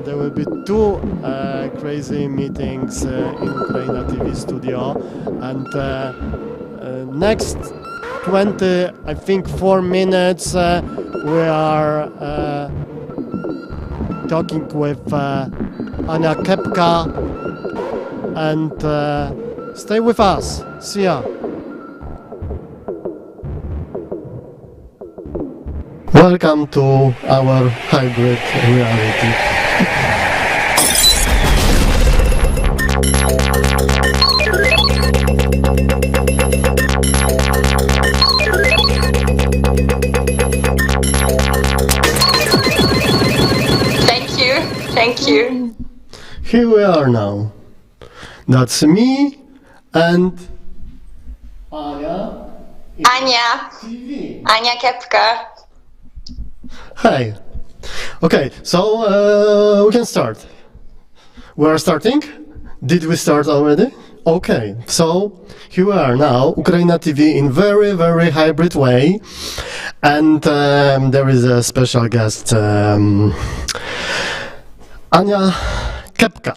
S2: there will be 2 crazy meetings in UKRAiNATV studio. And next 4 minutes, we are talking with Ania Kepka, and stay with us. See ya. Welcome to our hybrid reality.
S19: Thank you.
S2: Here we are now. That's me and
S19: Ania Kepka.
S14: Hey. Okay, so we can start. We are starting? Did we start already? Okay, so here we are now, UKRAiNATV in very, very hybrid way. And there is a special guest, Ania Kepka,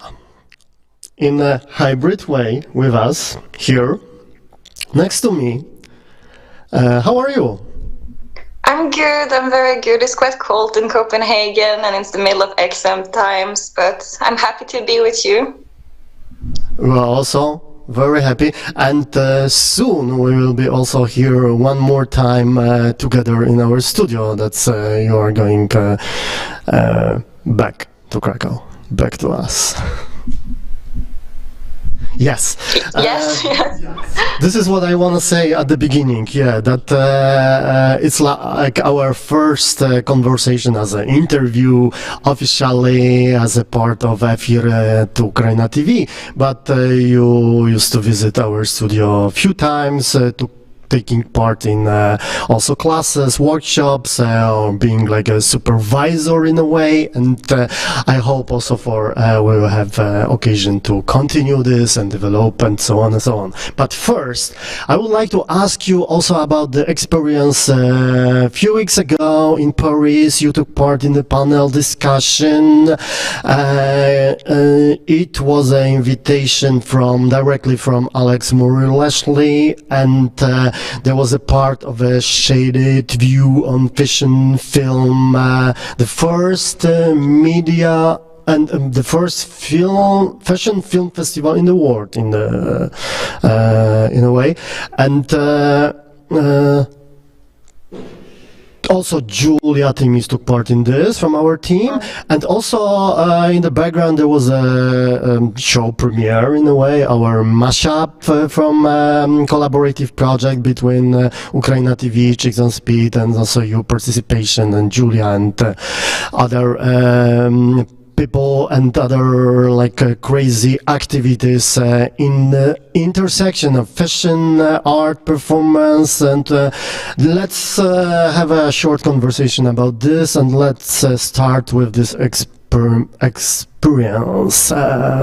S14: in a hybrid way with us here, next to me. How are you?
S19: I'm good, I'm very good. It's quite cold in Copenhagen and it's the middle of exam times, but I'm happy to be with you.
S14: We are also very happy, and soon we will be also here one more time together in our studio. That's you are going back to Krakow, back to us. Yes.
S19: Yes.
S14: This is what I want to say at the beginning. Yeah, that it's like our first conversation as an interview, officially as a part of FIR to UKRAiNATV. But you used to visit our studio a few times to taking part in also classes, workshops, or being like a supervisor in a way, and I hope also we will have occasion to continue this and develop and so on and so on. But first, I would like to ask you also about the experience a few weeks ago in Paris. You took part in the panel discussion. It was an invitation directly from Alex Murray-Leslie, and there was a part of a shaded view on fashion film, the first media and the first fashion film festival in the world, in a way, and also Julia Timis took part in this from our team, and also in the background there was a show premiere in a way, our mashup from collaborative project between UKRAiNATV, Chicks on Speed, and also your participation, and Julia and other people and other crazy activities in the intersection of fashion, art, performance, and let's have a short conversation about this, and let's start with this experience,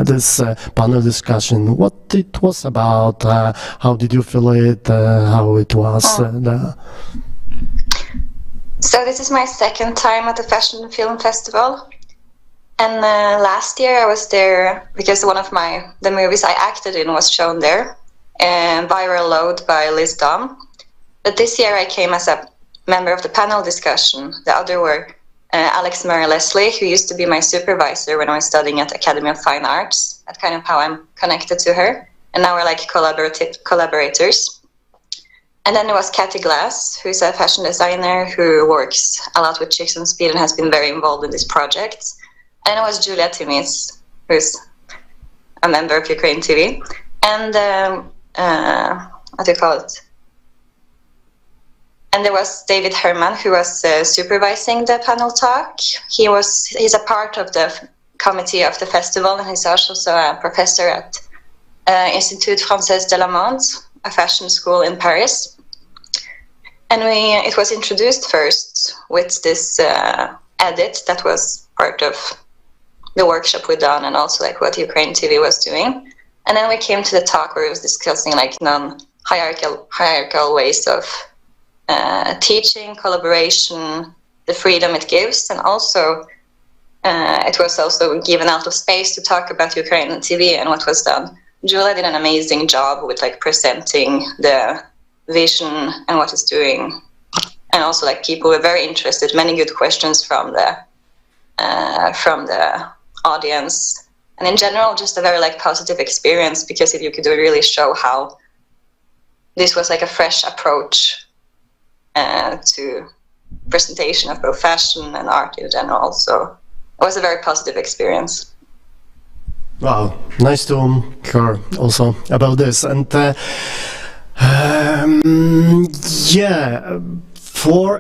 S14: this panel discussion, what it was about, how did you feel it, how it was.
S19: So this is my second time at the Fashion Film Festival. And last year I was there because one of the movies I acted in was shown there, Viral Load by Liz Dom. But this year I came as a member of the panel discussion. The other were Alex Murray-Leslie, who used to be my supervisor when I was studying at Academy of Fine Arts. That's kind of how I'm connected to her. And now we're like collaborators. And then there was Kathy Glass, who's a fashion designer who works a lot with Chicks on Speed and has been very involved in this project. And it was Julia Timis, who's a member of UKRAiNATV, and what do you call it? And there was David Herman, who was supervising the panel talk. He's a part of the committee of the festival, and he's also a professor at Institut Français de la Mode, a fashion school in Paris. And it was introduced first with this edit that was part of the workshop we done, and also what UKRAiNATV was doing. And then we came to the talk where it was discussing non-hierarchical ways of teaching, collaboration, the freedom it gives, and also it was also given out of space to talk about UKRAiNATV and what was done. Julia did an amazing job with presenting the vision and what it's doing, and also people were very interested. Many good questions from the audience, and in general just a very positive experience, because you could really show how this was a fresh approach to presentation of both fashion and art in general. So it was a very positive experience.
S14: Wow, nice to hear also about this. And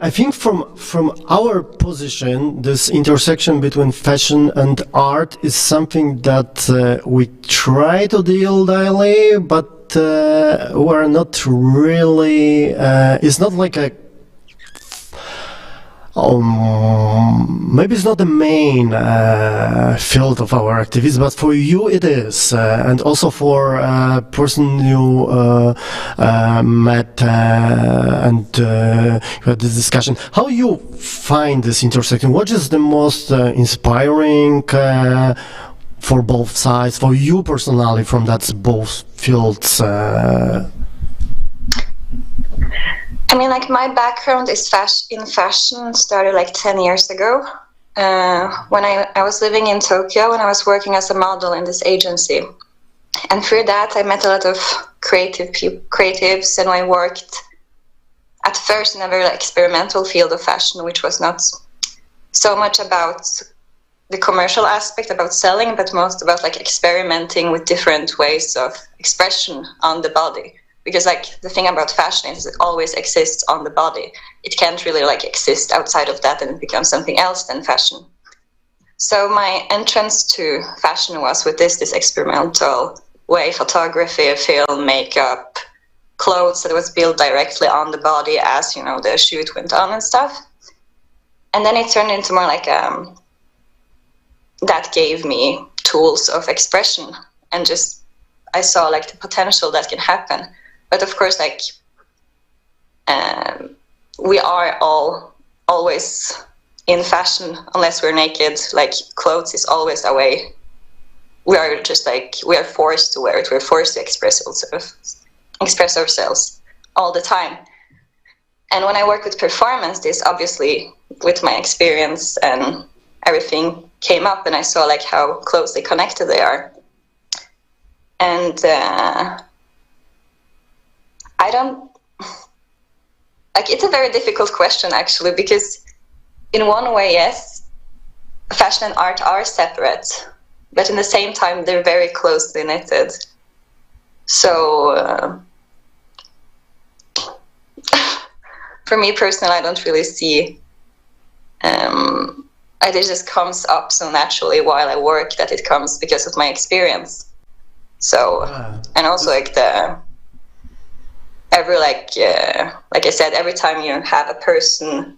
S14: I think from our position, this intersection between fashion and art is something that we try to deal daily, but
S2: we're not really, it's not like a, maybe it's not the main field of our activities, but for you it is, and also for a person you met and you had this discussion. How you find this intersection? What is the most inspiring for both sides, for you personally, from that both fields?
S19: I mean, like, my background is in fashion, started like 10 years ago. When I was living in Tokyo and I was working as a model in this agency. And through that, I met a lot of creatives, and I worked at first in a very experimental field of fashion, which was not so much about the commercial aspect, about selling, but most about like experimenting with different ways of expression on the body. Because like the thing about fashion is it always exists on the body. It can't really like exist outside of that and it becomes something else than fashion. So my entrance to fashion was with this experimental way: photography, film, makeup, clothes that was built directly on the body as, you know, the shoot went on and stuff. And then it turned into more like that gave me tools of expression, and just I saw like the potential that can happen. But of course, like, we are always in fashion unless we're naked. Like, clothes is always a way. We are just like, we are forced to wear it. We're forced to express ourselves all the time. And when I work with performance, this obviously, with my experience and everything, came up, and I saw like how closely connected they are. And I don't, like, it's a very difficult question actually, because in one way, yes, fashion and art are separate, but in the same time, they're very closely knitted. So for me personally, I don't really see, it just comes up so naturally while I work that it comes because of my experience. So, and also like like I said, every time you have a person,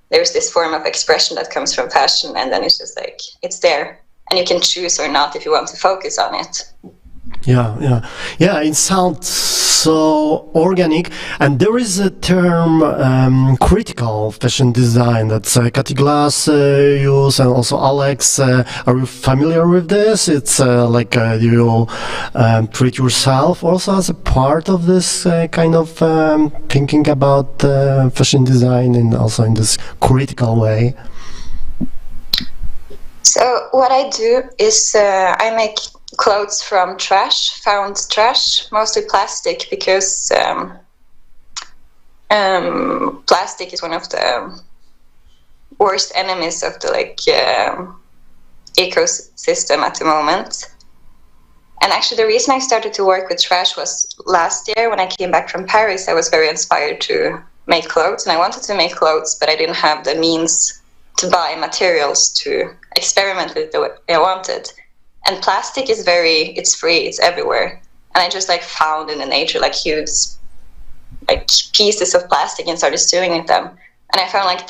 S19: there's this form of expression that comes from fashion, and then it's just like, it's there, and you can choose or not if you want to focus on it.
S2: Yeah, it sounds so organic, and there is a term, critical fashion design, that Katy Glass use, and also Alex. Are you familiar with this? It's like you treat yourself also as a part of this kind of thinking about fashion design, and also in this critical way.
S19: So what I do is I make clothes from found trash, mostly plastic, because plastic is one of the worst enemies of the ecosystem at the moment. And actually the reason I started to work with trash was last year when I came back from Paris. I was very inspired to make clothes, and I wanted to make clothes, but I didn't have the means to buy materials to experiment with the way I wanted. And plastic is it's free, it's everywhere. And I just like found in the nature like huge like pieces of plastic and started doing with them. And I found like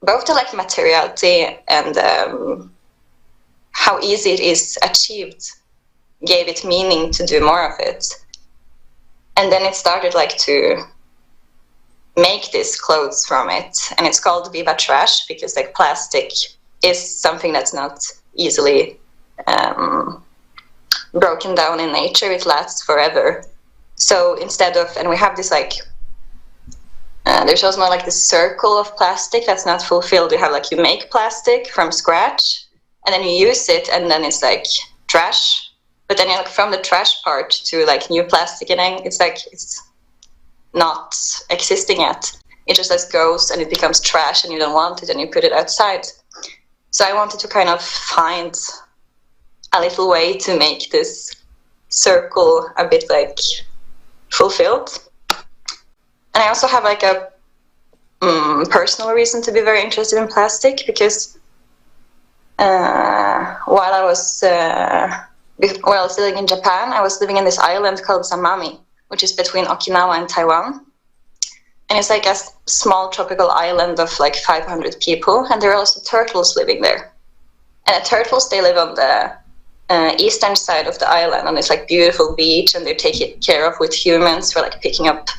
S19: both the like materiality and how easy it is achieved gave it meaning to do more of it. And then it started like to make these clothes from it. And it's called Viva Trash, because like plastic is something that's not easily broken down in nature. It lasts forever. So instead of, and we have this like, there's also like this circle of plastic that's not fulfilled. You have like, you make plastic from scratch, and then you use it, and then it's like trash. But then like from the trash part to like new plastic, and it's like, it's not existing yet. It just goes and it becomes trash, and you don't want it, and you put it outside. So I wanted to kind of find a little way to make this circle a bit like fulfilled. And I also have like a personal reason to be very interested in plastic, because while I was while I was living in Japan, I was living in this island called Zamami, which is between Okinawa and Taiwan. And it's like a small tropical island of like 500 people, and there are also turtles living there. And the turtles, they live on the eastern side of the island on this like beautiful beach, and they're taken care of with humans for like picking up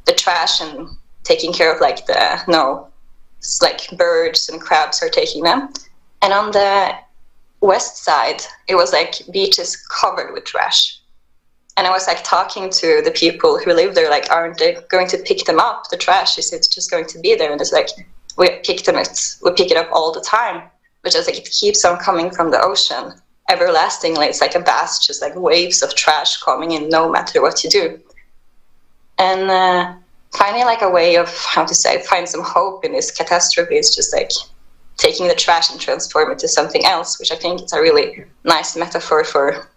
S19: the trash and taking care of like it's like birds and crabs are taking them. And on the west side, it was like beaches covered with trash. And I was like talking to the people who live there, like, aren't they going to pick them up, the trash? Is it just going to be there? And it's like, we pick it up all the time. But just like it keeps on coming from the ocean everlastingly. It's like a vast, just like waves of trash coming in no matter what you do. And finding like a way of, find some hope in this catastrophe is just like taking the trash and transform it to something else, which I think is a really nice metaphor for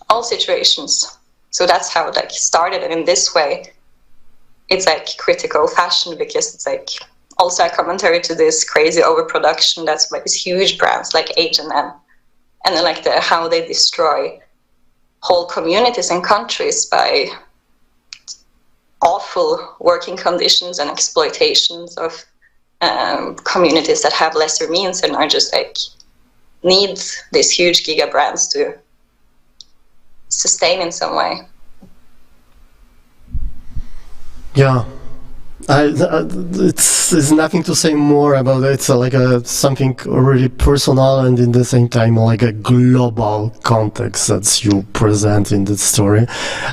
S19: all situations. So that's how it like started. And in this way, it's like critical fashion, because it's like also a commentary to this crazy overproduction that's by these huge brands like H&M, and then like how they destroy whole communities and countries by awful working conditions and exploitations of communities that have lesser means and are just like need these huge giga brands to sustain in some way.
S2: Yeah, it's nothing to say more about it. It's like something really personal, and in the same time like a global context that you present in this story.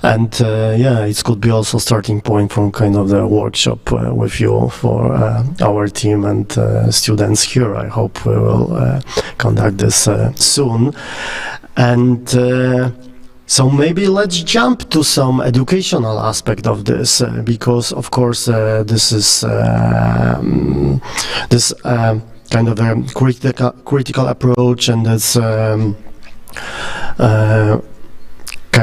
S2: And yeah, it could be also starting point from kind of the workshop with you for our team and students here. I hope we will conduct this soon. And so maybe let's jump to some educational aspect of this, because of course this is this kind of a critical approach, and this kind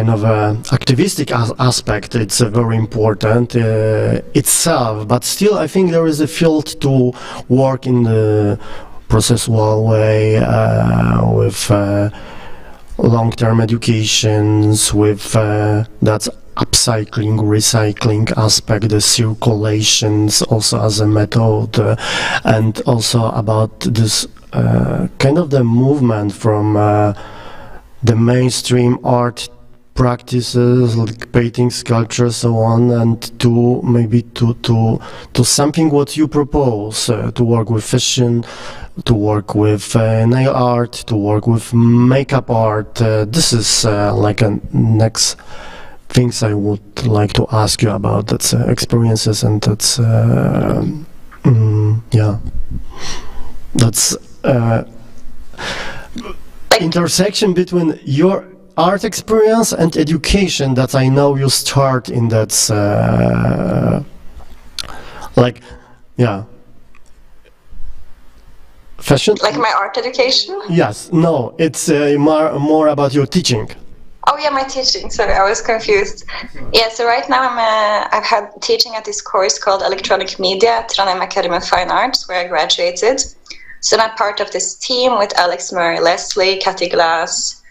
S2: of a activistic aspect. It's very important itself, but still I think there is a field to work in the processual way with long-term educations, with that upcycling, recycling aspect, the circulations also as a method, and also about this kind of the movement from the mainstream art practices like painting, sculpture, so on, and to maybe to something what you propose, to work with fashion, to work with nail art, to work with makeup art. This is like a next things I would like to ask you about. That's experiences, and that's yeah, that's intersection between your art experience and education that I know you start in. That's like, yeah. Fashion? Like
S19: my art education?
S2: Yes. No, it's more about your teaching.
S19: Oh yeah, my teaching. Sorry, I was confused. Yeah, so right now I've had teaching at this course called Electronic Media at Trondheim Academy of Fine Arts, where I graduated. So I'm part of this team with Alex Murray Leslie, Cathy Glass,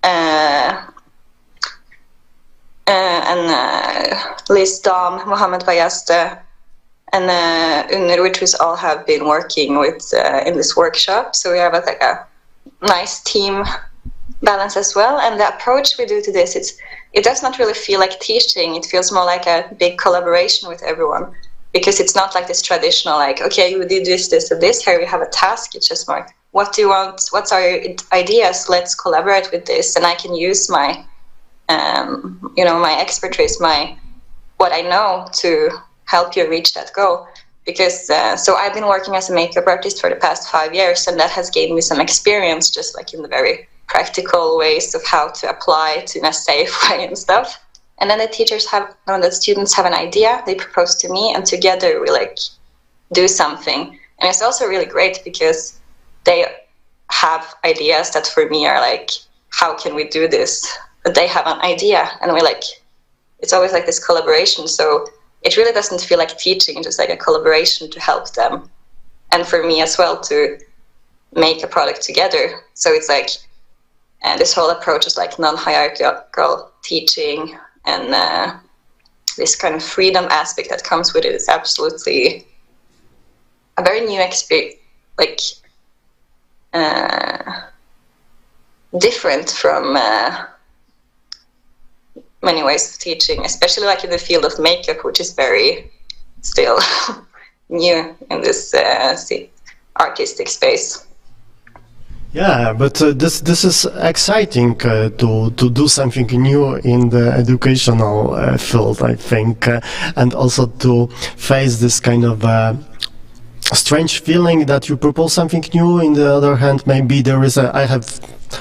S19: and Liz Dom, Mohammed Bayaste, and Unir, which we all have been working with in this workshop. So we have like a nice team balance as well. And the approach we do to this, it does not really feel like teaching. It feels more like a big collaboration with everyone, because it's not like this traditional, like, okay, you did this, this, and this, here we have a task. It's just more, what do you want? What's our ideas? Let's collaborate with this. And I can use my, my expertise, what I know to help you reach that goal. Because so I've been working as a makeup artist for the past 5 years, and that has given me some experience, just like in the very practical ways of how to apply it in a safe way and stuff. And then the students have an idea, they propose to me, and together we like do something. And it's also really great because they have ideas that for me are like, how can we do this? But they have an idea, and it's always like this collaboration. So it really doesn't feel like teaching, just like a collaboration to help them. And for me as well to make a product together. So it's like, And this whole approach is like non-hierarchical teaching, and this kind of freedom aspect that comes with it is absolutely a very new experience, like different from many ways of teaching, especially like in the field of makeup, which is very still new in this artistic space.
S2: Yeah, but this is exciting to do something new in the educational field, I think, and also to face this kind of strange feeling that you propose something new. In the other hand, maybe there is I have,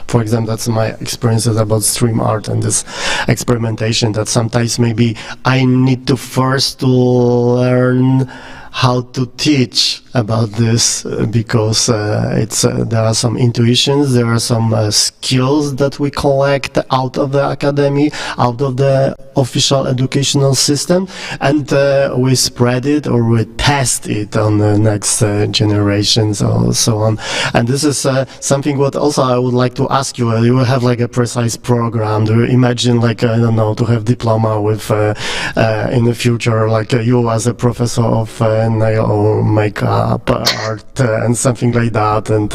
S2: for example, that's my experiences about stream art and this experimentation, that sometimes maybe I need to first to learn how to teach about this, because there are some intuitions, there are some skills that we collect out of the academy, out of the official educational system, and we spread it or we test it on the next generations or so on. And this is something what also I would like to ask you. You have like a precise program. Do you imagine, like, I don't know, to have diploma with in the future, like you as a professor of nail or makeup art and something like that? And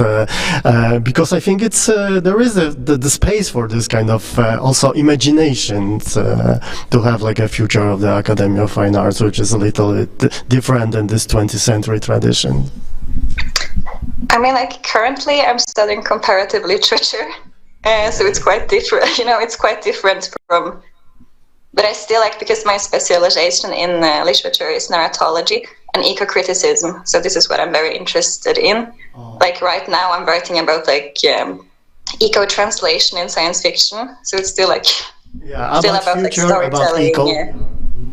S2: because I think it's there is the space for this kind of also imagination to have like a future of the Academy of Fine Arts, which is a little bit different than this 20th century tradition.
S19: I mean, like, currently I'm studying comparative literature, so it's quite different, you know, it's quite different from, but I still like, because my specialization in literature is narratology and eco-criticism, so this is what I'm very interested in. Like right now I'm writing about like eco-translation in science fiction, so it's still like, still about like storytelling.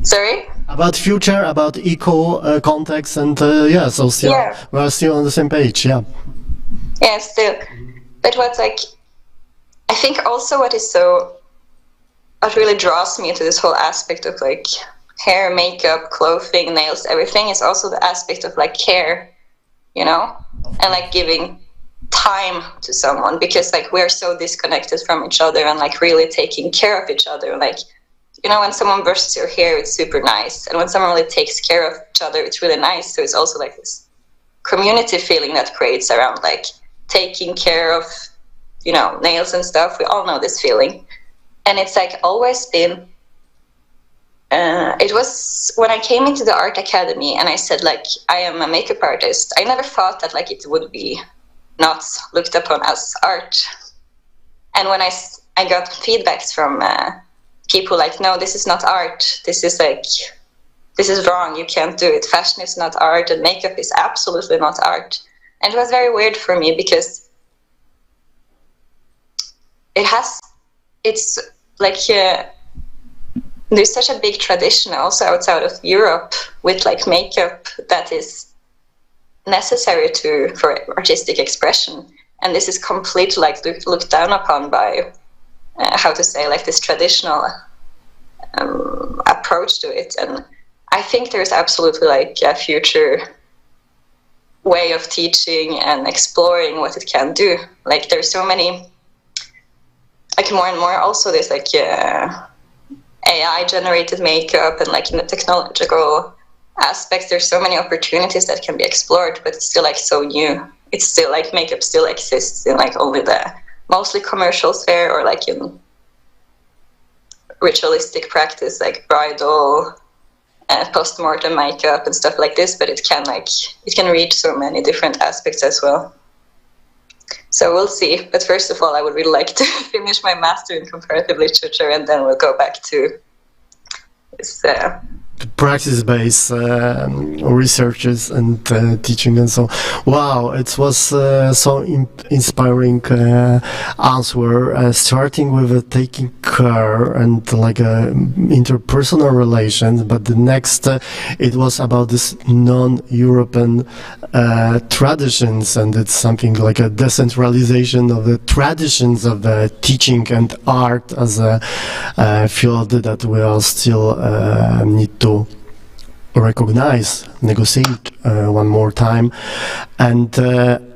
S19: Sorry?
S2: About future, about eco context, and yeah, so still, we're still on the same page, yeah.
S19: Yeah, still. But what's like, I think also what really draws me to this whole aspect of like hair, makeup, clothing, nails, everything, is also the aspect of like care, you know, and like giving time to someone, because like we're so disconnected from each other, and like really taking care of each other. Like, you know, when someone brushes your hair, it's super nice, and when someone really takes care of each other, it's really nice. So it's also like this community feeling that creates around like taking care of, you know, nails and stuff. We all know this feeling, and it's like always been. It was when I came into the art academy and I said like I am a makeup artist, I never thought that like it would be not looked upon as art. And when I got feedbacks from people like, no, this is not art, this is wrong, you can't do it, fashion is not art and makeup is absolutely not art. And it was very weird for me, because it's like there's such a big tradition also outside of Europe with like makeup that is necessary for artistic expression, and this is completely like looked down upon by how to say, like this traditional approach to it. And I think there's absolutely like a future way of teaching and exploring what it can do. Like there's so many, like more and more also there's like AI generated makeup, and like in the technological aspects there's so many opportunities that can be explored, but it's still like so new. It's still like makeup still exists in like only the mostly commercial sphere, or like in ritualistic practice like bridal post-mortem makeup and stuff like this, but it can reach so many different aspects as well. So we'll see. But first of all, I would really like to finish my master in comparative literature, and then we'll go back to this
S2: practice-based researches and teaching and so. Wow, it was so inspiring answer. Starting with taking care and like interpersonal relations, but the next it was about this non-European traditions, and it's something like a decentralization of the traditions of the teaching and art as a field that we are still need to recognize, negotiate one more time. And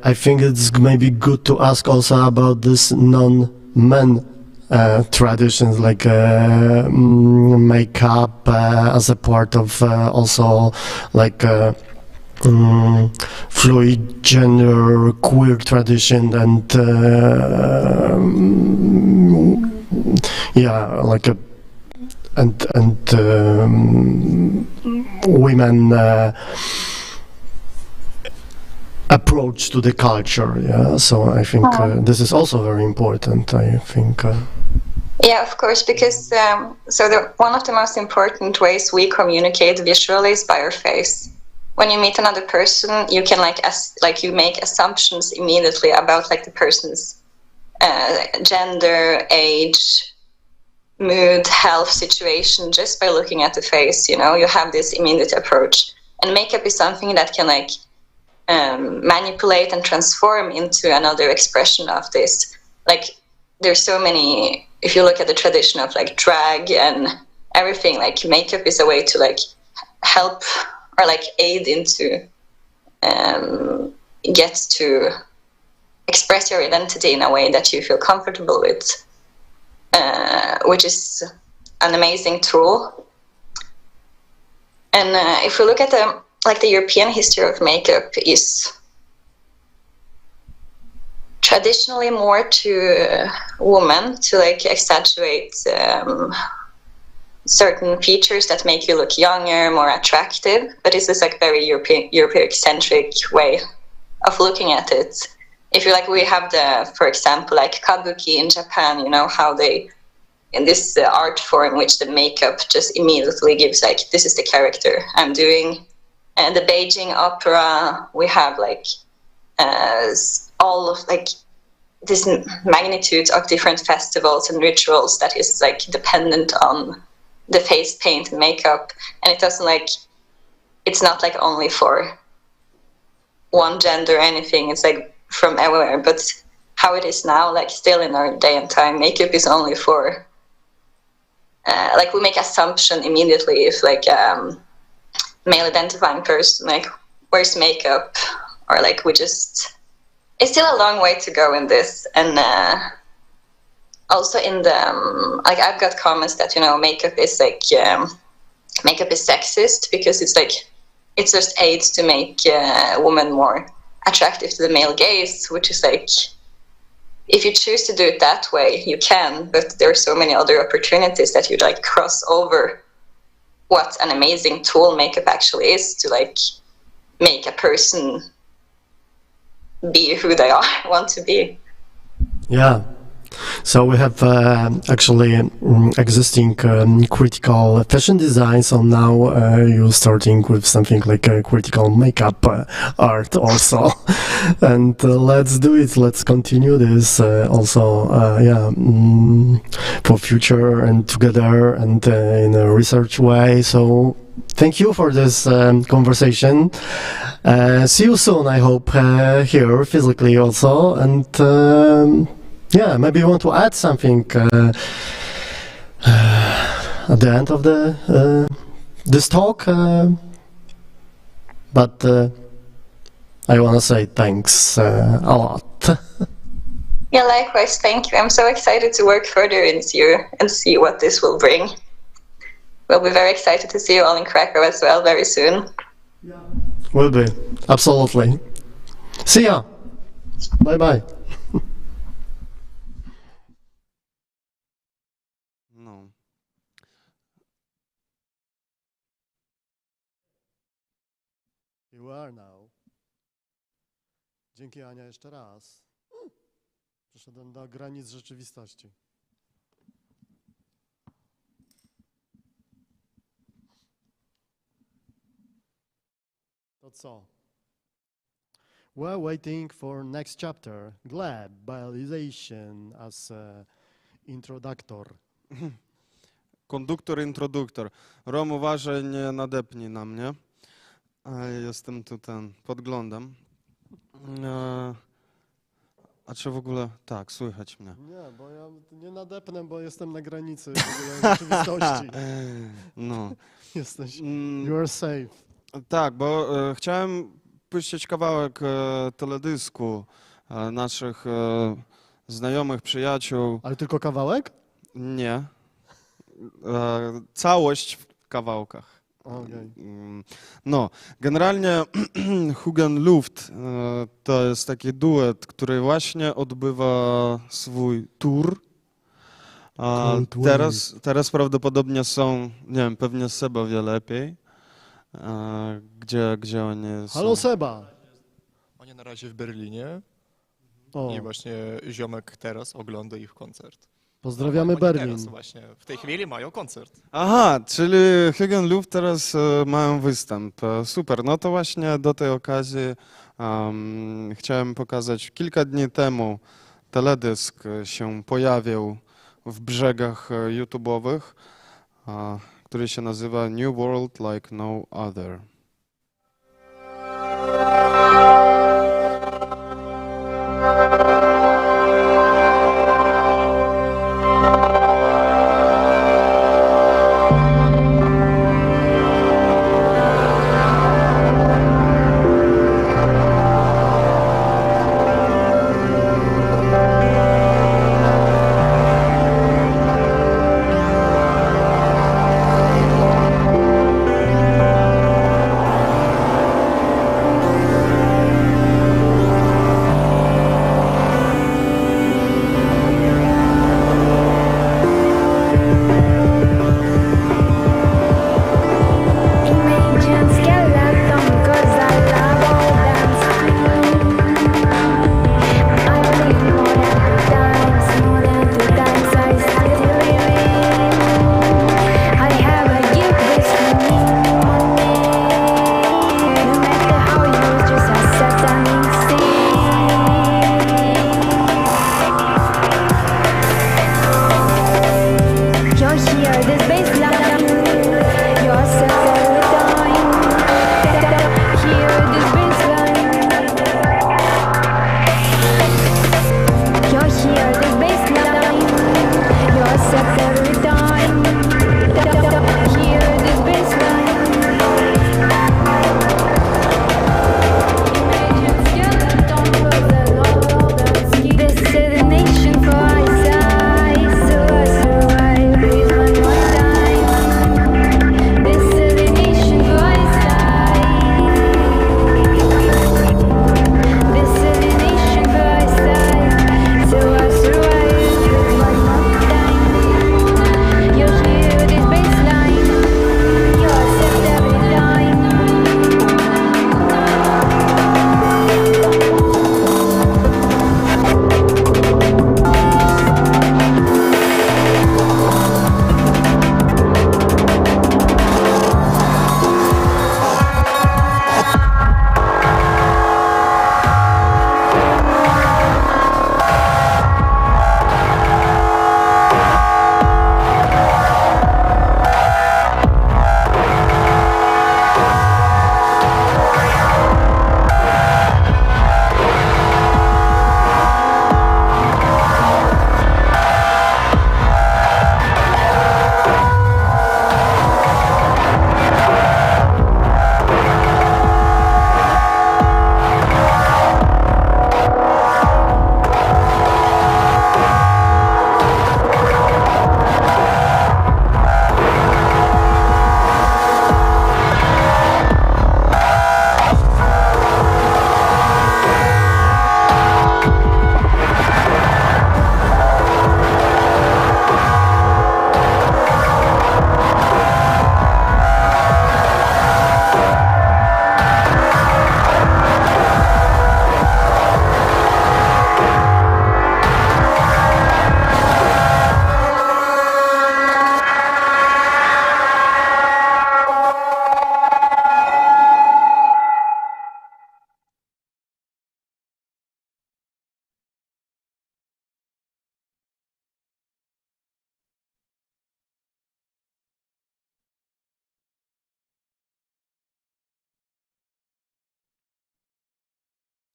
S2: I think it's maybe good to ask also about this non
S14: men traditions like makeup as a part of also like fluid gender queer tradition and yeah, like a and women approach to the culture. Yeah, so I think this is also very important. I think.
S19: Yeah, of course, because one of the most important ways we communicate visually is by our face. When you meet another person, you can you make assumptions immediately about like the person's gender, age, mood, health situation just by looking at the face. You know, you have this immediate approach, and makeup is something that can like manipulate and transform into another expression of this. Like there's so many. If you look at the tradition of like drag and everything, like makeup is a way to like help or like aid into get to express your identity in a way that you feel comfortable with, which is an amazing tool. And if we look at the European history of makeup is traditionally more to women to like exaggerate certain features that make you look younger, more attractive, but it's this like very European-centric way of looking at it. If you like, we have for example, like kabuki in Japan, you know, how they, in this art form, which the makeup just immediately gives like, this is the character I'm doing. And the Beijing opera, we have like all of like this magnitude of different festivals and rituals that is like dependent on the face paint and makeup, and it doesn't like, it's not like only for one gender or anything, it's like from everywhere. But how it is now, like still in our day and time, makeup is only for like we make assumption immediately if like male identifying person like wears makeup, or like we just, it's still a long way to go in this. And also in the like I've got comments that, you know, makeup is like makeup is sexist because it's like it's just aids to make women more attractive to the male gaze, which is like, if you choose to do it that way you can, but there are so many other opportunities that you like cross over what an amazing tool makeup actually is to like make a person be who they want to be.
S14: Yeah. So we have actually existing critical fashion design. So now you're starting with something like a critical makeup art also. And let's do it. Let's continue this also, yeah, for future and together and in a research way. So thank you for this conversation. See you soon, I hope, here physically also. And yeah, maybe you want to add something at the end of this talk, but I want to say thanks a lot.
S19: Yeah, likewise, thank you. I'm so excited to work further in this year and see what this will bring. We'll be very excited to see you all in Krakow as well very soon.
S14: Will be, absolutely. See ya. Bye-bye.
S2: You are now. Dzięki, Ania, jeszcze raz. Przeszedłem do granic rzeczywistości. To co? We're waiting for next chapter. Gleb, bialization as introductor.
S1: Konduktor, introduktor. Rom, uważaj, nie nadepnij na mnie. Jestem tu podglądam. A czy w ogóle tak, słychać mnie?
S2: Nie, bo ja nie nadepnę, bo jestem na granicy w ogóle rzeczywistości.
S1: No.
S2: Jesteś, you are safe.
S1: Tak, bo chciałem puścić kawałek teledysku naszych znajomych, przyjaciół.
S2: Ale tylko kawałek?
S1: Nie. Całość w kawałkach.
S2: Okay.
S1: No, generalnie Hugen Luft to jest taki duet, który właśnie odbywa swój tour. Teraz prawdopodobnie są, nie wiem, pewnie Seba wie lepiej, gdzie oni są.
S2: Halo Seba!
S20: Oni na razie w Berlinie i właśnie ziomek teraz ogląda ich koncert.
S2: Pozdrawiamy
S20: Oni
S2: Berlin.
S20: Teraz właśnie w tej chwili mają koncert.
S1: Aha, czyli Hugen Luft teraz mają występ. Super, no to właśnie do tej okazji chciałem pokazać. Kilka dni temu teledysk się pojawił w brzegach YouTube'owych, który się nazywa New World Like No Other.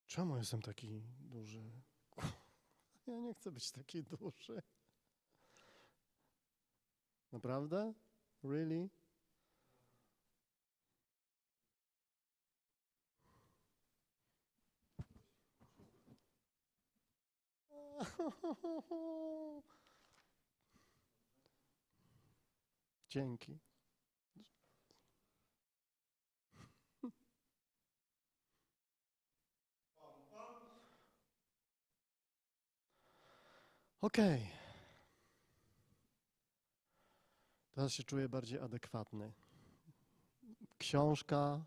S2: Czemu jestem taki duży? Ja nie chcę być taki duży. Naprawdę? Really? Dzięki. Okej. Teraz się czuję bardziej adekwatny. Książka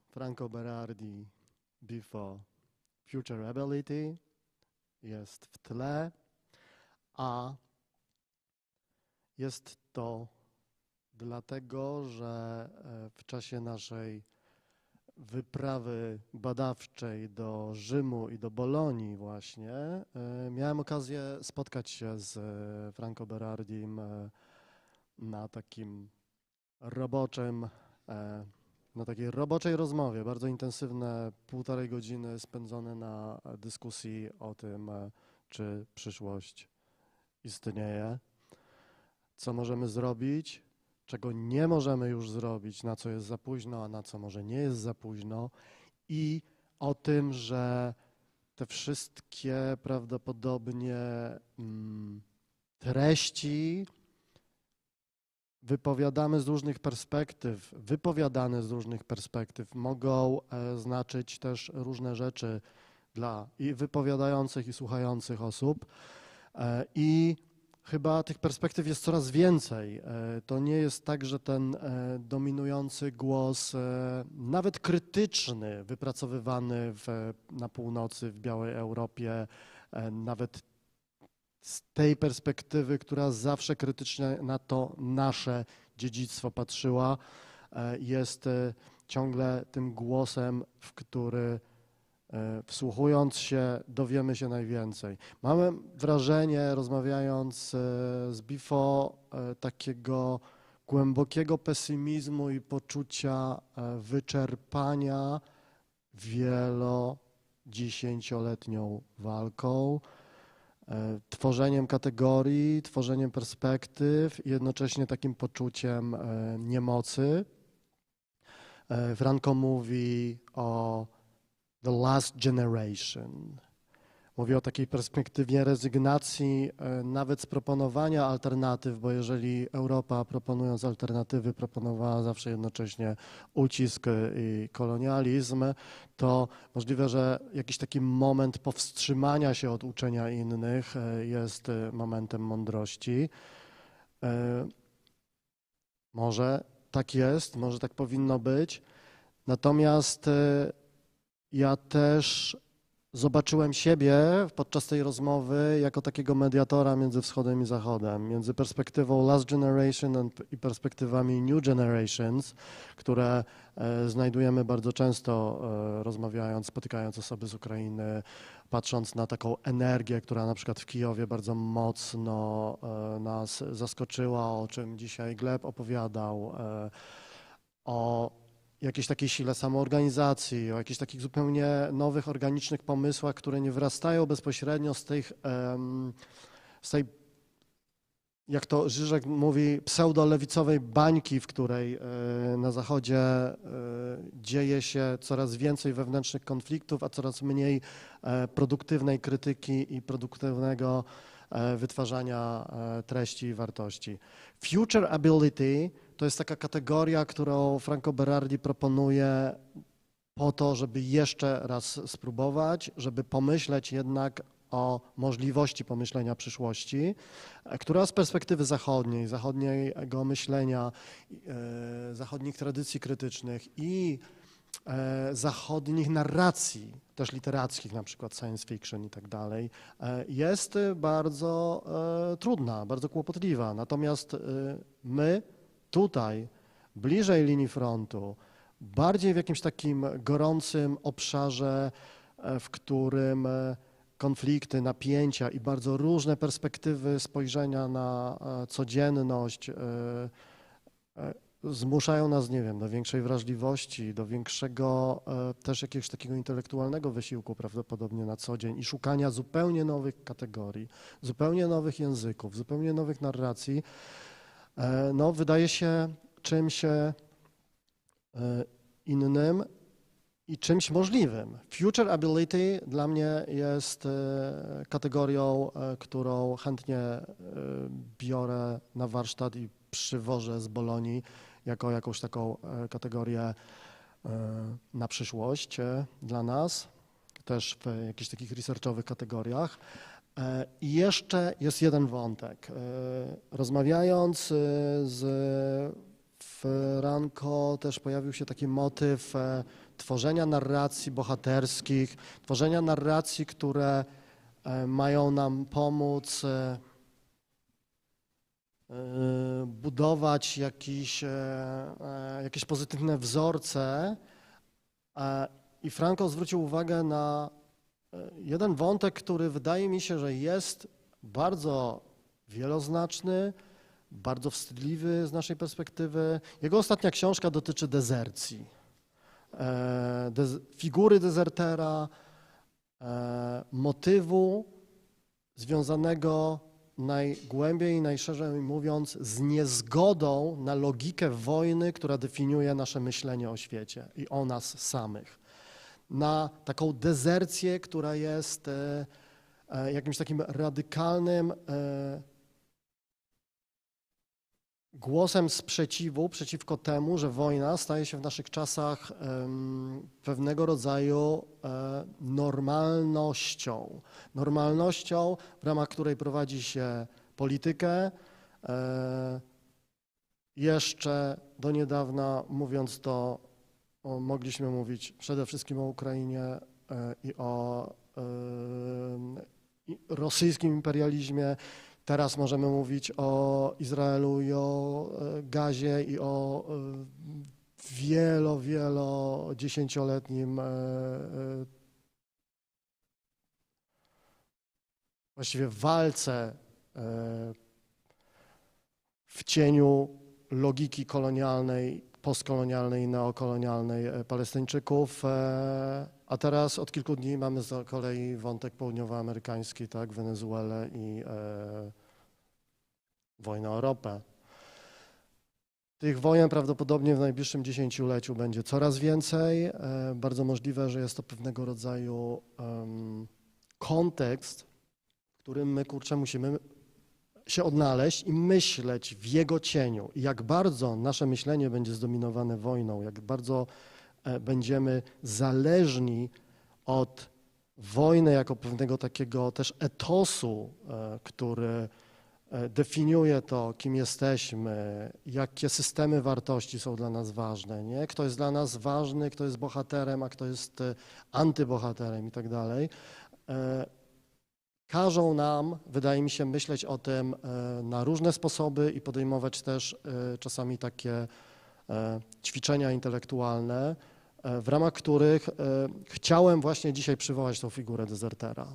S2: Franco Berardi Before Future Ability jest w tle, a jest to dlatego, że w czasie naszej wyprawy badawczej do Rzymu i do Bolonii właśnie miałem okazję spotkać się z Franco Berardim na takim na takiej roboczej rozmowie, bardzo intensywne 1,5 godziny spędzone na dyskusji o tym, czy przyszłość istnieje, co możemy zrobić, czego nie możemy już zrobić, na co jest za późno, a na co może nie jest za późno i o tym, że te wszystkie prawdopodobnie treści wypowiadane z różnych perspektyw mogą znaczyć też różne rzeczy dla i wypowiadających, i słuchających osób. I chyba tych perspektyw jest coraz więcej. To nie jest tak, że ten dominujący głos, nawet krytyczny, wypracowywany na północy, w białej Europie, nawet z tej perspektywy, która zawsze krytycznie na to nasze dziedzictwo patrzyła, jest ciągle tym głosem, w który wsłuchując się, dowiemy się najwięcej. Mamy wrażenie, rozmawiając z Bifo, takiego głębokiego pesymizmu i poczucia wyczerpania wielodziesięcioletnią walką, tworzeniem kategorii, tworzeniem perspektyw i jednocześnie takim poczuciem niemocy. Franco mówi o the last generation. Mówi o takiej perspektywie rezygnacji nawet z proponowania alternatyw, bo jeżeli Europa, proponując alternatywy, proponowała zawsze jednocześnie ucisk i kolonializm, to możliwe, że jakiś taki moment powstrzymania się od uczenia innych jest momentem mądrości. Może tak jest, może tak powinno być. Natomiast ja też zobaczyłem siebie podczas tej rozmowy jako takiego mediatora między Wschodem i Zachodem, między perspektywą Last Generation i perspektywami New Generations, które znajdujemy bardzo często rozmawiając, spotykając osoby z Ukrainy, patrząc na taką energię, która na przykład w Kijowie bardzo mocno nas zaskoczyła, o czym dzisiaj Gleb opowiadał, o jakiejś takiej sile samoorganizacji, o jakichś takich zupełnie nowych, organicznych pomysłach, które nie wyrastają bezpośrednio z tej, jak to Żyżek mówi, pseudolewicowej bańki, w której na Zachodzie dzieje się coraz więcej wewnętrznych konfliktów, a coraz mniej produktywnej krytyki i produktywnego wytwarzania treści i wartości. Future ability to jest taka kategoria, którą Franco Berardi proponuje po to, żeby jeszcze raz spróbować, żeby pomyśleć jednak o możliwości pomyślenia przyszłości, która z perspektywy zachodniego myślenia, zachodnich tradycji krytycznych i zachodnich narracji, też literackich, na przykład science fiction i tak dalej, jest bardzo trudna, bardzo kłopotliwa. Natomiast my tutaj, bliżej linii frontu, bardziej w jakimś takim gorącym obszarze, w którym konflikty, napięcia i bardzo różne perspektywy spojrzenia na codzienność zmuszają nas, nie wiem, do większej wrażliwości, do większego też jakiegoś takiego intelektualnego wysiłku prawdopodobnie na co dzień i szukania zupełnie nowych kategorii, zupełnie nowych języków, zupełnie nowych narracji, no wydaje się czymś innym i czymś możliwym. Future ability dla mnie jest kategorią, którą chętnie biorę na warsztat i przywożę z Bolonii jako jakąś taką kategorię na przyszłość dla nas, też w jakichś takich researchowych kategoriach. I jeszcze jest jeden wątek. Rozmawiając z Franco też pojawił się taki motyw tworzenia narracji bohaterskich, tworzenia narracji, które mają nam pomóc budować jakieś pozytywne wzorce. I Franco zwrócił uwagę na jeden wątek, który wydaje mi się, że jest bardzo wieloznaczny, bardzo wstydliwy z naszej perspektywy. Jego ostatnia książka dotyczy dezercji, figury dezertera, motywu związanego najgłębiej i najszerzej mówiąc z niezgodą na logikę wojny, która definiuje nasze myślenie o świecie i o nas samych. Na taką dezercję, która jest jakimś takim radykalnym głosem sprzeciwu przeciwko temu, że wojna staje się w naszych czasach pewnego rodzaju normalnością. Normalnością, w ramach której prowadzi się politykę. Jeszcze do niedawna, mówiąc to, mogliśmy mówić przede wszystkim o Ukrainie i o rosyjskim imperializmie. Teraz możemy mówić o Izraelu i o gazie i o wielodziesięcioletnim właściwie walce w cieniu logiki kolonialnej, postkolonialnej i neokolonialnej Palestyńczyków, a teraz od kilku dni mamy z kolei wątek południowoamerykański, tak, Wenezuelę i wojnę o ropę. Tych wojen prawdopodobnie w najbliższym dziesięcioleciu będzie coraz więcej. Bardzo możliwe, że jest to pewnego rodzaju kontekst, w którym my, musimy się odnaleźć i myśleć w jego cieniu. I jak bardzo nasze myślenie będzie zdominowane wojną, jak bardzo będziemy zależni od wojny jako pewnego takiego też etosu, który definiuje to, kim jesteśmy, jakie systemy wartości są dla nas ważne, nie? Kto jest dla nas ważny, kto jest bohaterem, a kto jest antybohaterem i tak dalej. Każą nam, wydaje mi się, myśleć o tym na różne sposoby i podejmować też czasami takie ćwiczenia intelektualne, w ramach których chciałem właśnie dzisiaj przywołać tą figurę dezertera,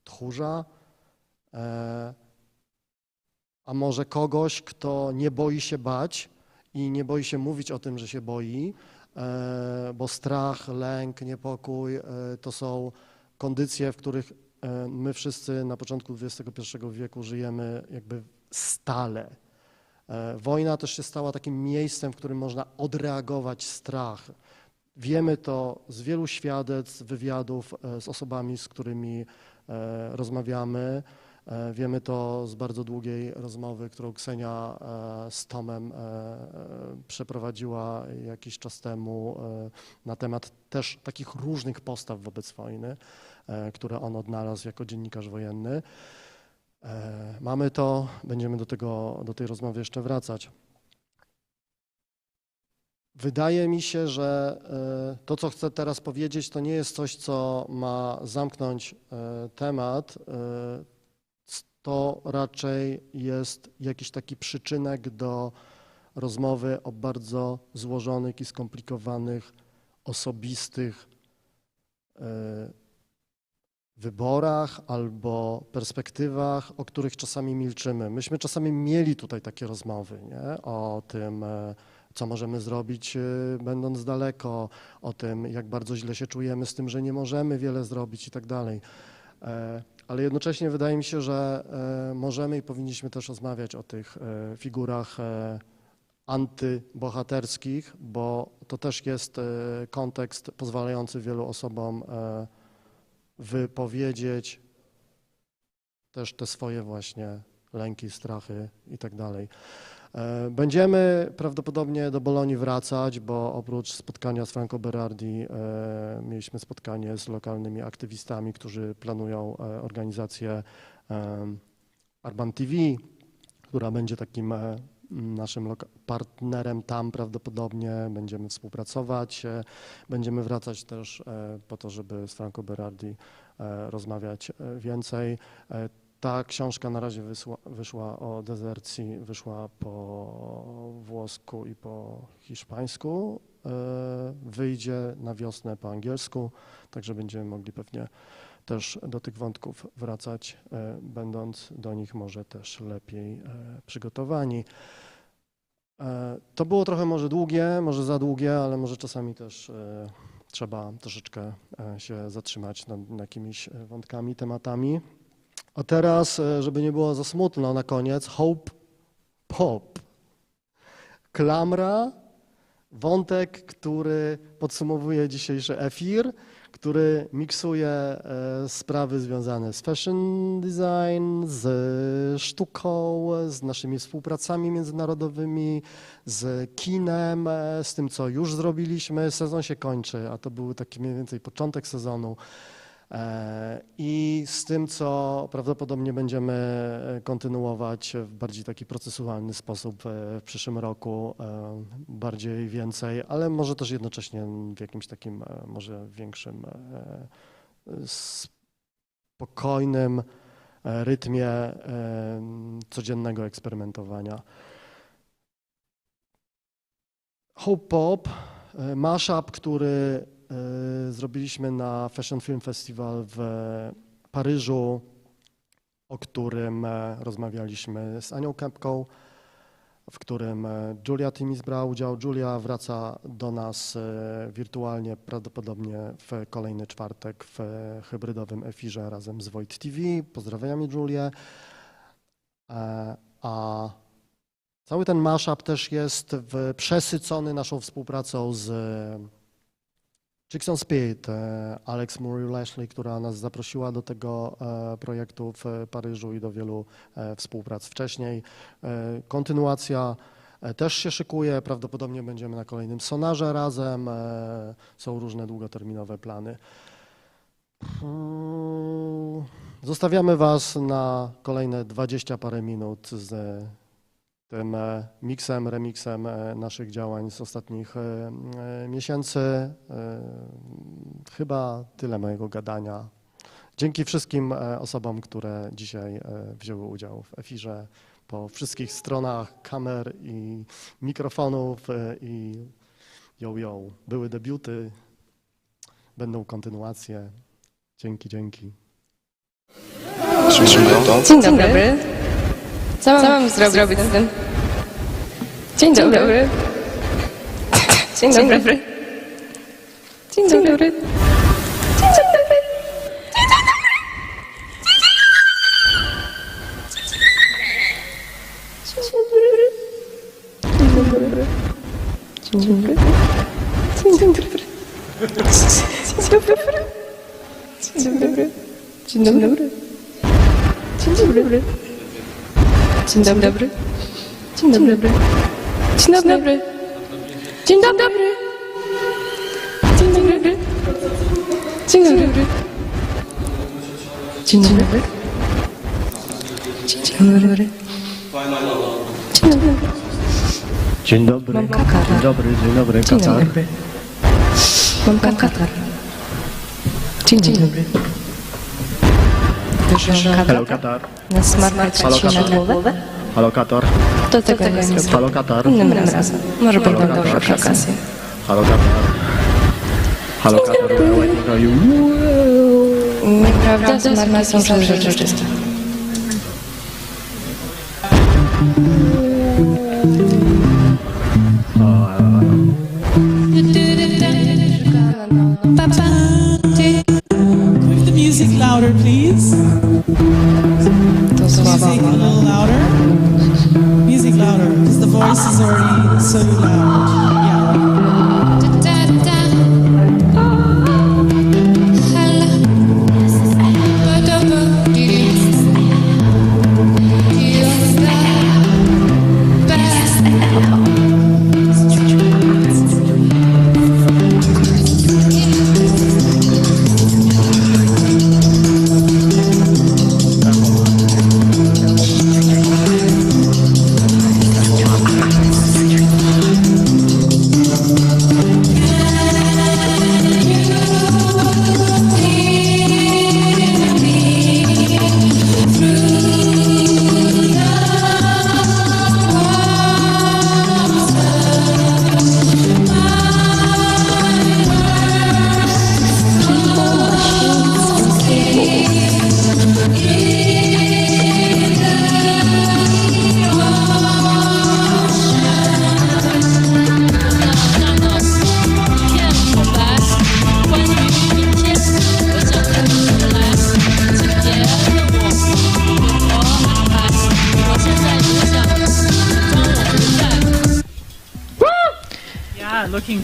S2: tchórza, a może kogoś, kto nie boi się bać i nie boi się mówić o tym, że się boi, bo strach, lęk, niepokój to są kondycje, w których my wszyscy na początku XXI wieku żyjemy jakby stale. Wojna też się stała takim miejscem, w którym można odreagować strach. Wiemy to z wielu świadectw, wywiadów z osobami, z którymi rozmawiamy. Wiemy to z bardzo długiej rozmowy, którą Ksenia z Tomem przeprowadziła jakiś czas temu na temat też takich różnych postaw wobec wojny, które on odnalazł jako dziennikarz wojenny. Mamy to, będziemy do tej rozmowy jeszcze wracać. Wydaje mi się, że to, co chcę teraz powiedzieć, to nie jest coś, co ma zamknąć temat. To raczej jest jakiś taki przyczynek do rozmowy o bardzo złożonych i skomplikowanych, osobistych wyborach albo perspektywach, o których czasami milczymy. Myśmy czasami mieli tutaj takie rozmowy, nie? O tym, co możemy zrobić, będąc daleko, o tym, jak bardzo źle się czujemy z tym, że nie możemy wiele zrobić i tak dalej. Ale jednocześnie wydaje mi się, że możemy i powinniśmy też rozmawiać o tych figurach antybohaterskich, bo to też jest kontekst pozwalający wielu osobom wypowiedzieć też te swoje właśnie lęki, strachy i tak dalej. Będziemy prawdopodobnie do Bolonii wracać, bo oprócz spotkania z Franco Berardi mieliśmy spotkanie z lokalnymi aktywistami, którzy planują organizację Urban TV, która będzie takim naszym partnerem tam prawdopodobnie. Będziemy współpracować, będziemy wracać też po to, żeby z Franco Berardi rozmawiać więcej. Ta książka na razie wyszła o dezercji, wyszła po włosku i po hiszpańsku. Wyjdzie na wiosnę po angielsku, także będziemy mogli pewnie też do tych wątków wracać, będąc do nich może też lepiej przygotowani. To było trochę może długie, może za długie, ale może czasami też trzeba troszeczkę się zatrzymać nad jakimiś wątkami, tematami. A teraz, żeby nie było za smutno na koniec, Hope Pop. Klamra, wątek, który podsumowuje dzisiejszy efir, który miksuje sprawy związane z fashion design, z sztuką, z naszymi współpracami międzynarodowymi, z kinem, z tym, co już zrobiliśmy. Sezon się kończy, a to był taki mniej więcej początek sezonu. I z tym, co prawdopodobnie będziemy kontynuować w bardziej taki procesualny sposób w przyszłym roku, bardziej więcej, ale może też jednocześnie w jakimś takim może większym, spokojnym rytmie codziennego eksperymentowania. Hope Pop, mashup, który zrobiliśmy na Fashion Film Festival w Paryżu, o którym rozmawialiśmy z Anią Kępką, w którym Julia Timis brała udział. Julia wraca do nas wirtualnie prawdopodobnie w kolejny czwartek w hybrydowym efirze razem z Wojt TV. Pozdrawiamy Julię. A cały ten mashup też jest przesycony naszą współpracą z Chicks on Speed, Alex Murray-Lashley, która nas zaprosiła do tego projektu w Paryżu i do wielu współprac wcześniej. Kontynuacja też się szykuje, prawdopodobnie będziemy na kolejnym Sonarze razem, są różne długoterminowe plany. Zostawiamy Was na kolejne 20 parę minut z tym miksem, remiksem naszych działań z ostatnich miesięcy. Chyba tyle mojego gadania. Dzięki wszystkim osobom, które dzisiaj wzięły udział w efirze po wszystkich stronach kamer i mikrofonów i yo. Były debiuty, będą kontynuacje. Dzięki.
S11: Dzień dobry. Co mam zrobić z tym? Dzień dobry. Dzień dobry. Dzień dobry. Dzień dobry. Dzień dobry. Dzień dobry. Dzień dobry. Dzień dobry. Dzień dobry. Dzień dobry. Dzień dobry.
S21: Dzień dobry.
S11: Mam katar.
S21: Dzień dobry, katar.
S11: Mam katar. Dzień dobry.
S21: Hello, katar.
S11: Na smarkać się na głowę?
S21: Halo, katar.
S11: To tego nie zrobię.
S21: Halo, katar.
S11: Innym razem. Może będą dobrze przy okazji.
S21: Halo, katar. Halo, katar. Waiting on you.
S11: Nieprawda, smarki są przezroczyste.
S22: With the music louder, please.
S11: To słaba.
S22: Music a little louder. Music louder, because the voice is already so loud.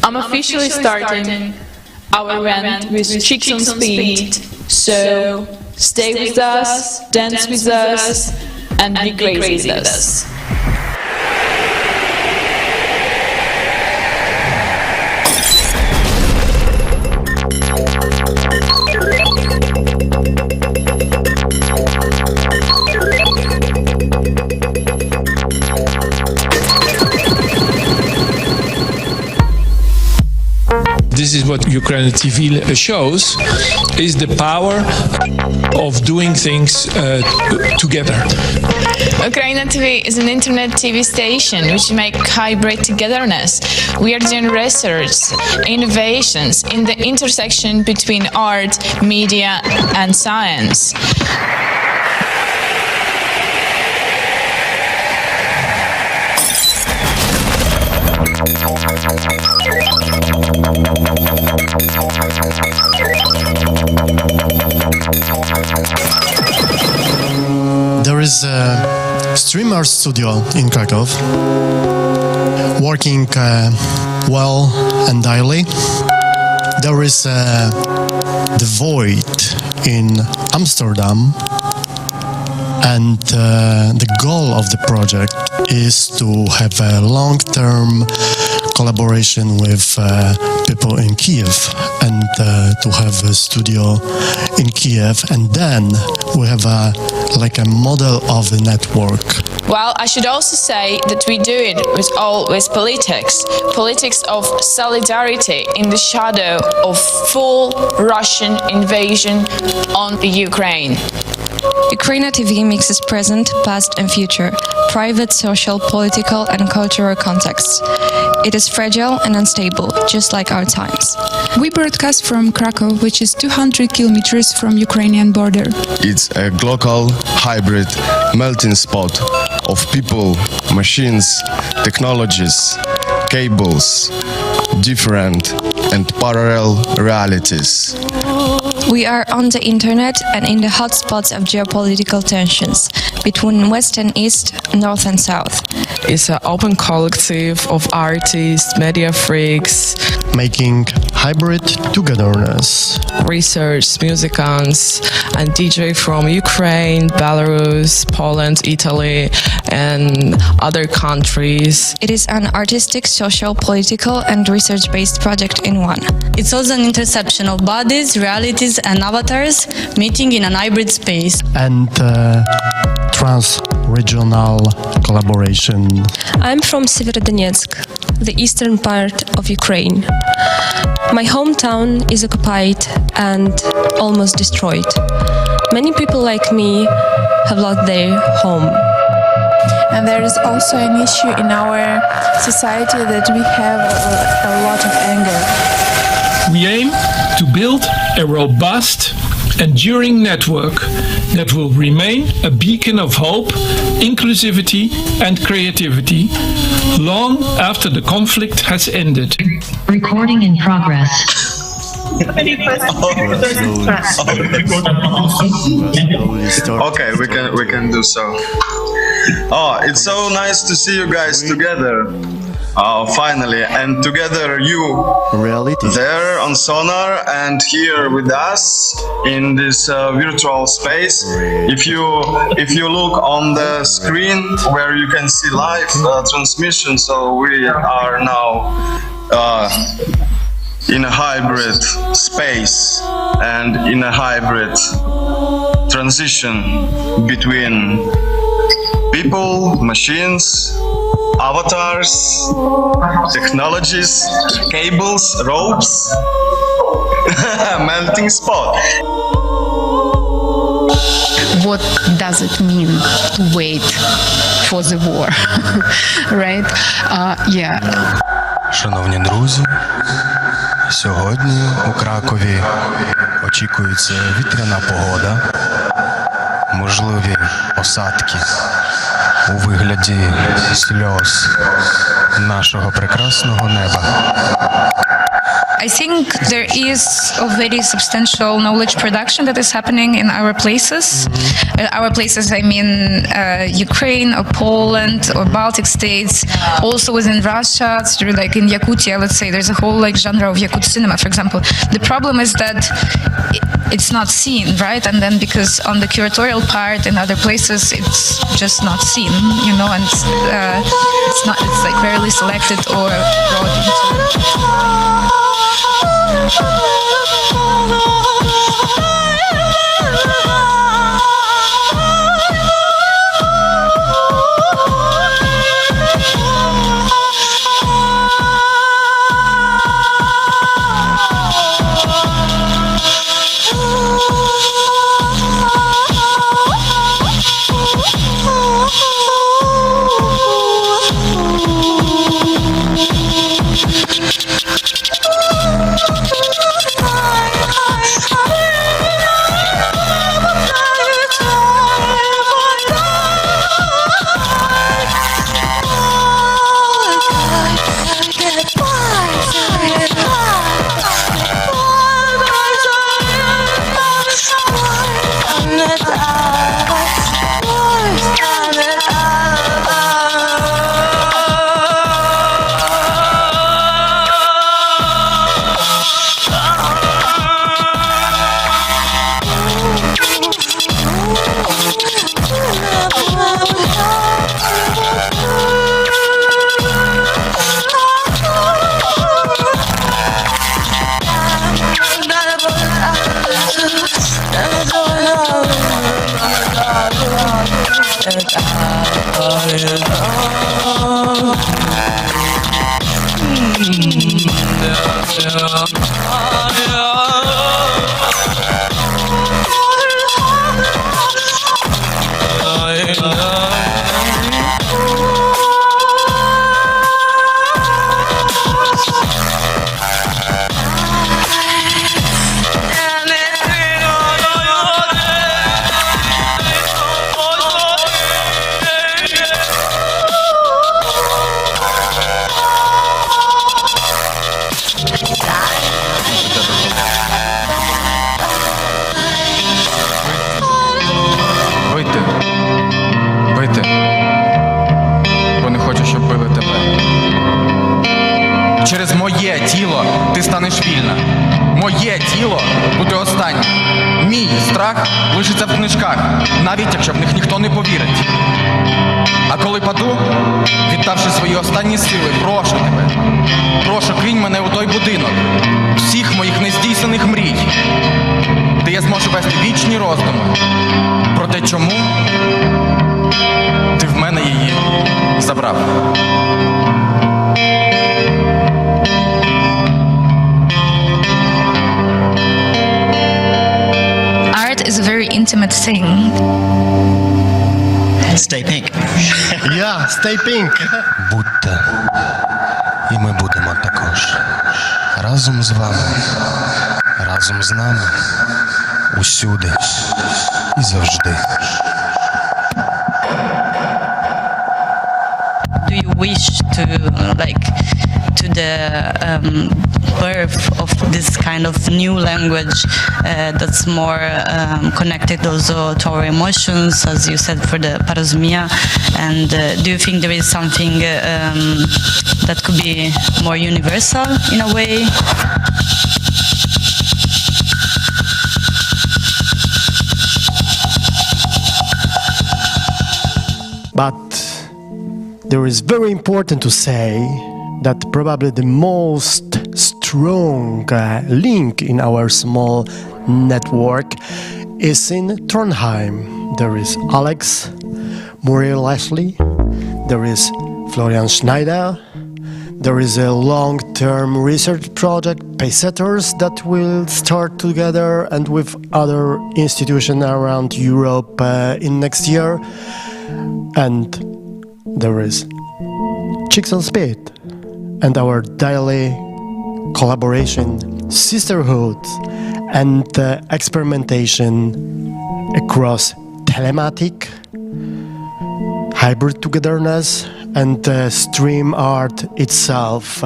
S4: I'm officially starting our event with Chicks on Speed, so stay with us, dance with us, and be crazy with us.
S5: This is what UKRAiNATV shows, is the power of doing things together.
S4: UKRAiNATV is an internet TV station which make hybrid togetherness. We are doing research, innovations in the intersection between art, media and science.
S23: There is a streamer studio in Krakow, working well and daily. There is the Void in Amsterdam, and the goal of the project is to have a long-term collaboration with people in Kiev and to have a studio in Kiev, and then we have a model of the network.
S4: Well, I should also say that we do it with politics of solidarity in the shadow of full Russian invasion on the Ukraine.
S24: UKRAiNATV mixes present, past and future, private, social, political and cultural contexts. It is fragile and unstable, just like our times.
S25: We broadcast from Krakow, which is 200 kilometers from Ukrainian border.
S26: It's a global, hybrid, melting pot of people, machines, technologies, cables, different and parallel realities.
S24: We are on the internet and in the hotspots of geopolitical tensions between West and East, North and South.
S6: It's an open collective of artists, media freaks,
S23: making hybrid togetherness.
S6: Research, musicians, and DJ from Ukraine, Belarus, Poland, Italy, and other countries.
S24: It is an artistic, social, political, and research-based project in one.
S27: It's also an interception of bodies, realities, and avatars meeting in an hybrid space.
S23: And trans-regional collaboration.
S28: I'm from Severodonetsk, the eastern part of Ukraine. My hometown is occupied and almost destroyed. Many people like me have lost their home.
S29: And there is also an issue in our society that we have a lot of anger.
S5: We aim to build a robust, enduring network that will remain a beacon of hope, inclusivity, and creativity long after the conflict has ended.
S30: Recording in progress.
S21: Okay, we can do so. Oh, it's so nice to see you guys together. Finally, and together you there on Sonar and here with us in this virtual space. If you look on the screen where you can see live transmission, so we are now in a hybrid space and in a hybrid transition between people, machines, avatars, technologies, cables, ropes, melting spot.
S3: What does it mean to wait for the war? Right? Yeah.
S23: Шановні друзі, сьогодні у Кракові очікується вітряна погода, можливі осадки у вигляді сльоз нашого прекрасного неба.
S24: I think there is a very substantial knowledge production that is happening in our places. Our places, I mean Ukraine or Poland or Baltic states, also within Russia, through like in Yakutia, let's say, there's a whole like genre of Yakut cinema, for example. The problem is that it's not seen, right? And then because on the curatorial part in other places, it's just not seen, you know, and it's like rarely selected or brought into.
S7: Через моє тіло ти станеш вільна. Моє тіло буде останнє. Мій страх лишиться в книжках, навіть якщо в них ніхто не повірить. А коли паду, віддавши свої останні сили, прошу тебе, прошу, кинь мене у той будинок, всіх моїх нездійснених мрій, де я зможу вести вічні роздуми про те, чому ти в мене її забрав.
S24: Art is a very intimate thing.
S8: Stay pink.
S23: Yeah, stay pink. Будьте. І ми будемо також. Разом з вами. Разом з нами. Усюди. І завжди.
S27: Do you wish to, like, to the birth of this kind of new language that's more connected also to our emotions, as you said, for the parosmia? And do you think there is something that could be more universal in a way?
S14: But there is very important to say that probably the most strong link in our small network is in Trondheim. There is Alex, Muriel Ashley, there is Florian Schneider, there is a long-term research project, Paysetters, that will start together and with other institutions around Europe in next year. And there is Chicks on Speed and our daily collaboration, sisterhood, and experimentation across telematic, hybrid togetherness, and stream art itself.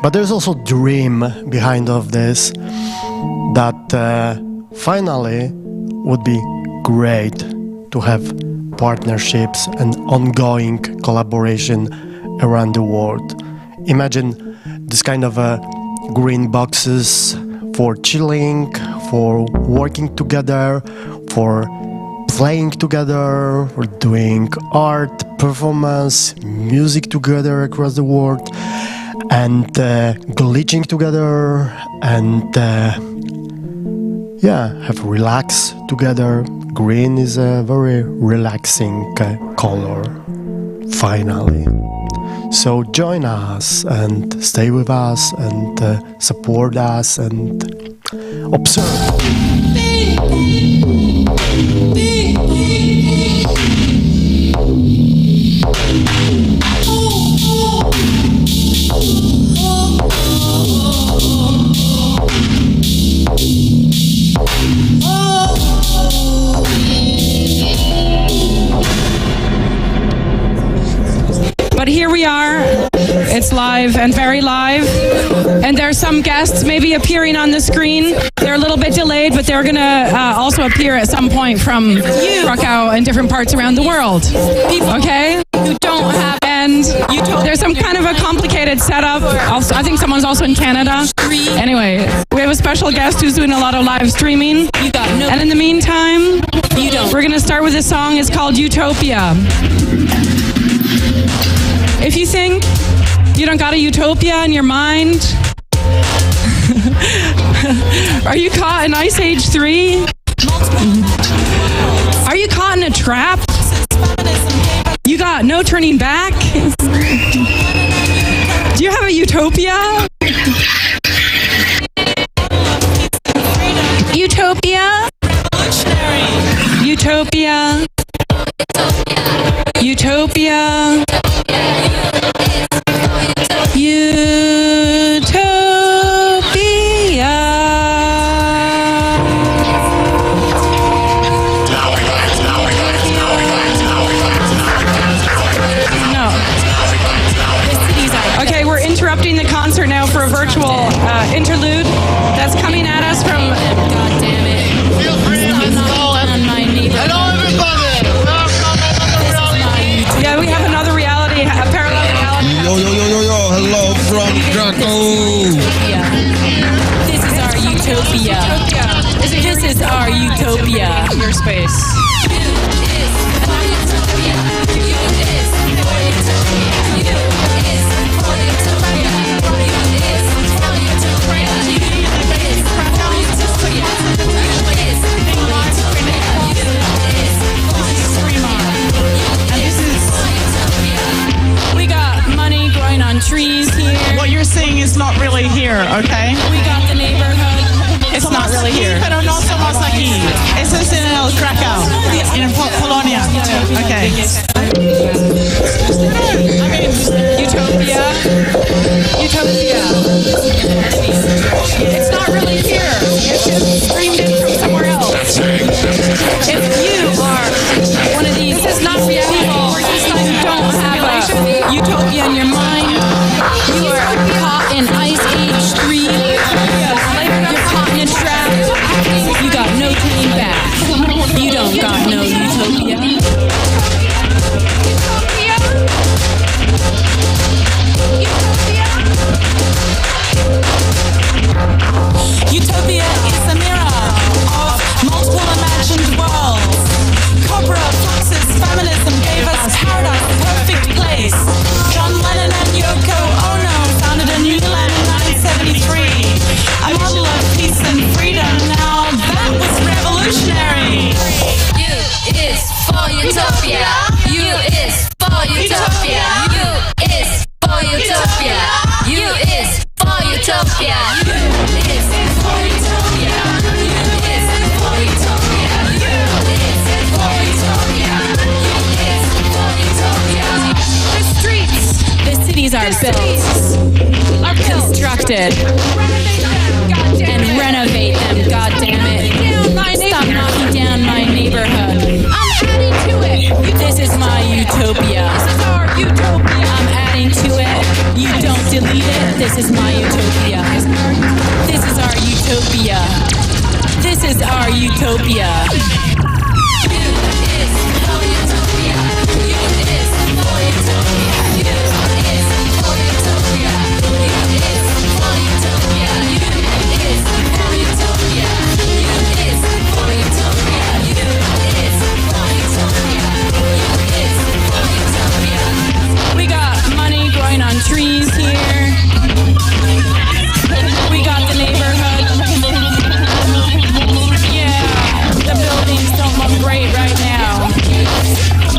S14: But there's also a dream behind of this that finally would be great to have partnerships and ongoing collaboration around the world. Imagine this kind of green boxes for chilling, for working together, for playing together, for doing art, performance, music together across the world, and glitching together, and have relax together. Green is a very relaxing color, finally. So join us and stay with us and support us and observe.
S8: But here we are, it's live and very live, and there are some guests maybe appearing on the screen. They're a little bit delayed, but they're gonna also appear at some point from Krakow and different parts around the world. Okay? Who don't have, and there's some kind of a complicated setup. Also, I think someone's also in Canada. Anyway, we have a special guest who's doing a lot of live streaming. And in the meantime, we're gonna start with a song. It's called Utopia. If you think you don't got a utopia in your mind, are you caught in Ice Age 3? Are you caught in a trap? You got no turning back? Do you have a utopia? Utopia? Utopia? Utopia? Okay, we're interrupting the concert now for a virtual interlude that's coming at us from... God damn it. Feel free to install on my neighbor. Hello, everybody! Yeah, we have another reality, a parallel reality.
S9: Yo, hello from Krakow.
S29: This is our utopia. This is our utopia.
S8: Your space. We got money growing on trees here.
S22: What you're seeing is not really here, okay?
S8: We got the neighborhood. it's not really here.
S22: Pero no somos aquí. Eso es en el Krakow, en Polonia. Okay.
S8: I mean, utopia. It's not really here. It's just streamed in from somewhere else. If you are one of these, this is not reality. You don't have a utopia in your mind. You are caught in Ice Age 3. You're caught in a trap. You got no turning back. You don't got no utopia.
S22: Utopia is a mirror of multiple imagined worlds. Cobra, fluxus, feminism gave us paradise, a perfect place. John Lennon and Yoko Ono founded a new land in 1973. A model of peace and freedom. Now that was revolutionary.
S10: U is for utopia. U is for utopia. U is for utopia. U is for utopia.
S8: Cities are built, are constructed, and renovate them, God damn it. Stop knocking down my neighborhood. I'm adding to it. This is my utopia. This is our utopia. I'm adding to it. You don't delete it. This is my utopia. This is our utopia. This is our utopia. We got money growing on trees here. We got the neighborhood. Yeah, the buildings don't look great right now.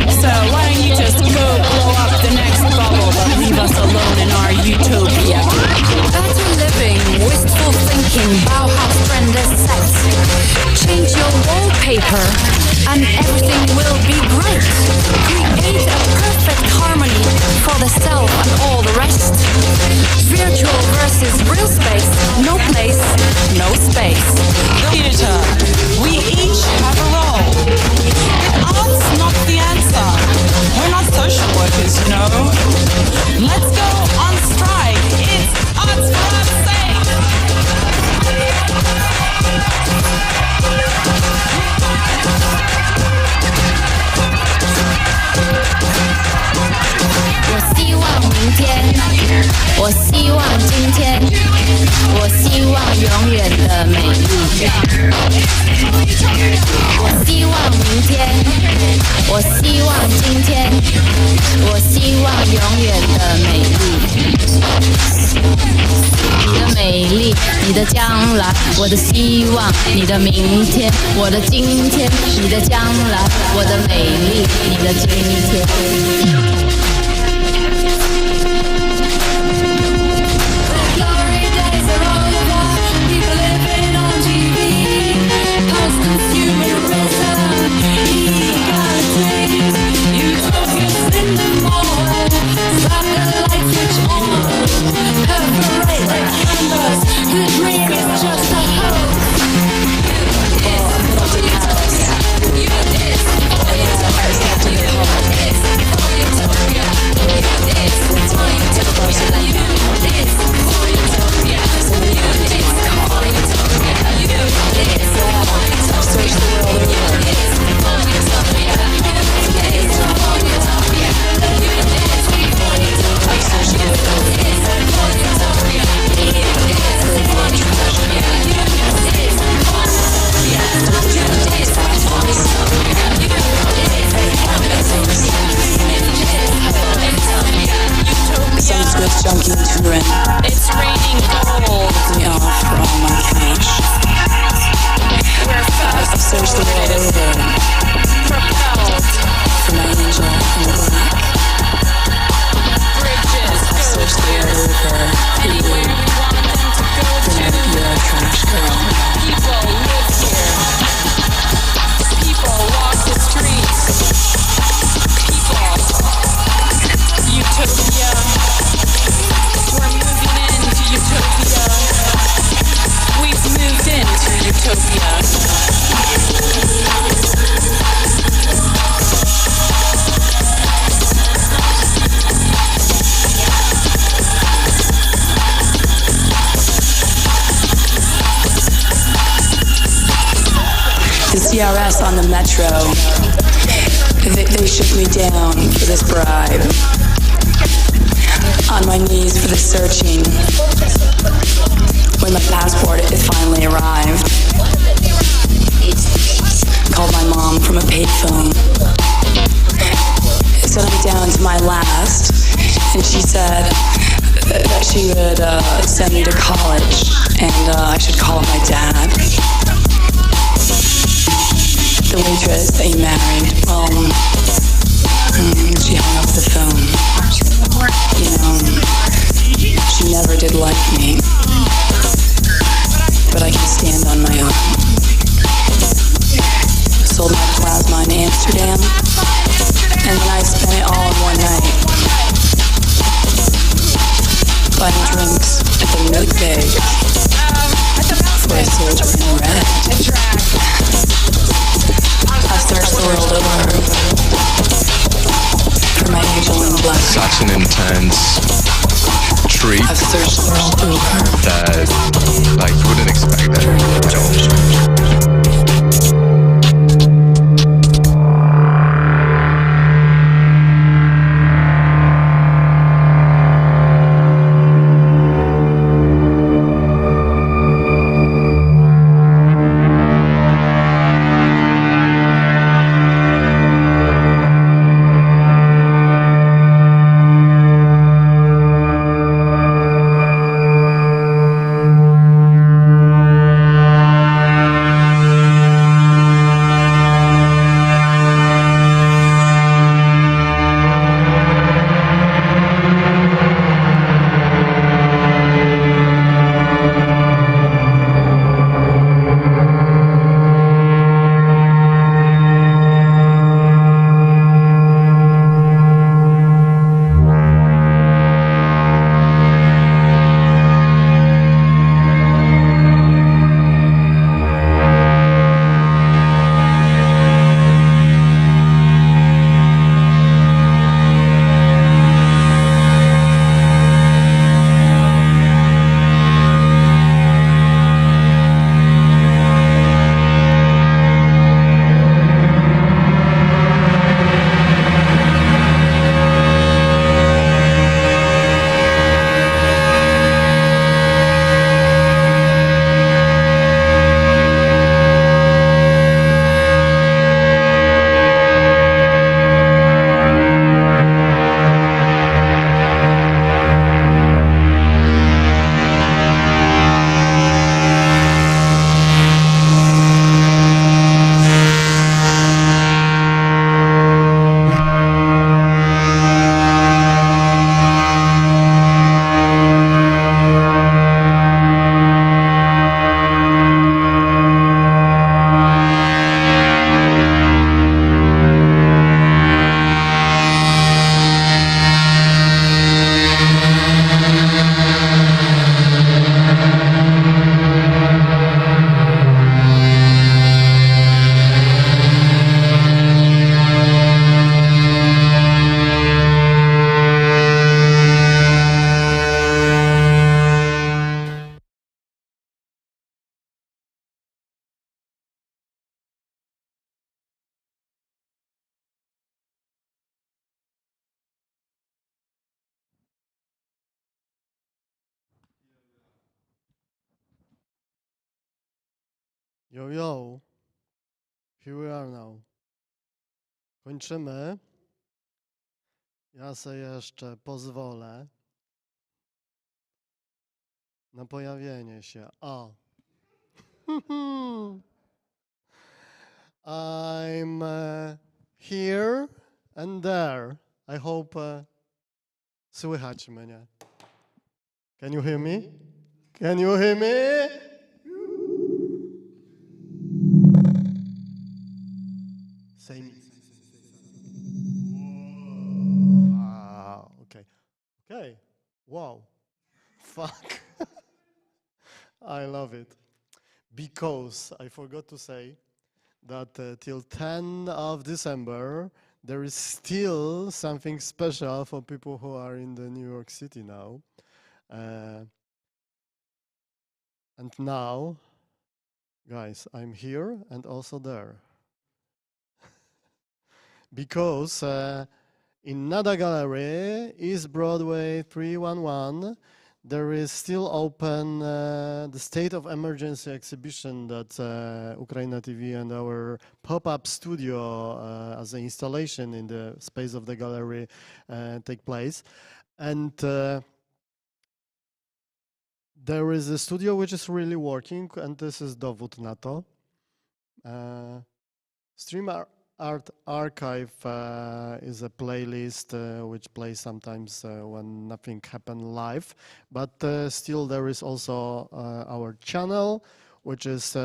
S8: So why don't you just go blow up the next bubble, but leave us alone in our utopia.
S10: Better living, wistful thinking, Bauhaus trend is set. Change your wallpaper and everything will be great. Create a perfect harmony for the self and all the rest. Virtual versus real space, no place, no space.
S22: Theater. We each have a role. Art's not the answer. We're not social workers, you know. Let's go on strike. It's arts for art's sake.
S10: 我希望今天，我希望永远的美丽。我希望明天，我希望今天，我希望永远的美丽。你的美丽，你的将来，我的希望，你的明天，我的今天，你的将来，我的美丽，你的今天。It's raining gold.
S22: Me off for all my cash.
S10: We're fast.
S22: I've searched the world over.
S10: Propelled.
S22: For my angel in the black.
S10: Bridges.
S22: I've searched the world over.
S10: Anywhere we want them to go to.
S22: You're a trash girl.
S1: CRS on the metro. They shook me down for this bribe. On my knees for the searching. When my passport it finally arrived. Called my mom from a payphone. Said I'm down to my last, and she said that she would send me to college, and I should call my dad. The waitress ain't married. Well, she hung up the phone. You know, she never did like me, but I can stand on my own. Sold my plasma in Amsterdam, and then I spent it all in one night. Buying drinks at the milk bag for a soldier in red. I've searched the world over for my angel in black.
S26: Such an intense treat
S1: I've searched the world over
S26: that, like, you wouldn't expect that at all.
S2: Yo, yo. Here we are now. Kończymy. Ja sobie jeszcze pozwolę na pojawienie się. O. I'm here and there. I hope słychać mnie. Can you hear me? Can you hear me? Say me. Wow. Okay. Okay. Wow. Fuck. I love it. Because I forgot to say that till 10 of December, there is still something special for people who are in the New York City now. And now Guys, I'm here and also there. Because in NATV Gallery, East Broadway 311, there is still open the State of Emergency exhibition that UKRAiNATV and our pop-up studio as an installation in the space of the gallery take place. And there is a studio which is really working, and this is dowód na to. Stream Art Archive is a playlist which plays sometimes when nothing happens live, but still there is also our channel, which is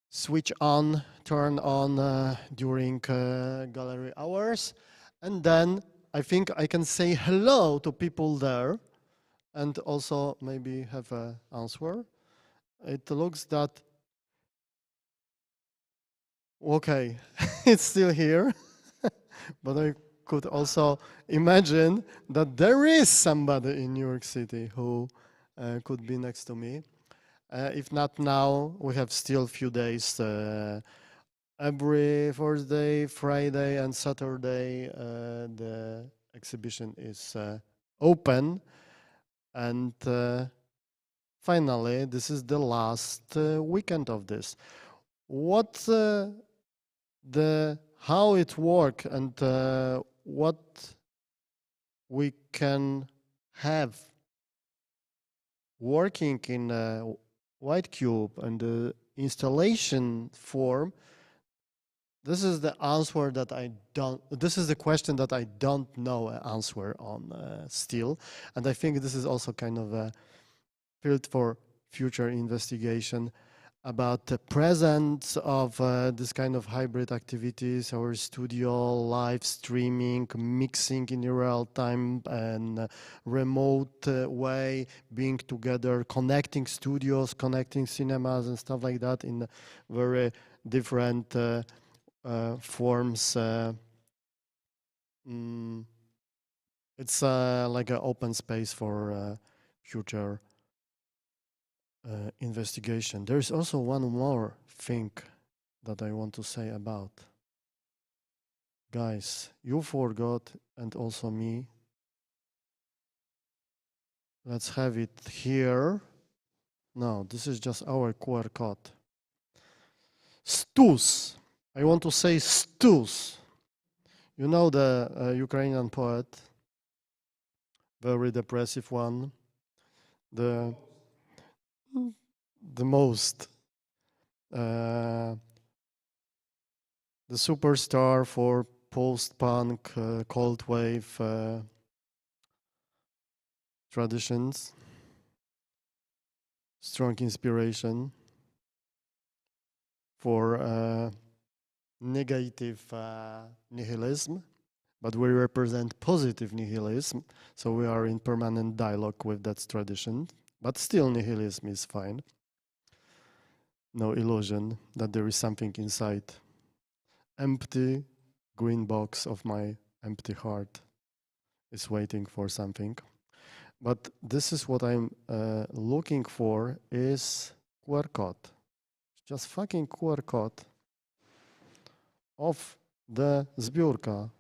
S2: switch on, turn on during gallery hours. And then I think I can say hello to people there and also maybe have an answer. It looks that okay, it's still here, but I could also imagine that there is somebody in New York City who could be next to me. If not now, we have still a few days. Every Thursday, Friday, and Saturday, the exhibition is open. And finally, this is the last weekend of this. What how it works and what we can have working in a white cube and the installation form. This is the answer that I don't. This is the question that I don't know an answer on still, and I think this is also kind of a field for future investigation about the presence of this kind of hybrid activities, our studio, live streaming, mixing in real time and remote way, being together, connecting studios, connecting cinemas and stuff like that in very different forms. It's like an open space for future investigation. There is also one more thing that I want to say about. Guys, you forgot, and also me. Let's have it here. No, this is just our QR code. Stus. I want to say Stus. You know the Ukrainian poet, very depressive one, the most, the superstar for post-punk, cold wave traditions, strong inspiration for negative nihilism, but we represent positive nihilism, so we are in permanent dialogue with that tradition, but still nihilism is fine. No illusion that there is something inside. Empty green box of my empty heart is waiting for something. But this is what I'm looking for is QR code. Just fucking QR code of the zbiórka.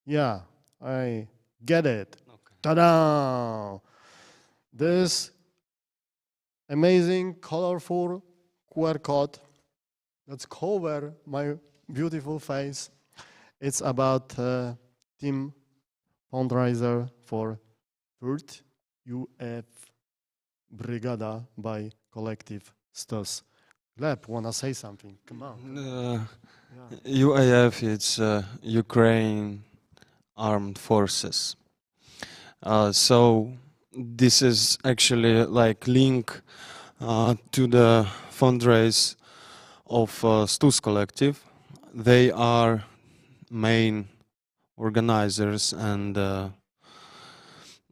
S2: Yeah, I get it. Okay. Ta-da! This amazing, colorful QR code that's cover my beautiful face. It's about team fundraiser for third UF Brigada by Collective Stos. Gleb, wanna say something? Come on.
S11: UAF, it's Ukraine Armed Forces. So this is actually like link to the fundraise of Stus Collective. They are main organizers, and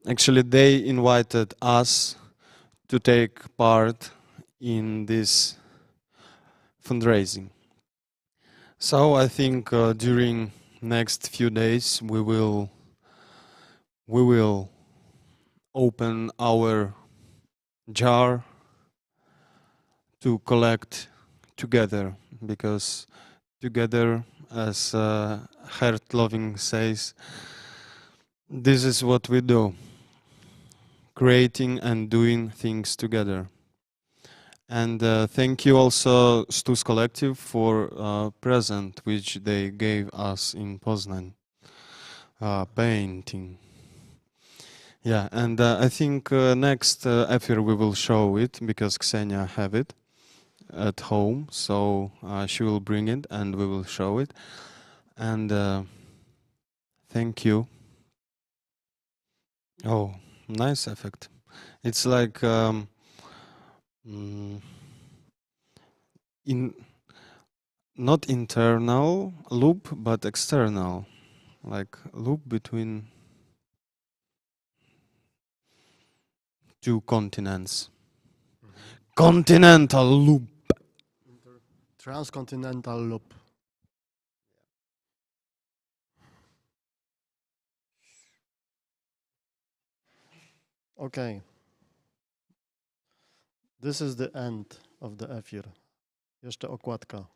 S11: actually they invited us to take part in this fundraising. So I think during next few days we will open our jar to collect together, because together, as Hert Loving says, this is what we do, creating and doing things together. And thank you also Stus Collective for present which they gave us in Poznań, painting. Yeah, and I think next after we will show it, because Ksenia have it at home, so she will bring it and we will show it. And thank you. Oh, nice effect. It's like not internal loop, but external, like loop between two continents. Continental loop.
S2: Transcontinental loop. Okay. This is the end of the efir. Jeszcze okładka.